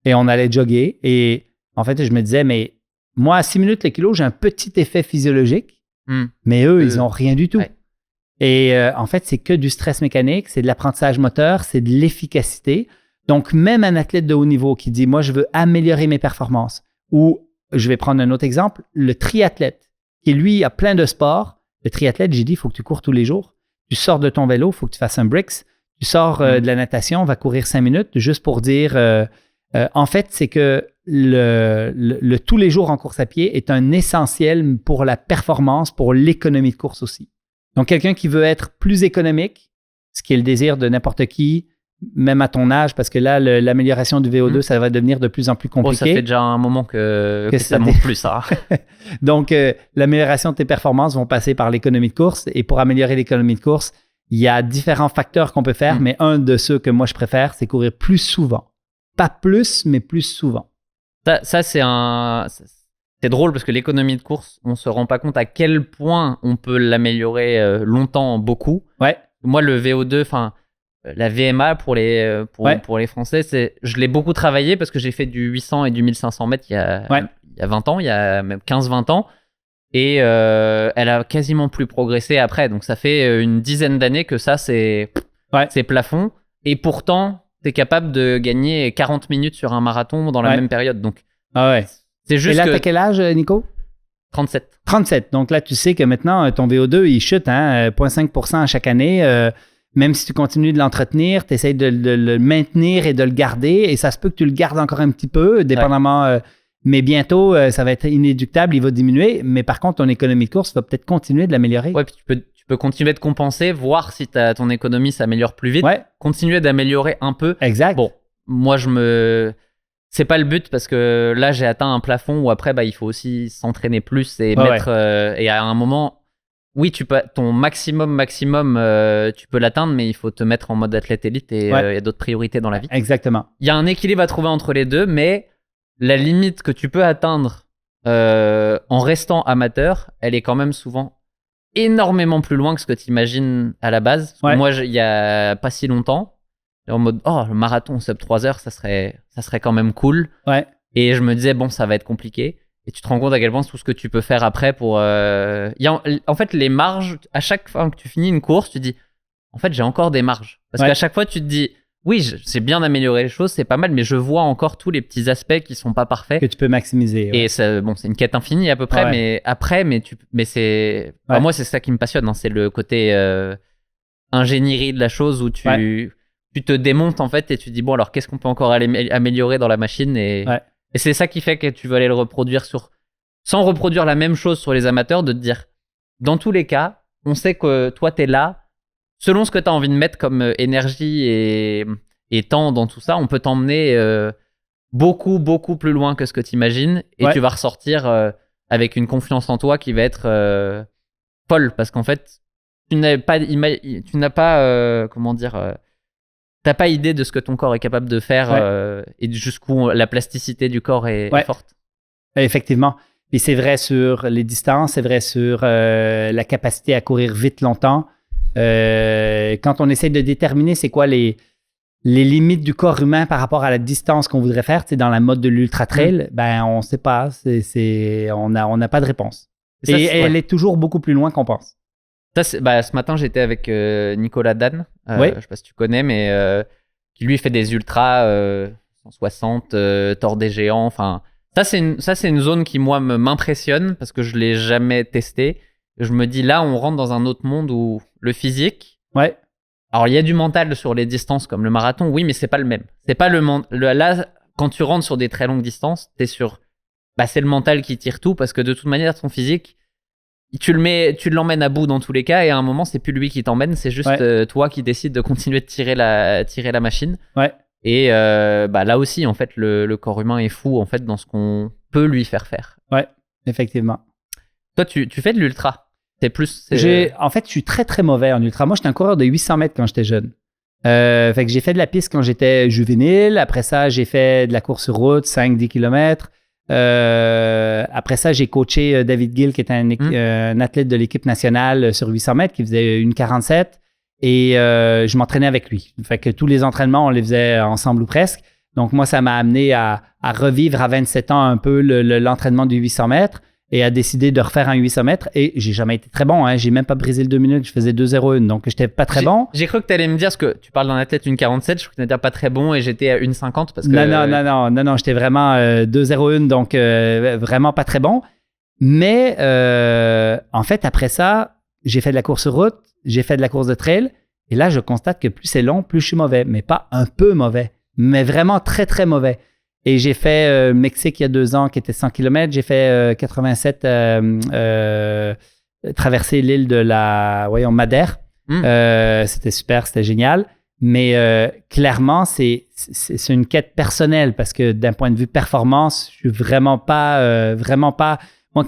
Et on allait jogger. Et en fait, je me disais, mais moi, à 6 minutes le kilo, j'ai un petit effet physiologique. Mais eux, ils n'ont rien du tout. Ouais. Et en fait, c'est que du stress mécanique, c'est de l'apprentissage moteur, c'est de l'efficacité. Donc, même un athlète de haut niveau qui dit « Moi, je veux améliorer mes performances » ou, je vais prendre un autre exemple, le triathlète qui, lui, a plein de sports. Le triathlète, j'ai dit, il faut que tu cours tous les jours. Tu sors de ton vélo, il faut que tu fasses un bricks. Tu sors de la natation, va courir 5 minutes, juste pour dire… en fait, c'est que le tous les jours en course à pied est un essentiel pour la performance, pour l'économie de course aussi. Donc, quelqu'un qui veut être plus économique, ce qui est le désir de n'importe qui, même à ton âge, parce que là, l'amélioration du VO2, ça va devenir de plus en plus compliqué. Ça fait déjà un moment que ça monte plus, ça. Donc, l'amélioration de tes performances vont passer par l'économie de course. Et pour améliorer l'économie de course, il y a différents facteurs qu'on peut faire, mais un de ceux que moi, je préfère, c'est courir plus souvent. Pas plus, mais plus souvent. Ça c'est drôle parce que l'économie de course, on ne se rend pas compte à quel point on peut l'améliorer longtemps, beaucoup. Ouais. Moi, le VO2, la VMA pour les Français, je l'ai beaucoup travaillé parce que j'ai fait du 800 et du 1500 mètres il y a 20 ans, il y a même 15-20 ans. Et elle a quasiment plus progressé après. Donc, ça fait une dizaine d'années que ça, c'est plafond. Et pourtant, tu es capable de gagner 40 minutes sur un marathon dans la même période. Donc, c'est juste. Et là, t'as quel âge, Nico? 37. 37. Donc là, tu sais que maintenant, ton VO2, il chute 0,5% à chaque année. Même si tu continues de l'entretenir, tu essaies de le maintenir et de le garder. Et ça se peut que tu le gardes encore un petit peu, dépendamment. Mais bientôt, ça va être inéluctable, il va diminuer. Mais par contre, ton économie de course va peut-être continuer de l'améliorer. Oui, puis tu peux continuer de compenser, voir si ton économie s'améliore plus vite. Ouais. Continuer d'améliorer un peu. Exact. Bon, moi, c'est pas le but parce que là, j'ai atteint un plafond où après, il faut aussi s'entraîner plus et mettre. Et à un moment, oui, ton maximum, tu peux l'atteindre, mais il faut te mettre en mode athlète élite et il y a d'autres priorités dans la vie. Exactement. Il y a un équilibre à trouver entre les deux, mais la limite que tu peux atteindre en restant amateur, elle est quand même souvent énormément plus loin que ce que tu imagines à la base. Moi, il y a pas si longtemps, en mode le marathon sub 3 heures, ça serait quand même cool. Ouais. Et je me disais, bon, ça va être compliqué. Et tu te rends compte à quel point tout ce que tu peux faire après pour. En fait, les marges, à chaque fois que tu finis une course, tu dis, en fait, j'ai encore des marges. Parce qu'à chaque fois, tu te dis, oui, c'est bien d'améliorer les choses, c'est pas mal, mais je vois encore tous les petits aspects qui sont pas parfaits. Que tu peux maximiser. Et c'est une quête infinie à peu près, mais après, c'est. Enfin, moi, c'est ça qui me passionne, c'est le côté ingénierie de la chose où tu te démontes en fait et tu dis, bon, alors qu'est-ce qu'on peut encore améliorer dans la machine et c'est ça qui fait que tu veux aller le reproduire sans reproduire la même chose sur les amateurs, de te dire, dans tous les cas, on sait que toi, t'es là. Selon ce que tu as envie de mettre comme énergie et temps dans tout ça, on peut t'emmener beaucoup, beaucoup plus loin que ce que tu imagines et tu vas ressortir avec une confiance en toi qui va être folle parce qu'en fait, tu n'as pas t'as pas idée de ce que ton corps est capable de faire et jusqu'où la plasticité du corps est forte. Effectivement. Puis c'est vrai sur les distances, c'est vrai sur la capacité à courir vite longtemps. Quand on essaie de déterminer c'est quoi les limites du corps humain par rapport à la distance qu'on voudrait faire, dans la mode de l'ultra-trail, on ne sait pas. On n'a pas de réponse. Et elle est toujours beaucoup plus loin qu'on pense. Ça, ce matin, j'étais avec Nicolas Dan, je ne sais pas si tu connais, mais qui lui fait des ultras 160, tord des géants. Enfin, ça, c'est une zone qui, moi, m'impressionne parce que je ne l'ai jamais testé. Je me dis, là, on rentre dans un autre monde où le physique... Ouais. Alors, il y a du mental sur les distances comme le marathon, oui, mais c'est pas le même. C'est pas là, quand tu rentres sur des très longues distances, t'es sur... c'est le mental qui tire tout parce que de toute manière, ton physique, tu l'emmènes à bout dans tous les cas et à un moment, c'est plus lui qui t'emmène, c'est juste toi qui décides de continuer de tirer la machine. Ouais. Et là aussi, en fait, le corps humain est fou en fait dans ce qu'on peut lui faire faire. Ouais, effectivement. Toi, tu fais de l'ultra. En fait, je suis très, très mauvais en ultra. Moi, j'étais un coureur de 800 mètres quand j'étais jeune. Fait que j'ai fait de la piste quand j'étais juvénile. Après ça, j'ai fait de la course sur route, 5-10 km. Après ça, j'ai coaché David Gill, qui était un athlète de l'équipe nationale sur 800 mètres, qui faisait une 47. Et je m'entraînais avec lui. Fait que tous les entraînements, on les faisait ensemble ou presque. Donc, moi, ça m'a amené à revivre à 27 ans un peu l'entraînement du 800 mètres. et a décidé de refaire un 800 mètres. Et j'ai jamais été très bon. J'ai même pas brisé le 2 minutes. Je faisais 2,01. Donc, j'étais pas très bon. J'ai cru que tu allais me dire, parce que tu parles d'un athlète 1,47. Je crois que tu n'étais pas très bon et j'étais à 1,50 parce que... Non. J'étais vraiment 2,01. Donc, vraiment pas très bon. Mais en fait, après ça, j'ai fait de la course sur route. J'ai fait de la course de trail. Et là, je constate que plus c'est long, plus je suis mauvais. Mais pas un peu mauvais. Mais vraiment très, très mauvais. Et j'ai fait Mexique il y a 2 ans, qui était 100 km. J'ai fait 87, traverser l'île de la Madère. C'était super, c'était génial. Mais clairement, c'est une quête personnelle parce que d'un point de vue performance, je suis vraiment pas... Moi,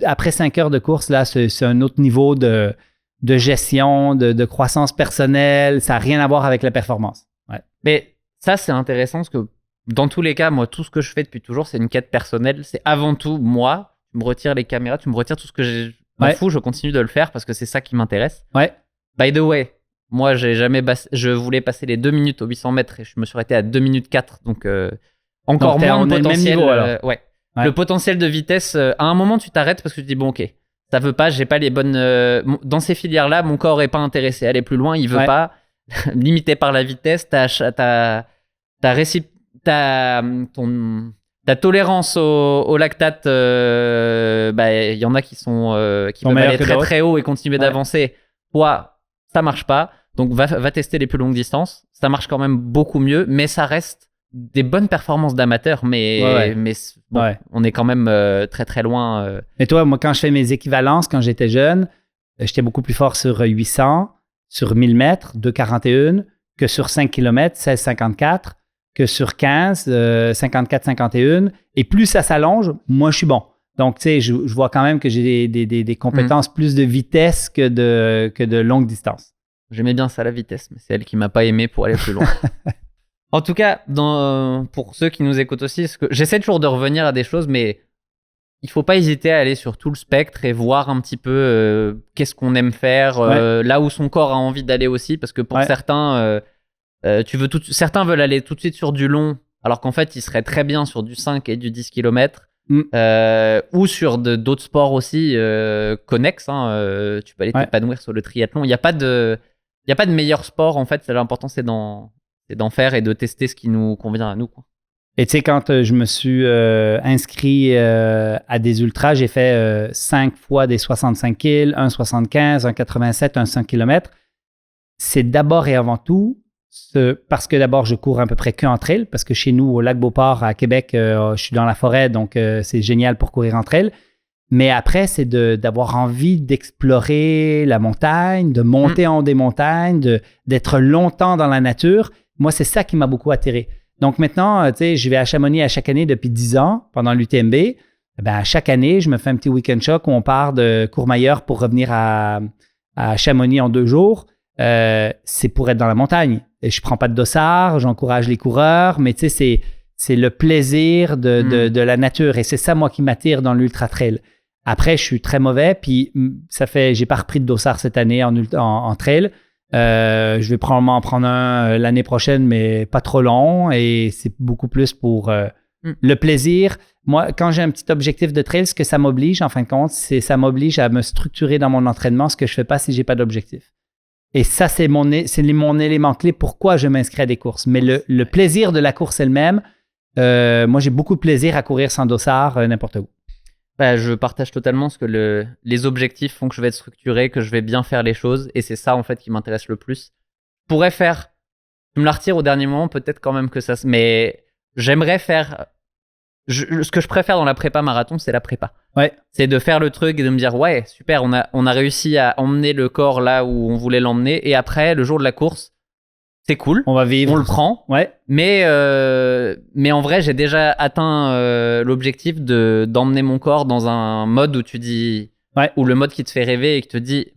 après 5 heures de course, là, c'est un autre niveau de gestion, de croissance personnelle. Ça n'a rien à voir avec la performance. Ouais. Mais ça, c'est intéressant parce que dans tous les cas, moi, tout ce que je fais depuis toujours, c'est une quête personnelle. C'est avant tout moi. Tu me retires les caméras, tu me retires tout ce que je m'en fous. Je continue de le faire parce que c'est ça qui m'intéresse. Ouais. By the way, moi, je voulais passer les 2 minutes au 800 mètres et je me suis arrêté à 2 minutes 4. Donc, encore moins de potentiel. Niveau, alors. Ouais. Le potentiel de vitesse, à un moment, tu t'arrêtes parce que tu te dis, bon, ok, ça veut pas, j'ai pas les bonnes... dans ces filières-là, mon corps est pas intéressé à aller plus loin. Il veut pas, limité par la vitesse, ta tolérance au lactate, il y en a qui peuvent aller très très haut et continuer d'avancer. Toi, ça marche pas. Donc va tester les plus longues distances. Ça marche quand même beaucoup mieux, mais ça reste des bonnes performances d'amateurs. Mais on est quand même très très loin. Et toi, moi, quand je fais mes équivalences, quand j'étais jeune, j'étais beaucoup plus fort sur 800, sur 1000 mètres, 2,41, que sur 5 km, 16,54. Que sur 15, 54-51. Et plus ça s'allonge, moins je suis bon. Donc, tu sais, je vois quand même que j'ai des compétences plus de vitesse que de longue distance. J'aimais bien ça, la vitesse, mais c'est elle qui m'a pas aimé pour aller plus loin. En tout cas, pour ceux qui nous écoutent aussi, j'essaie toujours de revenir à des choses, mais il faut pas hésiter à aller sur tout le spectre et voir un petit peu qu'est-ce qu'on aime faire, là où son corps a envie d'aller aussi, parce que pour certains... certains veulent aller tout de suite sur du long, alors qu'en fait, ils seraient très bien sur du 5 et du 10 km, ou sur d'autres sports aussi connexes. Tu peux aller t'épanouir sur le triathlon. Il n'y a pas de meilleur sport, en fait. L'important, c'est d'en faire et de tester ce qui nous convient à nous, quoi. Et tu sais, quand je me suis inscrit à des ultras, j'ai fait 5 fois des 65 kg, un 75, un 87, un 100 km. C'est d'abord et avant tout parce que d'abord, je cours à peu près qu'en trail, parce que chez nous, au Lac-Beauport, à Québec, je suis dans la forêt, donc c'est génial pour courir en trail. Mais après, c'est d'avoir envie d'explorer la montagne, de monter en haut des montagnes, d'être longtemps dans la nature. Moi, c'est ça qui m'a beaucoup attiré. Donc maintenant, tu sais, je vais à Chamonix à chaque année depuis 10 ans, pendant l'UTMB. À chaque année, je me fais un petit week-end choc où on part de Courmayeur pour revenir à Chamonix en 2 jours. C'est pour être dans la montagne. Et je prends pas de dossard, j'encourage les coureurs, mais tu sais, c'est le plaisir de la nature. Et c'est ça, moi, qui m'attire dans l'ultra-trail. Après, je suis très mauvais, puis j'ai pas repris de dossard cette année en trail. Je vais probablement en prendre un l'année prochaine, mais pas trop long. Et c'est beaucoup plus pour le plaisir. Moi, quand j'ai un petit objectif de trail, ce que ça m'oblige, en fin de compte, ça m'oblige à me structurer dans mon entraînement, ce que je fais pas si j'ai pas d'objectif. Et ça, c'est mon élément clé pourquoi je m'inscris à des courses. Mais le plaisir de la course elle-même, moi, j'ai beaucoup de plaisir à courir sans dossard n'importe où. Je partage totalement ce que les objectifs font que je vais être structuré, que je vais bien faire les choses. Et c'est ça, en fait, qui m'intéresse le plus. Je pourrais faire... Je me la retire au dernier moment, peut-être quand même que ça... Mais j'aimerais faire... ce que je préfère dans la prépa marathon, c'est la prépa. Ouais. C'est de faire le truc et de me dire, ouais, super, on a réussi à emmener le corps là où on voulait l'emmener. Et après, le jour de la course, c'est cool. On va vivre. On le prend. Ouais. Mais en vrai, j'ai déjà atteint l'objectif d'emmener mon corps dans un mode où tu dis... Ouais. Ou le mode qui te fait rêver et qui te dit,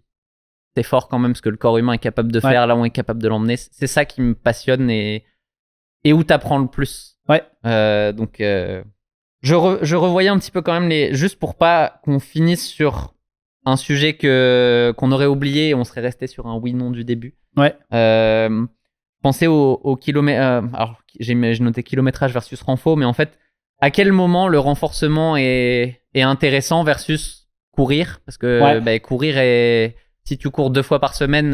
c'est fort quand même ce que le corps humain est capable de faire, là où on est capable de l'emmener. C'est ça qui me passionne et où tu apprends le plus. Ouais. Donc... Je revoyais un petit peu quand même juste pour pas qu'on finisse sur un sujet qu'on aurait oublié et on serait resté sur un oui-non du début. Ouais. Pensez au kilomètre. Alors, j'ai noté kilométrage versus renfo, mais en fait, à quel moment le renforcement est est intéressant versus courir. Parce que courir, si tu cours 2 fois par semaine,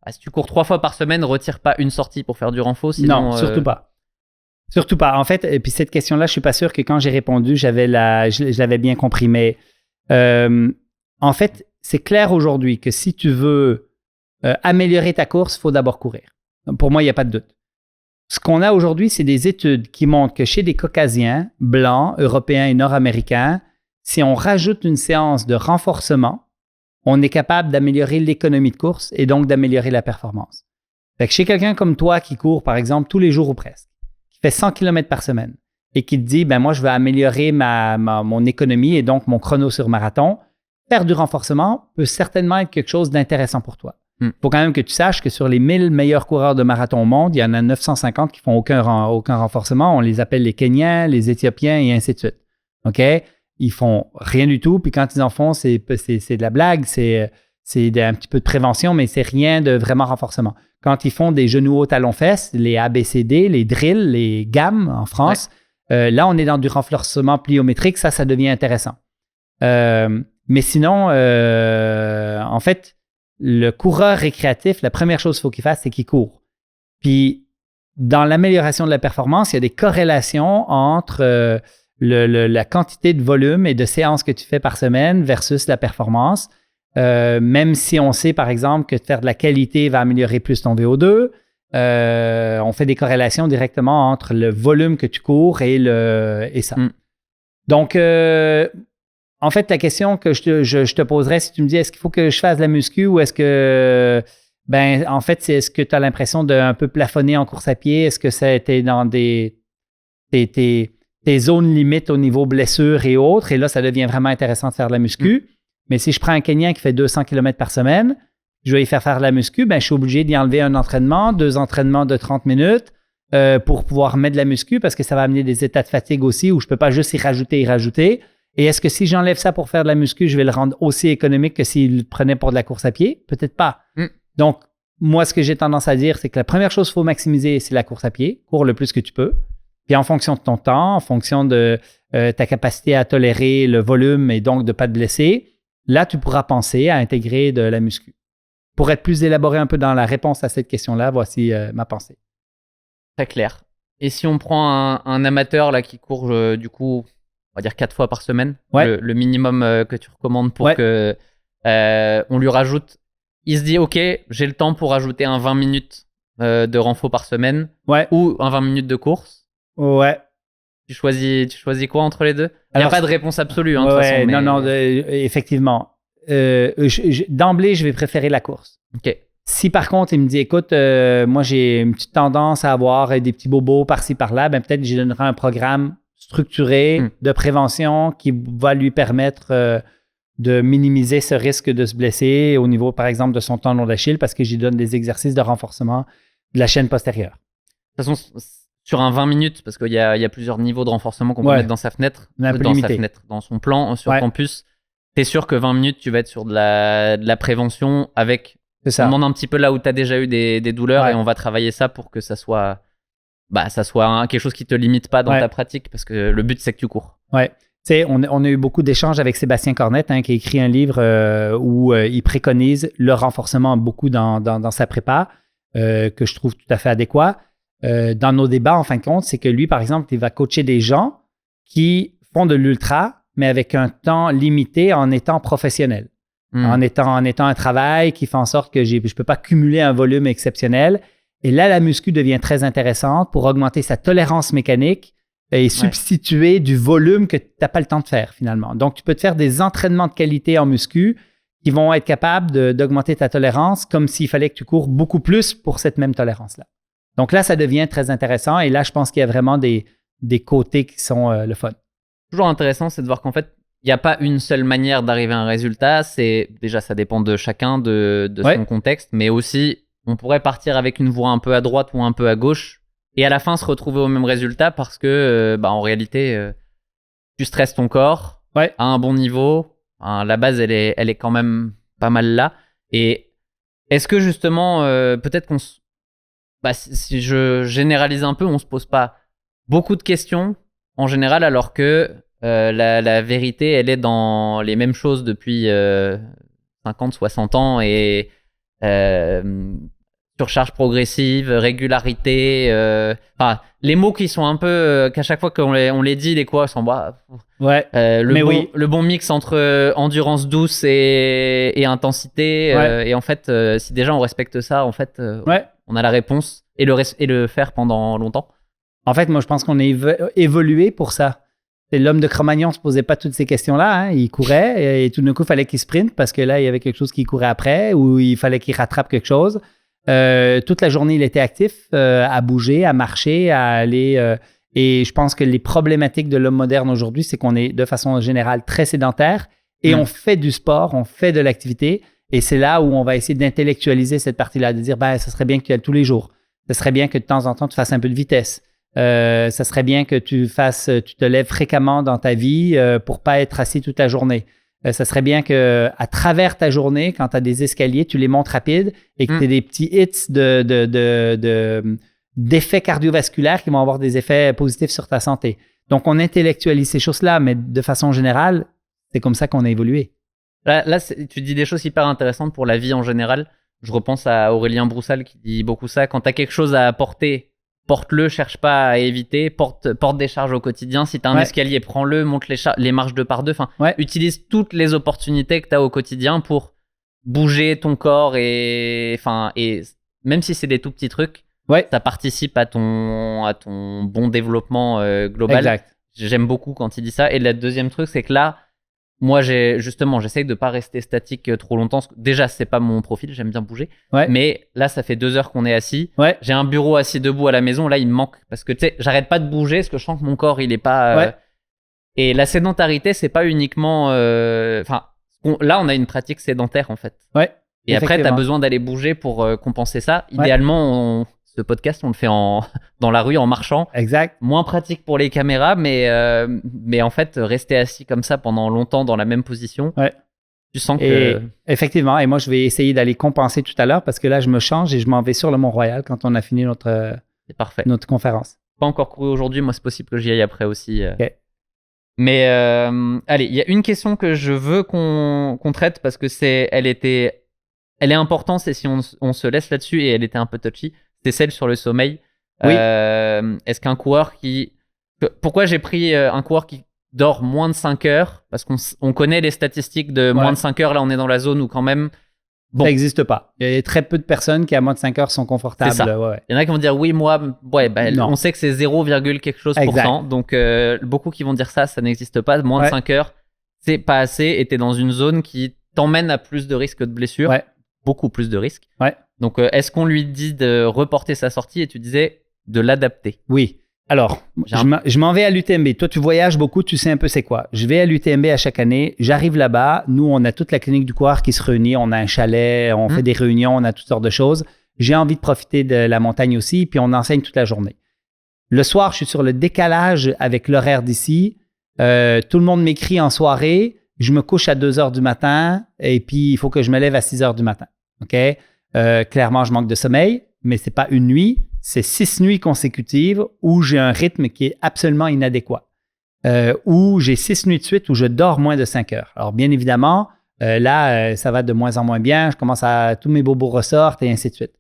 si tu cours 3 fois par semaine, retire pas une sortie pour faire du renfo. Sinon, non, surtout pas. Surtout pas. En fait, et puis cette question-là, je suis pas sûr que quand j'ai répondu, je l'avais bien compris. Mais en fait, c'est clair aujourd'hui que si tu veux améliorer ta course, il faut d'abord courir. Pour moi, il n'y a pas de doute. Ce qu'on a aujourd'hui, c'est des études qui montrent que chez des Caucasiens, blancs, européens et nord-américains, si on rajoute une séance de renforcement, on est capable d'améliorer l'économie de course et donc d'améliorer la performance. Fait que chez quelqu'un comme toi qui court, par exemple, tous les jours ou presque, qui fait 100 km par semaine et qui te dit, moi, je veux améliorer mon économie et donc mon chrono sur marathon, faire du renforcement peut certainement être quelque chose d'intéressant pour toi. Il faut quand même que tu saches que sur les 1000 meilleurs coureurs de marathon au monde, il y en a 950 qui font aucun renforcement. On les appelle les Kenyans, les Éthiopiens et ainsi de suite. OK? Ils font rien du tout. Puis quand ils en font, c'est de la blague, c'est un petit peu de prévention, mais c'est rien de vraiment renforcement. Quand ils font des genoux hauts talons-fesses, les ABCD, les drills, les gammes en France, là, on est dans du renforcement pliométrique. Ça devient intéressant. Mais sinon, en fait, le coureur récréatif, la première chose qu'il faut qu'il fasse, c'est qu'il court. Puis, dans l'amélioration de la performance, il y a des corrélations entre la quantité de volume et de séances que tu fais par semaine versus la performance. Même si on sait, par exemple, que faire de la qualité va améliorer plus ton VO2, on fait des corrélations directement entre le volume que tu cours et ça. Donc, en fait, la question que je te poserais, si tu me dis, est-ce qu'il faut que je fasse de la muscu ou est-ce que, en fait, est-ce que tu as l'impression d'un peu plafonner en course à pied? Est-ce que ça a été dans tes zones limites au niveau blessure et autres? Et là, ça devient vraiment intéressant de faire de la muscu. Mais si je prends un Kenyan qui fait 200 km par semaine, je vais y faire de la muscu, je suis obligé d'y enlever un entraînement, 2 entraînements de 30 minutes pour pouvoir mettre de la muscu parce que ça va amener des états de fatigue aussi où je ne peux pas juste y rajouter. Et est-ce que si j'enlève ça pour faire de la muscu, je vais le rendre aussi économique que s'il le prenait pour de la course à pied? Peut-être pas. Donc, moi, ce que j'ai tendance à dire, c'est que la première chose qu'il faut maximiser, c'est la course à pied. Cours le plus que tu peux. Puis en fonction de ton temps, en fonction de ta capacité à tolérer le volume et donc de ne pas te blesser, là, tu pourras penser à intégrer de la muscu. Pour être plus élaboré un peu dans la réponse à cette question-là, voici ma pensée. Très clair. Et si on prend un amateur là, qui court du coup, on va dire 4 fois par semaine, le minimum que tu recommandes pour que on lui rajoute, il se dit ok, j'ai le temps pour rajouter un 20 minutes de renfo par semaine ou un 20 minutes de course. Ouais. Tu choisis quoi entre les deux? Il n'y a pas de réponse absolue. Hein, de toute façon, mais... Non, effectivement. D'emblée, je vais préférer la course. OK. Si par contre, il me dit, écoute, moi, j'ai une petite tendance à avoir des petits bobos par-ci, par-là, peut-être que je donnerai un programme structuré de prévention qui va lui permettre de minimiser ce risque de se blesser au niveau, par exemple, de son tendon d'Achille parce que j'y donne des exercices de renforcement de la chaîne postérieure. De toute façon, sur un 20 minutes, parce qu'il y a plusieurs niveaux de renforcement qu'on peut mettre dans sa fenêtre, dans son plan, sur campus, tu es sûr que 20 minutes, tu vas être sur de la prévention avec... On demande un petit peu là où tu as déjà eu des douleurs et on va travailler ça pour que ça soit quelque chose qui te limite pas dans ta pratique parce que le but, c'est que tu cours. Ouais. Tu sais, on a eu beaucoup d'échanges avec Sébastien Cornette qui a écrit un livre où il préconise le renforcement beaucoup dans sa prépa que je trouve tout à fait adéquat. Dans nos débats, en fin de compte, c'est que lui, par exemple, il va coacher des gens qui font de l'ultra, mais avec un temps limité en étant professionnel. En étant un travail qui fait en sorte que je ne peux pas cumuler un volume exceptionnel. Et là, la muscu devient très intéressante pour augmenter sa tolérance mécanique et substituer du volume que tu n'as pas le temps de faire finalement. Donc, tu peux te faire des entraînements de qualité en muscu qui vont être capables d'augmenter ta tolérance comme s'il fallait que tu cours beaucoup plus pour cette même tolérance-là. Donc là, ça devient très intéressant et là, je pense qu'il y a vraiment des côtés qui sont le fun. Toujours intéressant, c'est de voir qu'en fait, il n'y a pas une seule manière d'arriver à un résultat. Déjà, ça dépend de chacun, de son contexte, mais aussi, on pourrait partir avec une voie un peu à droite ou un peu à gauche et à la fin se retrouver au même résultat parce que, en réalité, tu stresses ton corps à un bon niveau. La base, elle est quand même pas mal là. Et est-ce que justement, peut-être qu'on si je généralise un peu, on se pose pas beaucoup de questions en général, alors que la vérité, elle est dans les mêmes choses depuis 50, 60 ans et surcharge progressive, régularité. Les mots qui sont un peu qu'à chaque fois qu'on les dit, les quoi sont ouais. le bon mix entre endurance douce et intensité. Et en fait, si déjà on respecte ça, en fait, on a la réponse et le faire pendant longtemps. En fait, moi, je pense qu'on est évolué pour ça. Et l'homme de Cro-Magnon ne se posait pas toutes ces questions-là. Hein. Il courait et tout d'un coup, il fallait qu'il sprinte parce que là, il y avait quelque chose qui courait après ou il fallait qu'il rattrape quelque chose. Toute la journée, il était actif à bouger, à marcher, à aller. Et je pense que les problématiques de l'homme moderne aujourd'hui, c'est qu'on est de façon générale très sédentaire et on fait du sport, on fait de l'activité. Et c'est là où on va essayer d'intellectualiser cette partie-là, de dire, ça serait bien que tu ailles tous les jours. Ça serait bien que de temps en temps, tu fasses un peu de vitesse. Ça serait bien que tu te lèves fréquemment dans ta vie pour pas être assis toute la journée. Ça serait bien que à travers ta journée, quand tu as des escaliers, tu les montes rapides et que tu aies des petits hits d'effets cardiovasculaires qui vont avoir des effets positifs sur ta santé. Donc, on intellectualise ces choses-là, mais de façon générale, c'est comme ça qu'on a évolué. Là tu dis des choses hyper intéressantes pour la vie en général. Je repense à Aurélien Broussal qui dit beaucoup ça. Quand tu as quelque chose à apporter, porte-le, cherche pas à éviter, porte des charges au quotidien. Si tu as un escalier, prends-le, monte les marches 2 par 2. Utilise toutes les opportunités que tu as au quotidien pour bouger ton corps et même si c'est des tout petits trucs, ça participe à ton bon développement global. Exact. J'aime beaucoup quand il dit ça. Et le deuxième truc, c'est que là, moi, j'essaye de pas rester statique trop longtemps. Déjà, c'est pas mon profil, j'aime bien bouger. Mais là, ça fait 2 heures qu'on est assis. J'ai un bureau assis debout à la maison. Là, il me manque parce que tu sais, j'arrête pas de bouger parce que je sens que mon corps, il est pas. Et la sédentarité, c'est pas uniquement. Là, on a une pratique sédentaire en fait. Et après, tu as besoin d'aller bouger pour compenser ça. Idéalement, ce podcast, on le fait dans la rue en marchant. Exact. Moins pratique pour les caméras, mais en fait, rester assis comme ça pendant longtemps dans la même position, tu sens que... Effectivement, et moi, je vais essayer d'aller compenser tout à l'heure parce que là, je me change et je m'en vais sur le Mont-Royal quand on a fini notre conférence. Pas encore couru aujourd'hui, moi, c'est possible que j'y aille après aussi. Mais allez, il y a une question que je veux qu'on traite parce que elle est importante, c'est si on se laisse là-dessus et elle était un peu touchy. C'est celle sur le sommeil. Est-ce qu'un coureur pourquoi j'ai pris un coureur qui dort moins de 5 heures? Parce qu'on connaît les statistiques de moins de 5 heures. Là, on est dans la zone où quand même... Ça n'existe pas. Il y a très peu de personnes qui, à moins de 5 heures, sont confortables. C'est ça. Il y en a qui vont dire, oui, moi... on sait que c'est 0, quelque chose %. Donc, beaucoup qui vont dire ça n'existe pas. Moins de 5 heures, c'est pas assez. Et tu es dans une zone qui t'emmène à plus de risques de blessures. Beaucoup plus de risques. Donc, est-ce qu'on lui dit de reporter sa sortie et tu disais de l'adapter? Oui. Alors, je m'en vais à l'UTMB. Toi, tu voyages beaucoup, tu sais un peu c'est quoi. Je vais à l'UTMB à chaque année. J'arrive là-bas. Nous, on a toute la clinique du coureur qui se réunit. On a un chalet, on fait des réunions, on a toutes sortes de choses. J'ai envie de profiter de la montagne aussi, puis on enseigne toute la journée. Le soir, je suis sur le décalage avec l'horaire d'ici. Tout le monde m'écrit en soirée. Je me couche à 2 heures du matin et puis il faut que je me lève à 6 heures du matin. OK? Clairement, je manque de sommeil, mais ce n'est pas une nuit, c'est 6 nuits consécutives où j'ai un rythme qui est absolument inadéquat. Où j'ai 6 nuits de suite où je dors moins de 5 heures. Alors, bien évidemment, là, ça va de moins en moins bien. Tous mes bobos ressortent et ainsi de suite.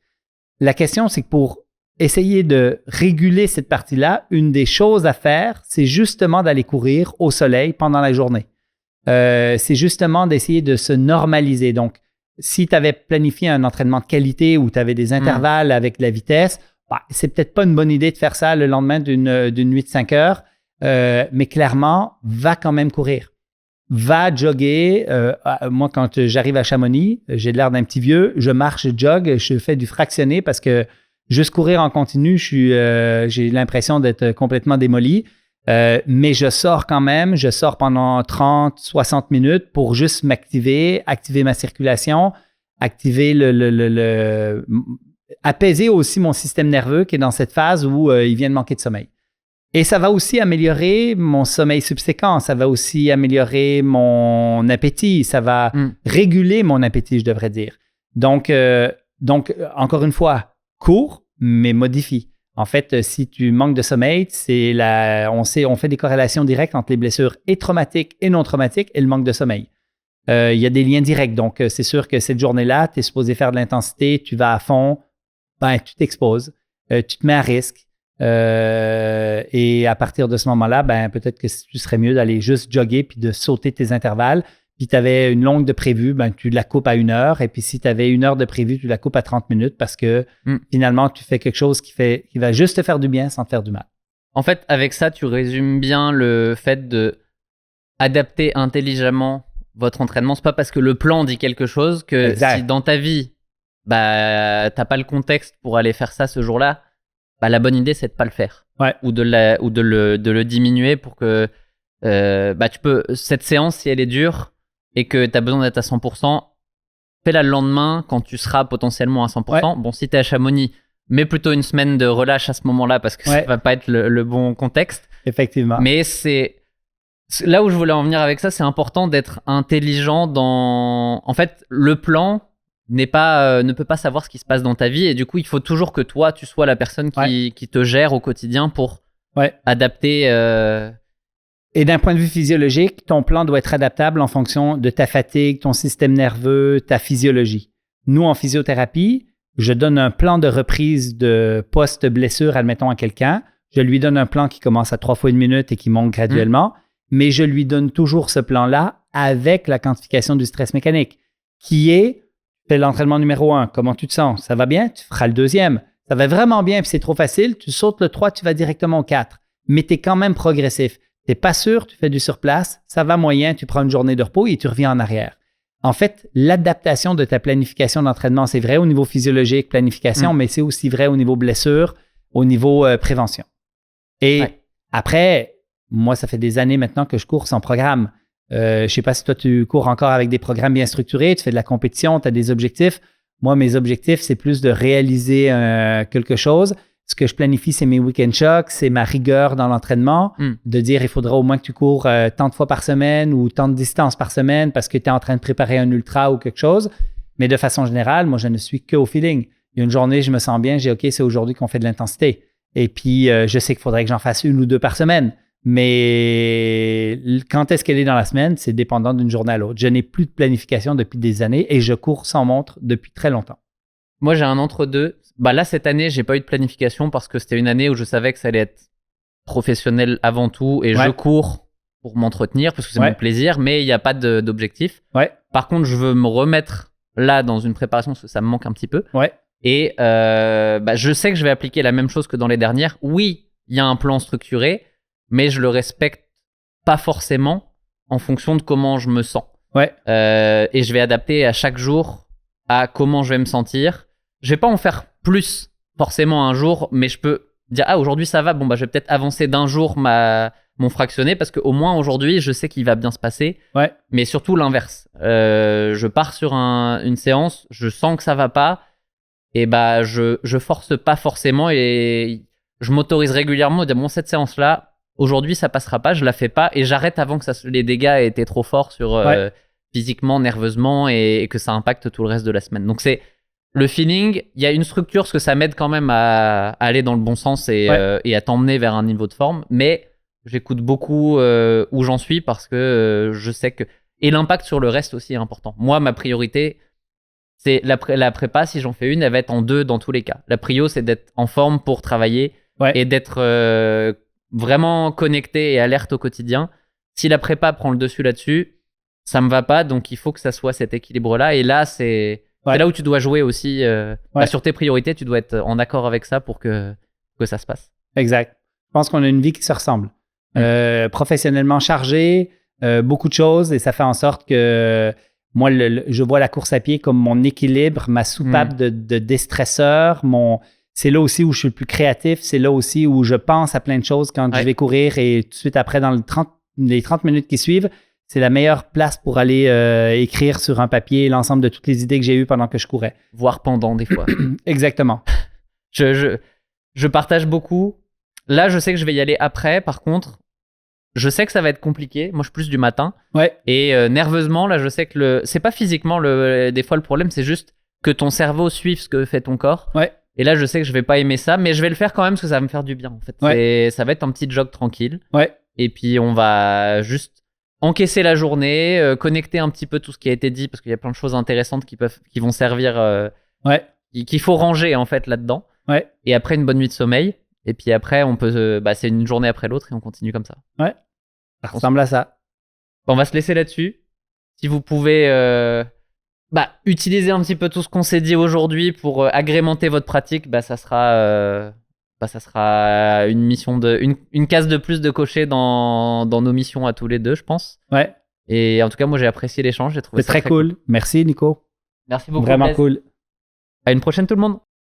La question, c'est que pour essayer de réguler cette partie-là, une des choses à faire, c'est justement d'aller courir au soleil pendant la journée. C'est justement d'essayer de se normaliser. Donc, si tu avais planifié un entraînement de qualité où tu avais des intervalles avec de la vitesse, c'est peut-être pas une bonne idée de faire ça le lendemain d'une nuit de 5 heures, mais clairement, va quand même courir. Va jogger. Moi, quand j'arrive à Chamonix, j'ai l'air d'un petit vieux, je marche, je jogue, je fais du fractionné parce que juste courir en continu, j'ai l'impression d'être complètement démoli. Mais je sors quand même, je sors pendant 30, 60 minutes pour juste m'activer, activer ma circulation, activer apaiser aussi mon système nerveux qui est dans cette phase où il vient de manquer de sommeil. Et ça va aussi améliorer mon sommeil subséquent, ça va aussi améliorer mon appétit, ça va réguler mon appétit, je devrais dire. Donc, encore une fois, cours, mais modifie. En fait, si tu manques de sommeil, on fait des corrélations directes entre les blessures et traumatiques et non traumatiques et le manque de sommeil. Il y a des liens directs. Donc, c'est sûr que cette journée-là, tu es supposé faire de l'intensité, tu vas à fond, tu t'exposes, tu te mets à risque. Et à partir de ce moment-là, peut-être que tu serais mieux d'aller juste jogger puis de sauter tes intervalles. Puis tu avais une longue de prévu, tu la coupes à 1 heure. Et puis si tu avais 1 heure de prévu, tu la coupes à 30 minutes parce que finalement, tu fais quelque chose qui va juste te faire du bien sans te faire du mal. En fait, avec ça, tu résumes bien le fait de adapter intelligemment votre entraînement. C'est pas parce que le plan dit quelque chose que si dans ta vie, t'as pas le contexte pour aller faire ça ce jour-là, la bonne idée, c'est de pas le faire. Ouais. Ou de le diminuer pour que tu peux, cette séance, si elle est dure et que tu as besoin d'être à 100%, fais-la le lendemain quand tu seras potentiellement à 100%. Ouais. Bon, si tu es à Chamonix, mets plutôt une semaine de relâche à ce moment-là parce que ça va pas être le bon contexte. Effectivement. Mais c'est là où je voulais en venir avec ça, c'est important d'être intelligent dans... En fait, le plan ne peut pas savoir ce qui se passe dans ta vie et du coup, il faut toujours que toi, tu sois la personne qui te gère au quotidien pour adapter... Et d'un point de vue physiologique, ton plan doit être adaptable en fonction de ta fatigue, ton système nerveux, ta physiologie. Nous, en physiothérapie, je donne un plan de reprise de post-blessure, admettons, à quelqu'un. Je lui donne un plan qui commence à 3 fois 1 minute et qui monte graduellement, mais je lui donne toujours ce plan-là avec la quantification du stress mécanique, qui est, fais l'entraînement numéro 1, comment tu te sens? Ça va bien? Tu feras le 2e. Ça va vraiment bien, puis c'est trop facile, tu sautes le 3, tu vas directement au 4. Mais tu es quand même progressif. Tu n'es pas sûr, tu fais du surplace, ça va moyen, tu prends une journée de repos et tu reviens en arrière. En fait, l'adaptation de ta planification d'entraînement, c'est vrai au niveau physiologique, planification, mais c'est aussi vrai au niveau blessure, au niveau prévention. Et après, moi, ça fait des années maintenant que je cours sans programme. Je ne sais pas si toi, tu cours encore avec des programmes bien structurés, tu fais de la compétition, tu as des objectifs. Moi, mes objectifs, c'est plus de réaliser quelque chose. Ce que je planifie, c'est mes week-end shocks, c'est ma rigueur dans l'entraînement, de dire il faudra au moins que tu cours tant de fois par semaine ou tant de distances par semaine parce que tu es en train de préparer un ultra ou quelque chose. Mais de façon générale, moi, je ne suis qu'au feeling. Il y a une journée, je me sens bien, j'ai OK, c'est aujourd'hui qu'on fait de l'intensité. Et puis, je sais qu'il faudrait que j'en fasse 1 ou 2 par semaine. Mais quand est-ce qu'elle est dans la semaine, c'est dépendant d'une journée à l'autre. Je n'ai plus de planification depuis des années et je cours sans montre depuis très longtemps. Moi, j'ai un entre-deux. Là, cette année, j'ai pas eu de planification parce que c'était une année où je savais que ça allait être professionnel avant tout et je cours pour m'entretenir parce que c'est mon plaisir, mais il n'y a pas d'objectif. Par contre, je veux me remettre là dans une préparation parce que ça me manque un petit peu. Et je sais que je vais appliquer la même chose que dans les dernières. Oui, il y a un plan structuré, mais je le respecte pas forcément en fonction de comment je me sens. Et je vais adapter à chaque jour à comment je vais me sentir. Je vais pas en faire plus forcément un jour, mais je peux dire aujourd'hui ça va, je vais peut-être avancer d'un jour mon fractionné parce qu'au moins aujourd'hui je sais qu'il va bien se passer. Mais surtout l'inverse. Je pars sur une séance, je sens que ça va pas et je force pas forcément et je m'autorise régulièrement à dire cette séance là aujourd'hui ça passera pas, je la fais pas et j'arrête avant que les dégâts aient été trop forts sur physiquement, nerveusement et que ça impacte tout le reste de la semaine. Donc c'est le feeling, il y a une structure parce que ça m'aide quand même à aller dans le bon sens et à t'emmener vers un niveau de forme, mais j'écoute beaucoup où j'en suis parce que je sais que... Et l'impact sur le reste aussi est important. Moi, ma priorité, c'est la prépa, si j'en fais une, elle va être en 2 dans tous les cas. La prio, c'est d'être en forme pour travailler et d'être vraiment connecté et alerte au quotidien. Si la prépa prend le dessus là-dessus, ça me va pas, donc il faut que ça soit cet équilibre-là. Et là, c'est là où tu dois jouer aussi. Sur tes priorités, tu dois être en accord avec ça pour que ça se passe. Exact. Je pense qu'on a une vie qui se ressemble. Professionnellement chargée, beaucoup de choses, et ça fait en sorte que moi, je vois la course à pied comme mon équilibre, ma soupape de déstresseur. C'est là aussi où je suis le plus créatif. C'est là aussi où je pense à plein de choses quand je vais courir et tout de suite après, dans les 30 minutes qui suivent, c'est la meilleure place pour aller écrire sur un papier l'ensemble de toutes les idées que j'ai eues pendant que je courais. Voire pendant, des fois. Exactement. Je partage beaucoup. Là, je sais que je vais y aller après. Par contre, je sais que ça va être compliqué. Moi, je suis plus du matin. Et nerveusement, là, je sais que c'est pas physiquement, des fois, le problème, c'est juste que ton cerveau suive ce que fait ton corps. Et là, je sais que je vais pas aimer ça, mais je vais le faire quand même parce que ça va me faire du bien. En fait, ça va être un petit jog tranquille. Ouais. Et puis, on va juste encaisser la journée, connecter un petit peu tout ce qui a été dit parce qu'il y a plein de choses intéressantes qui vont servir, qu'il faut ranger en fait là-dedans. Ouais. Et après, une bonne nuit de sommeil. Et puis après, on peut, c'est une journée après l'autre et on continue comme ça. Ouais. Ça ressemble à ça. On va se laisser là-dessus. Si vous pouvez utiliser un petit peu tout ce qu'on s'est dit aujourd'hui pour agrémenter votre pratique, ça sera une mission une case de plus de cocher dans nos missions à tous les deux, je pense. Ouais. Et en tout cas, moi, j'ai apprécié l'échange. J'ai trouvé ça très cool. Merci, Nico. Merci beaucoup. Vraiment cool. À une prochaine, tout le monde.